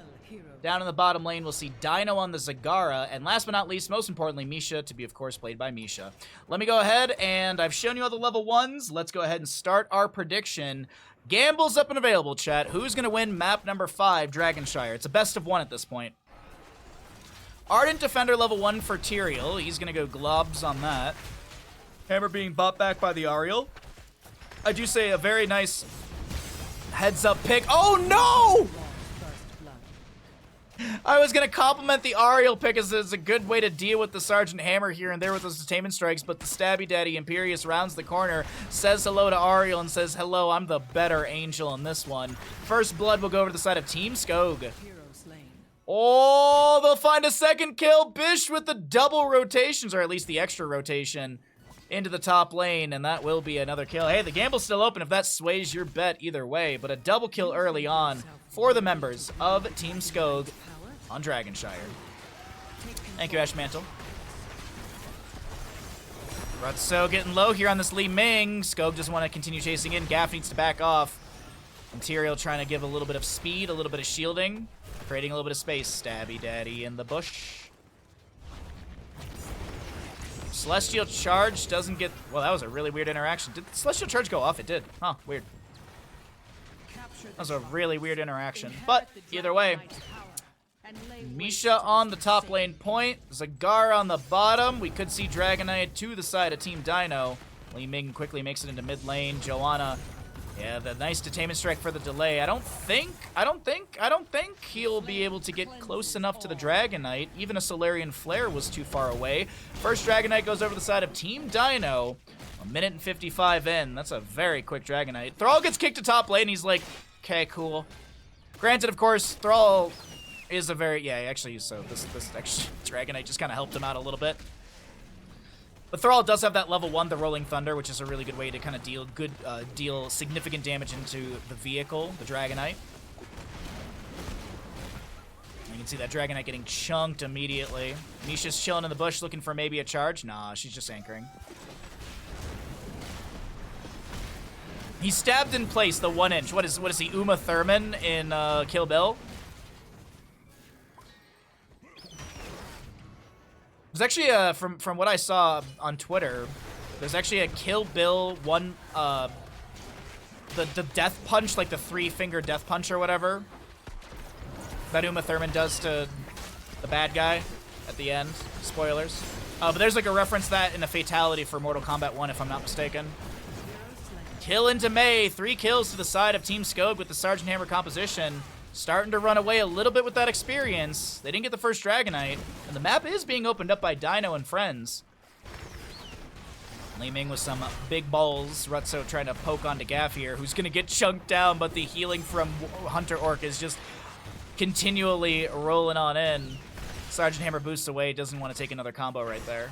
Down in the bottom lane, we'll see Dino on the Zagara, and last but not least, most importantly, Misha to be, of course, played by Misha. Let me go ahead, and I've shown you all the level 1s. Let's go ahead and start our prediction. Gamble's up and available, chat. Who's going to win map number 5, Dragonshire? It's a best of 1 at this point. Ardent Defender level 1 for Tyrael. He's going to go globs on that. Hammer being bought back by the Ariel. I do say a very nice heads-up pick. Oh, no! I was going to compliment the Ariel pick as it's a good way to deal with the Sergeant Hammer here and there with those Sustainment Strikes, but the Stabby Daddy Imperious rounds the corner, says hello to Ariel, and says, hello, I'm the better angel in this one. First blood will go over to the side of Team Skog. Oh, they'll find a second kill. Bish with the double rotations, or at least the extra rotation, into the top lane, and that will be another kill. Hey, the gamble's still open if that sways your bet either way, but a double kill early on for the members of Team Skog on Dragonshire. Thank you, Ash Mantle. Rutso getting low here on this Li Ming. Skog doesn't want to continue chasing in. Gaff needs to back off. Imperial trying to give a little bit of speed, a little bit of shielding. Creating a little bit of space. Stabby Daddy in the bush. Celestial Charge doesn't get... Well, that was a really weird interaction. Did the Celestial Charge go off? It did. Huh, weird. That was a really weird interaction. But, either way. Misha on the top lane point. Zagar on the bottom. We could see Dragonite to the side of Team Dino. Li Ming quickly makes it into mid lane. Joanna... Yeah, the nice Detainment Strike for the delay. I don't think he'll be able to get close enough to the Dragonite. Even a Solarian Flare was too far away. First Dragonite goes over the side of Team Dino. 1 minute and 55 in. That's a very quick Dragonite. Thrall gets kicked to top lane. He's like, okay, cool. Granted, of course, Thrall is a very... Yeah, actually, so this actually, Dragonite just kind of helped him out a little bit. But Thrall does have that level 1, the Rolling Thunder, which is a really good way to kind of deal significant damage into the vehicle, the Dragonite. You can see that Dragonite getting chunked immediately. Misha's chilling in the bush looking for maybe a charge. Nah, she's just anchoring. He's stabbed in place, the 1 inch. What is he, Uma Thurman in Kill Bill? There's actually from what I saw on Twitter, there's actually a Kill Bill one, the death punch, like the 3-finger death punch or whatever, that Uma Thurman does to the bad guy at the end. Spoilers. But there's like a reference to that in a fatality for Mortal Kombat 1, if I'm not mistaken. Kill into Mei. 3 kills to the side of Team Skog with the Sergeant Hammer composition. Starting to run away a little bit with that experience. They didn't get the first Dragonite. And the map is being opened up by Dino and friends. Li Ming with some big balls. Rutso trying to poke onto Gaff here, who's going to get chunked down, but the healing from Hunter Orc is just continually rolling on in. Sergeant Hammer boosts away. Doesn't want to take another combo right there.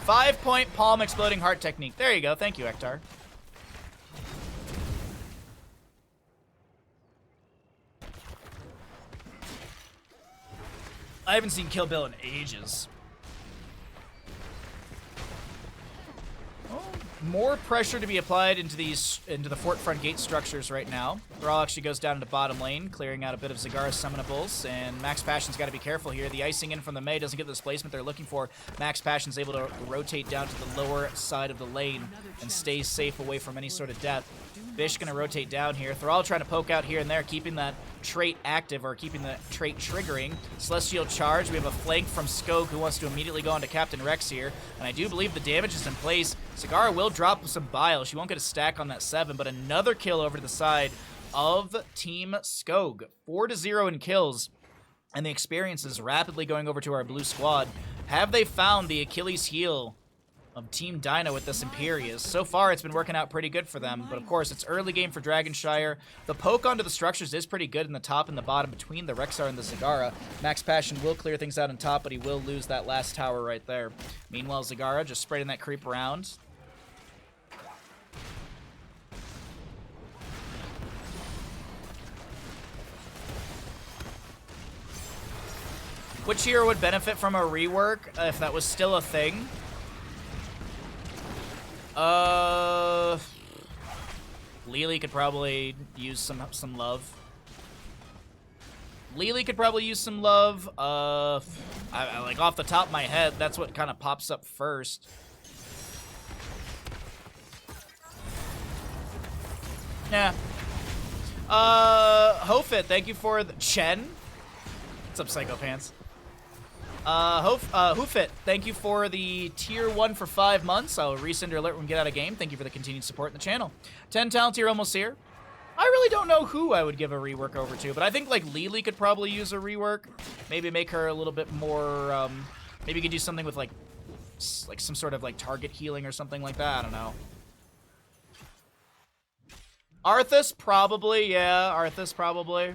5-point palm exploding heart technique. There you go. Thank you, Ektar. I haven't seen Kill Bill in ages. Oh, more pressure to be applied into the fort front gate structures right now. Thrall actually goes down into bottom lane, clearing out a bit of Zagara's summonables, and Max Passion's got to be careful here. The icing in from the Mei doesn't get the displacement they're looking for. Max Passion's able to rotate down to the lower side of the lane and stay safe away from any sort of death. Bish gonna rotate down here. Thrall trying to poke out here and there, keeping that trait active, or keeping the trait triggering. Celestial Charge. We have a flank from Skog, who wants to immediately go onto Captain Rex here. And I do believe the damage is in place. Zagara will drop some bile. She won't get a stack on that 7, but another kill over to the side of Team Skog. 4-0 in kills. And the experience is rapidly going over to our blue squad. Have they found the Achilles heel of Team Dino with this Imperius? So far, it's been working out pretty good for them, but of course, it's early game for Dragonshire. The poke onto the structures is pretty good in the top and the bottom between the Rexar and the Zagara. Max Passion will clear things out on top, but he will lose that last tower right there. Meanwhile, Zagara just spreading that creep around. Which hero would benefit from a rework if that was still a thing? Lily could probably use some love. Lily could probably use some love. I like off the top of my head, that's what kind of pops up first. Yeah. Hofit, thank you for the Chen. What's up, Psycho Pants? Hoofit, thank you for the tier 1 for 5 months. I'll resend your alert when we get out of game. Thank you for the continued support in the channel. 10 talent tier almost here. I really don't know who I would give a rework over to, but I think like Lily could probably use a rework. Maybe make her a little bit more, maybe you could do something with like some sort of like target healing or something like that. I don't know. Arthas, probably, yeah. Arthas, probably.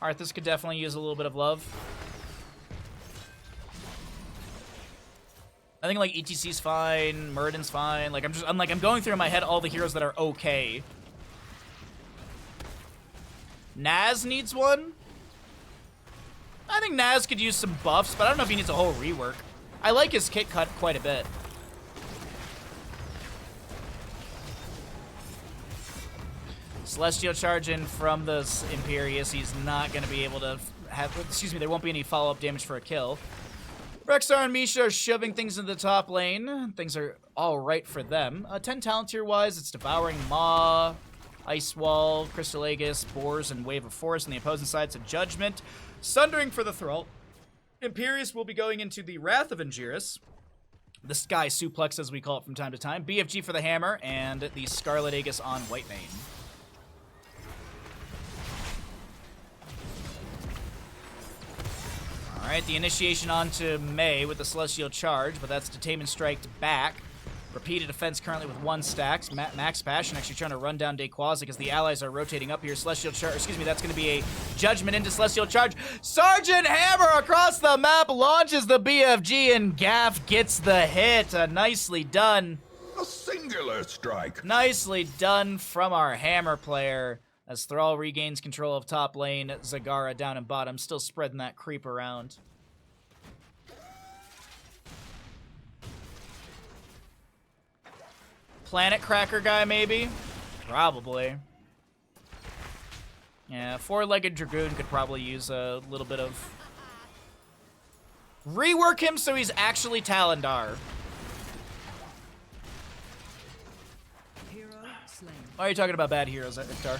Arthas could definitely use a little bit of love. I think like ETC's fine, Murden's fine. Like I'm going through in my head all the heroes that are okay. Naz needs one. I think Naz could use some buffs, but I don't know if he needs a whole rework. I like his kit cut quite a bit. Celestial Charge in from the Imperius. He's not going to be able to have... Excuse me, there won't be any follow-up damage for a kill. Rexar and Misha are shoving things into the top lane. Things are all right for them. 10 talent tier-wise, it's Devouring Maw, Ice Wall, Crystal Aegis, Boars, and Wave of Force. On the opposing side, it's Judgment. Sundering for the Thrall. Imperius will be going into the Wrath of Angiris. The Sky Suplex, as we call it from time to time. BFG for the Hammer, and the Scarlet Aegis on Whitemane. Alright, the initiation onto Mei with the Celestial Charge, but that's Detainment Strike back. Repeated defense currently with 1 stacks. Max Passion actually trying to run down Dayquaza because the allies are rotating up here. Celestial Charge, excuse me, that's going to be a Judgment into Celestial Charge. Sergeant Hammer across the map launches the BFG, and Gaff gets the hit. Nicely done. A singular strike. Nicely done from our Hammer player. As Thrall regains control of top lane, Zagara down in bottom, still spreading that creep around. Planet Cracker guy, maybe? Probably. Yeah, 4-legged Dragoon could probably use a little bit of... Rework him so he's actually Talendar. Hero slain. Why are you talking about bad heroes, Iktar?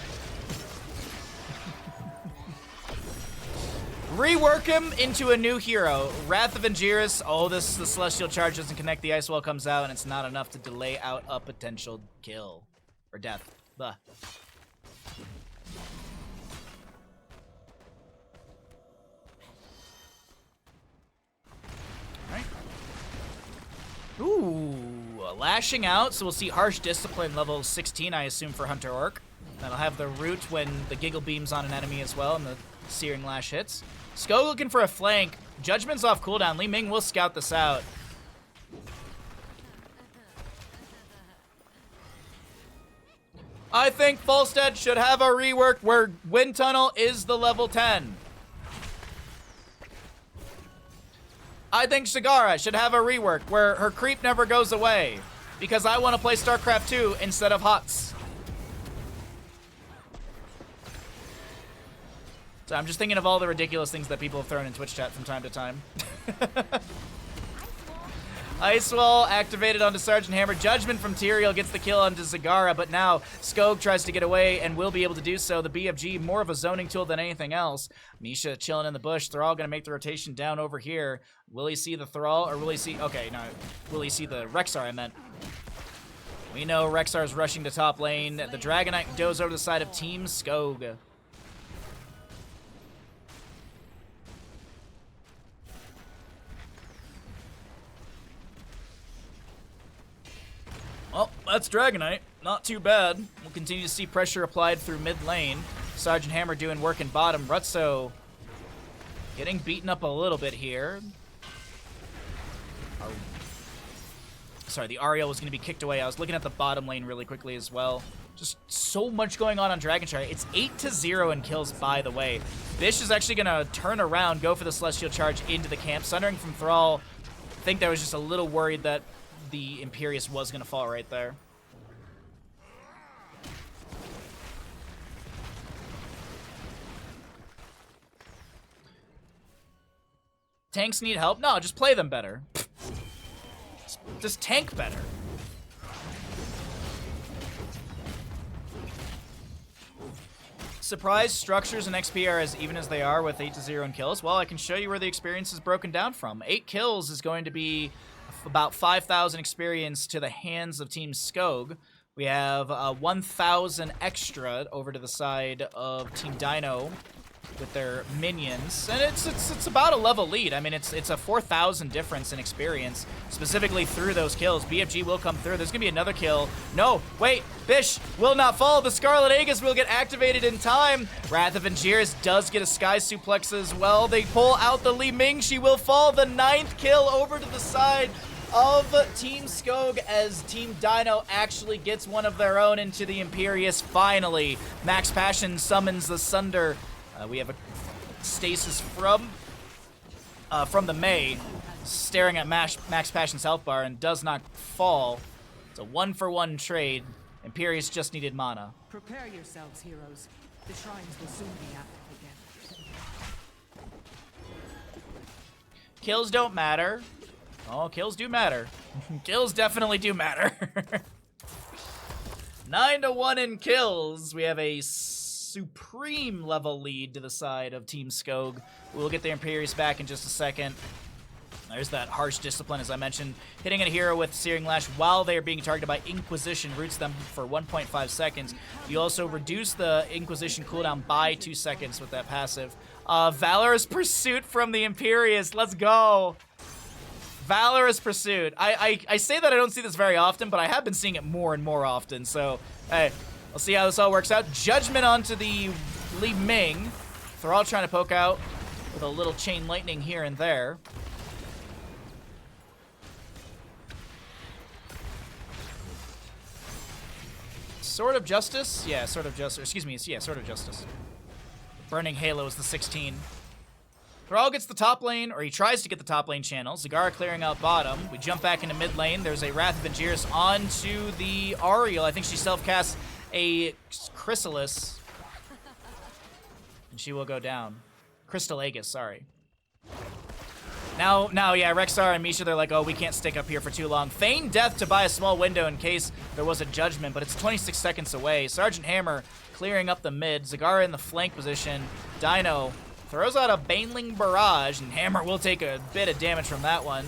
Rework him into a new hero. Wrath of Angiris. Oh, the Celestial Charge doesn't connect. The Ice Wall comes out, and it's not enough to delay out a potential kill. Or death. Blah. Alright. Ooh, lashing out. So we'll see Harsh Discipline level 16, I assume, for Hunter Orc. That'll have the root when the Giggle Beam's on an enemy as well, and the Searing Lash hits. Sko looking for a flank. Judgment's off cooldown. Li Ming will scout this out. I think Volstead should have a rework where Wind Tunnel is the level 10. I think Zagara should have a rework where her creep never goes away. Because I want to play StarCraft 2 instead of HOTS. So I'm just thinking of all the ridiculous things that people have thrown in Twitch chat from time to time. Ice Wall activated onto Sergeant Hammer. Judgment from Tyrael gets the kill onto Zagara, but now Skog tries to get away and will be able to do so. The BFG, more of a zoning tool than anything else. Misha chilling in the bush. Thrall gonna make the rotation down over here. Will he see the Thrall, or will he see... Okay, no. Will he see the Rexar, I meant. We know Rexar's rushing to top lane. The Dragonite goes over the side of Team Skog. Well, that's Dragonite. Not too bad. We'll continue to see pressure applied through mid lane. Sergeant Hammer doing work in bottom. Rutso getting beaten up a little bit here. Sorry, the Ariel was going to be kicked away. I was looking at the bottom lane really quickly as well. Just so much going on Dragonchar. It's 8-0 in kills, by the way. Bish is actually going to turn around, go for the Celestial Charge into the camp. Sundering from Thrall. I think that was just a little worried that the Imperius was going to fall right there. Tanks need help? No, just play them better. Just tank better. Surprise structures and XP are as even as they are with 8-0 in kills. Well, I can show you where the experience is broken down from. 8 kills is going to be about 5,000 experience to the hands of Team Skog. We have 1,000 extra over to the side of Team Dino with their minions, and it's about a level lead. I mean, it's a 4,000 difference in experience, specifically through those kills. BFG will come through. There's gonna be another kill. No, wait, Bish will not fall. The Scarlet Aegis will get activated in time. Wrath of Angiers does get a Sky Suplex as well. They pull out the Li Ming. She will fall. The 9th kill over to the side of Team Skog as Team Dino actually gets one of their own into the Imperius finally. Max Passion summons the Sunder. We have a stasis from the Mei, staring at Max Passion's health bar and does not fall. It's a 1-for-1 trade. Imperius just needed mana. Prepare yourselves, heroes. The shrines will soon be active again. Kills don't matter. Oh, kills do matter. Kills definitely do matter. 9-1 in kills. We have a supreme level lead to the side of Team Skog. We'll get the Imperius back in just a second. There's that harsh discipline, as I mentioned. Hitting a hero with Searing Lash while they are being targeted by Inquisition roots them for 1.5 seconds. You also reduce the Inquisition cooldown by 2 seconds with that passive. Valorous Pursuit from the Imperius. Let's go. Valorous Pursuit. I say that I don't see this very often, but I have been seeing it more and more often. So, hey, we'll see how this all works out. Judgment onto the Li Ming. They're all trying to poke out with a little chain lightning here and there. Sword of Justice? Yeah, Sword of Justice. Excuse me, yeah, Sword of Justice. Burning Halo is the 16. Thrall gets the top lane, or he tries to get the top lane channel. Zagara clearing out bottom. We jump back into mid lane. There's a Wrath of Angiers onto the Ariel. I think she self-casts a Chrysalis. And she will go down. Crystal Aegis, sorry. Now, yeah, Rexar and Misha, they're like, oh, we can't stick up here for too long. Feign death to buy a small window in case there was a judgment, but it's 26 seconds away. Sergeant Hammer clearing up the mid. Zagara in the flank position. Dino throws out a Baneling Barrage, and Hammer will take a bit of damage from that one.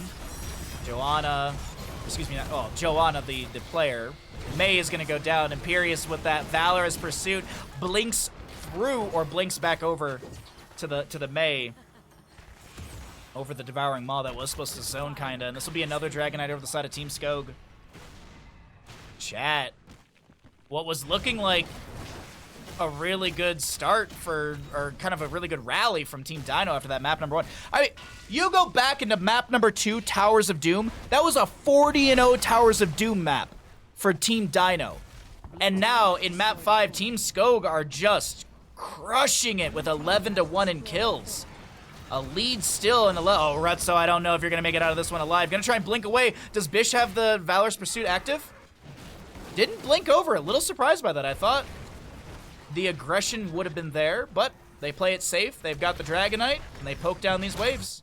Joanna, the player. Mei is going to go down. Imperius with that Valorous Pursuit blinks through, or blinks back over to the Mei. Over the Devouring Maw that was supposed to zone, kinda. And this will be another Dragonite over the side of Team Skog. Chat. What was looking like a really good start for, or kind of a really good rally from Team Dino after that map number 1. I mean, you go back into map number 2, Towers of Doom. That was a 40-0 Towers of Doom map for Team Dino. And now in map 5, Team Skog are just crushing it with 11-1 in kills. A lead still in the oh, Rutso, I don't know if you're gonna make it out of this one alive. Gonna try and blink away. Does Bish have the Valorous Pursuit active? Didn't blink over. A little surprised by that. I thought the aggression would have been there, but they play it safe. They've got the Dragonite, and they poke down these waves.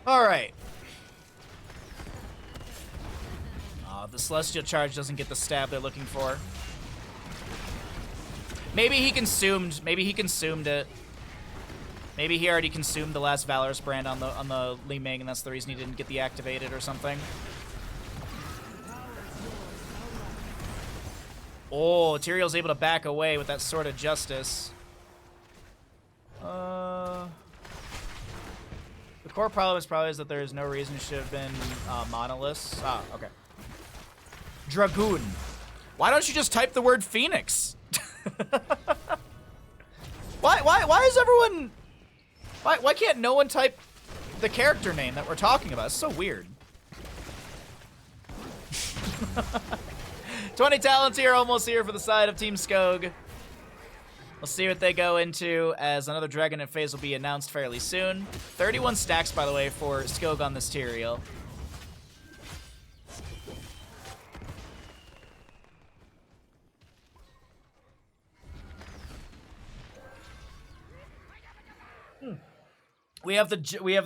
All right. The Celestial Charge doesn't get the stab they're looking for. Maybe he consumed it. Maybe he already consumed the last Valorous brand on the Li Ming, and that's the reason he didn't get the activated or something. Oh, Tyrael's able to back away with that Sword of Justice. The core problem is probably that there is no reason it should have been Monoliths. Ah, okay. Dragoon. Why don't you just type the word Phoenix? Why is everyone... Why can't no one type the character name that we're talking about? It's so weird. 20 talents here, almost here for the side of Team Skog. We'll see what they go into as another Dragonet phase will be announced fairly soon. 31 stacks, by the way, for Skog on this Tyrael. We have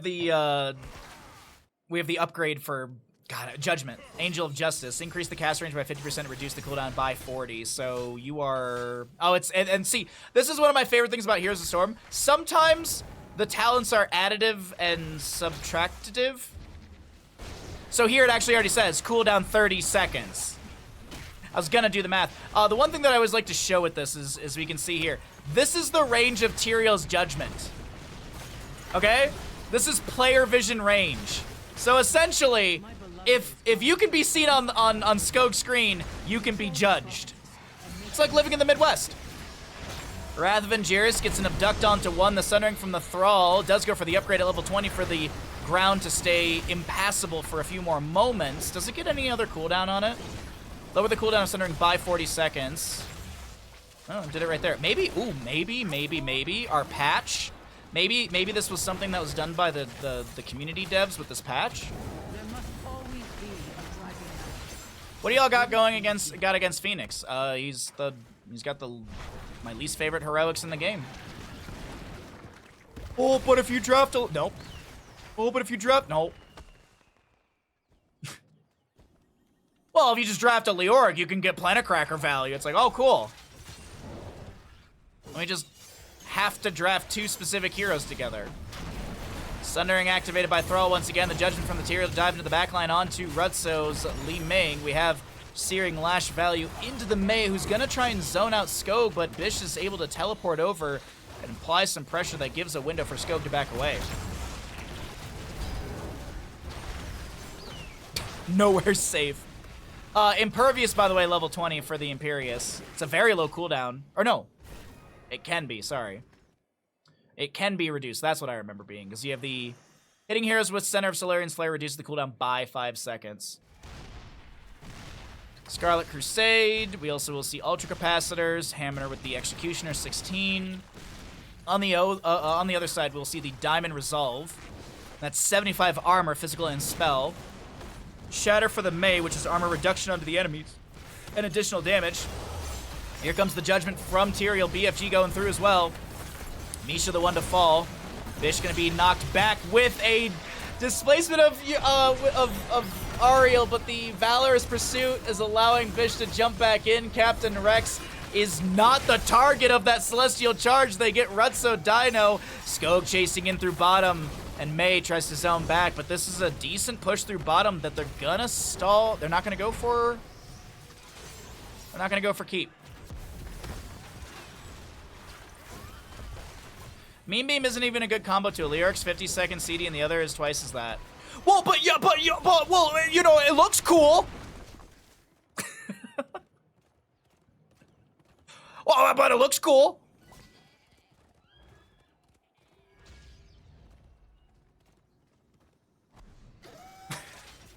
the upgrade for Judgment, Angel of Justice. Increase the cast range by 50%, reduce the cooldown by 40. So you are and see, this is one of my favorite things about Heroes of Storm. Sometimes the talents are additive and subtractive. So here it actually already says cooldown 30 seconds. I was gonna do the math. The one thing that I always like to show with this is we can see here. This is the range of Tyrael's Judgment. Okay? This is player vision range. So essentially, if you can be seen on Skog's screen, you can be judged. It's like living in the Midwest. Wrath of Angiris gets an Abduct onto 1. The Sundering from the Thrall does go for the upgrade at level 20 for the ground to stay impassable for a few more moments. Does it get any other cooldown on it? Lower the cooldown of Sundering by 40 seconds. Oh, did it right there. Maybe, ooh, maybe our patch. Maybe this was something that was done by the community devs with this patch. There must always be a driving knife. What do y'all got going against Phoenix? He's got my least favorite heroics in the game. Oh, but if you draft a nope. Oh, but if you draft nope. Well, if you just draft a Leoric, you can get Planet Cracker value. It's like, oh, cool. Let me just have to draft 2 specific heroes together. Sundering activated by Thrall once again. The Judgment from the Tyrael to dive into the backline onto Rutso's Li Ming. We have Searing Lash value into the Mei, who's gonna try and zone out Skog, but Bish is able to teleport over and apply some pressure that gives a window for Skog to back away. Nowhere safe. Impervious, by the way, level 20 for the Imperious. It's a very low cooldown. Or no. It can be, sorry. It can be reduced. That's what I remember being, because you have the hitting heroes with Center of Solarian's Flare reduces the cooldown by 5 seconds. Scarlet Crusade. We also will see Ultra Capacitors. Hammer with the Executioner 16. On the other side, we'll see the Diamond Resolve. That's 75 armor, physical and spell. Shatter for the Mei, which is armor reduction onto the enemies and additional damage. Here comes the Judgment from Tyrael. BFG going through as well. Misha the one to fall. Bish gonna be knocked back with a displacement of Ariel, but the Valorous Pursuit is allowing Bish to jump back in. Captain Rex is not the target of that Celestial Charge. They get Rutso Dino. Skog chasing in through bottom, and Mei tries to zone back, but this is a decent push through bottom that they're gonna stall. They're not gonna go for keep. Mean Beam isn't even a good combo to a Leoric's 50-second CD, and the other is twice as that. Well, but you know, it looks cool. Well, but it looks cool.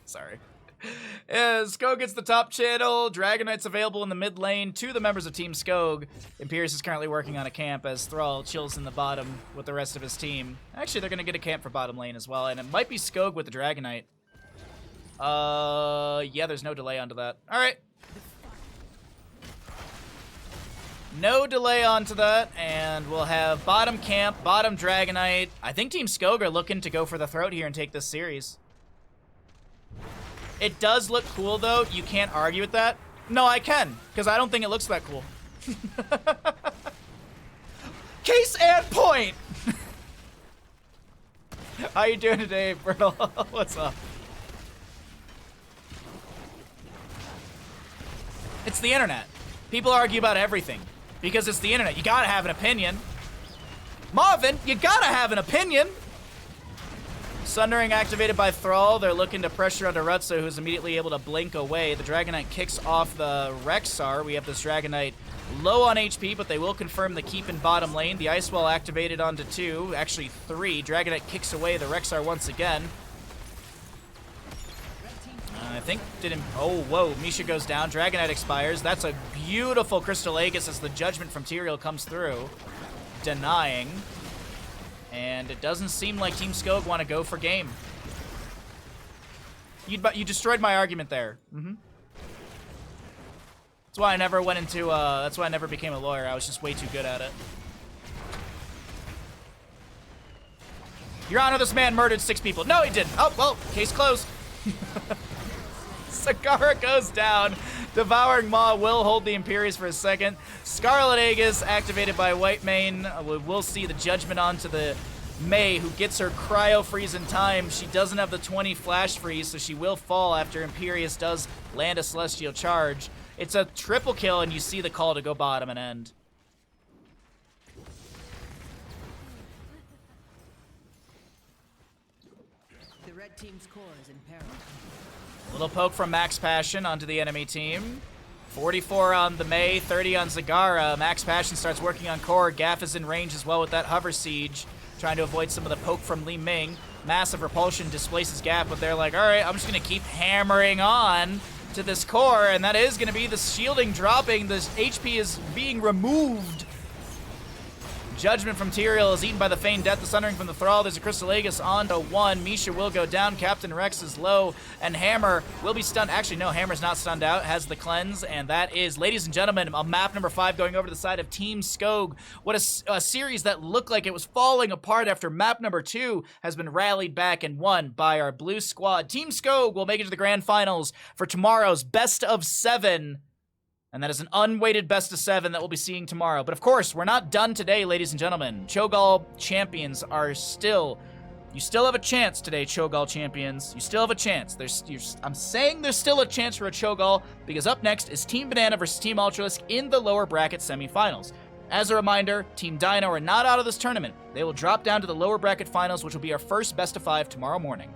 Sorry. Skog gets the top channel. Dragonite's available in the mid lane to the members of Team Skog. Imperious is currently working on a camp as Thrall chills in the bottom with the rest of his team. Actually, they're going to get a camp for bottom lane as well, and it might be Skog with the Dragonite. Yeah, there's no delay onto that. All right. No delay onto that, and we'll have bottom camp, bottom Dragonite. I think Team Skog are looking to go for the throat here and take this series. It does look cool, though. You can't argue with that. No, I can, because I don't think it looks that cool. Case and point! How you doing today, Brittle? What's up? It's the internet. People argue about everything because it's the internet. You gotta have an opinion. Marvin, you gotta have an opinion. Sundering activated by Thrall. They're looking to pressure onto Rutsa, who's immediately able to blink away. The Dragonite kicks off the Rexar. We have this Dragonite low on HP, but they will confirm the keep in bottom lane. The Ice Wall activated onto 2, actually 3. Dragonite kicks away the Rexar once again. I think didn't. Oh, whoa. Misha goes down. Dragonite expires. That's a beautiful Crystal Aegis as the Judgment from Tyrael comes through. Denying. And it doesn't seem like Team Skog want to go for game. You destroyed my argument there. That's why I never went into, that's why I never became a lawyer. I was just way too good at it. Your Honor, this man murdered 6 people. No, he didn't. Oh, well, case closed. Sagara goes down. Devouring Maw will hold the Imperius for a second. Scarlet Aegis activated by Whitemane. We'll see the Judgment onto the Mei, who gets her Cryo Freeze in time. She doesn't have the 20 Flash Freeze, so she will fall after Imperius does land a Celestial Charge. It's a triple kill, and you see the call to go bottom and end. The red team's core is in peril. Little poke from Max Passion onto the enemy team. 44 on the Mei, 30 on Zagara. Max Passion starts working on core. Gaff is in range as well with that Hover Siege, trying to avoid some of the poke from Li Ming. Massive Repulsion displaces Gaff, but they're like, all right, I'm just going to keep hammering on to this core, and that is going to be the shielding dropping. This HP is being removed. Judgment from Tyrael is eaten by the Feigned Death. The Sundering from the Thrall. There's a Crystal Aegis onto 1. Misha will go down. Captain Rex is low. And Hammer will be stunned. Actually, no, Hammer's not stunned out. Has the cleanse. And that is, ladies and gentlemen, a map number 5 going over to the side of Team Skog. What a series that looked like it was falling apart after map number 2 has been rallied back and won by our blue squad. Team Skog will make it to the grand finals for tomorrow's best of 7. And that is an unweighted best of 7 that we'll be seeing tomorrow. But of course, we're not done today, ladies and gentlemen. Cho'Gall champions are still... You still have a chance today, Cho'Gall champions. You still have a chance. I'm saying there's still a chance for a Cho'Gall, because up next is Team Banana versus Team Ultralisk in the lower bracket semifinals. As a reminder, Team Dino are not out of this tournament. They will drop down to the lower bracket finals, which will be our first best of 5 tomorrow morning.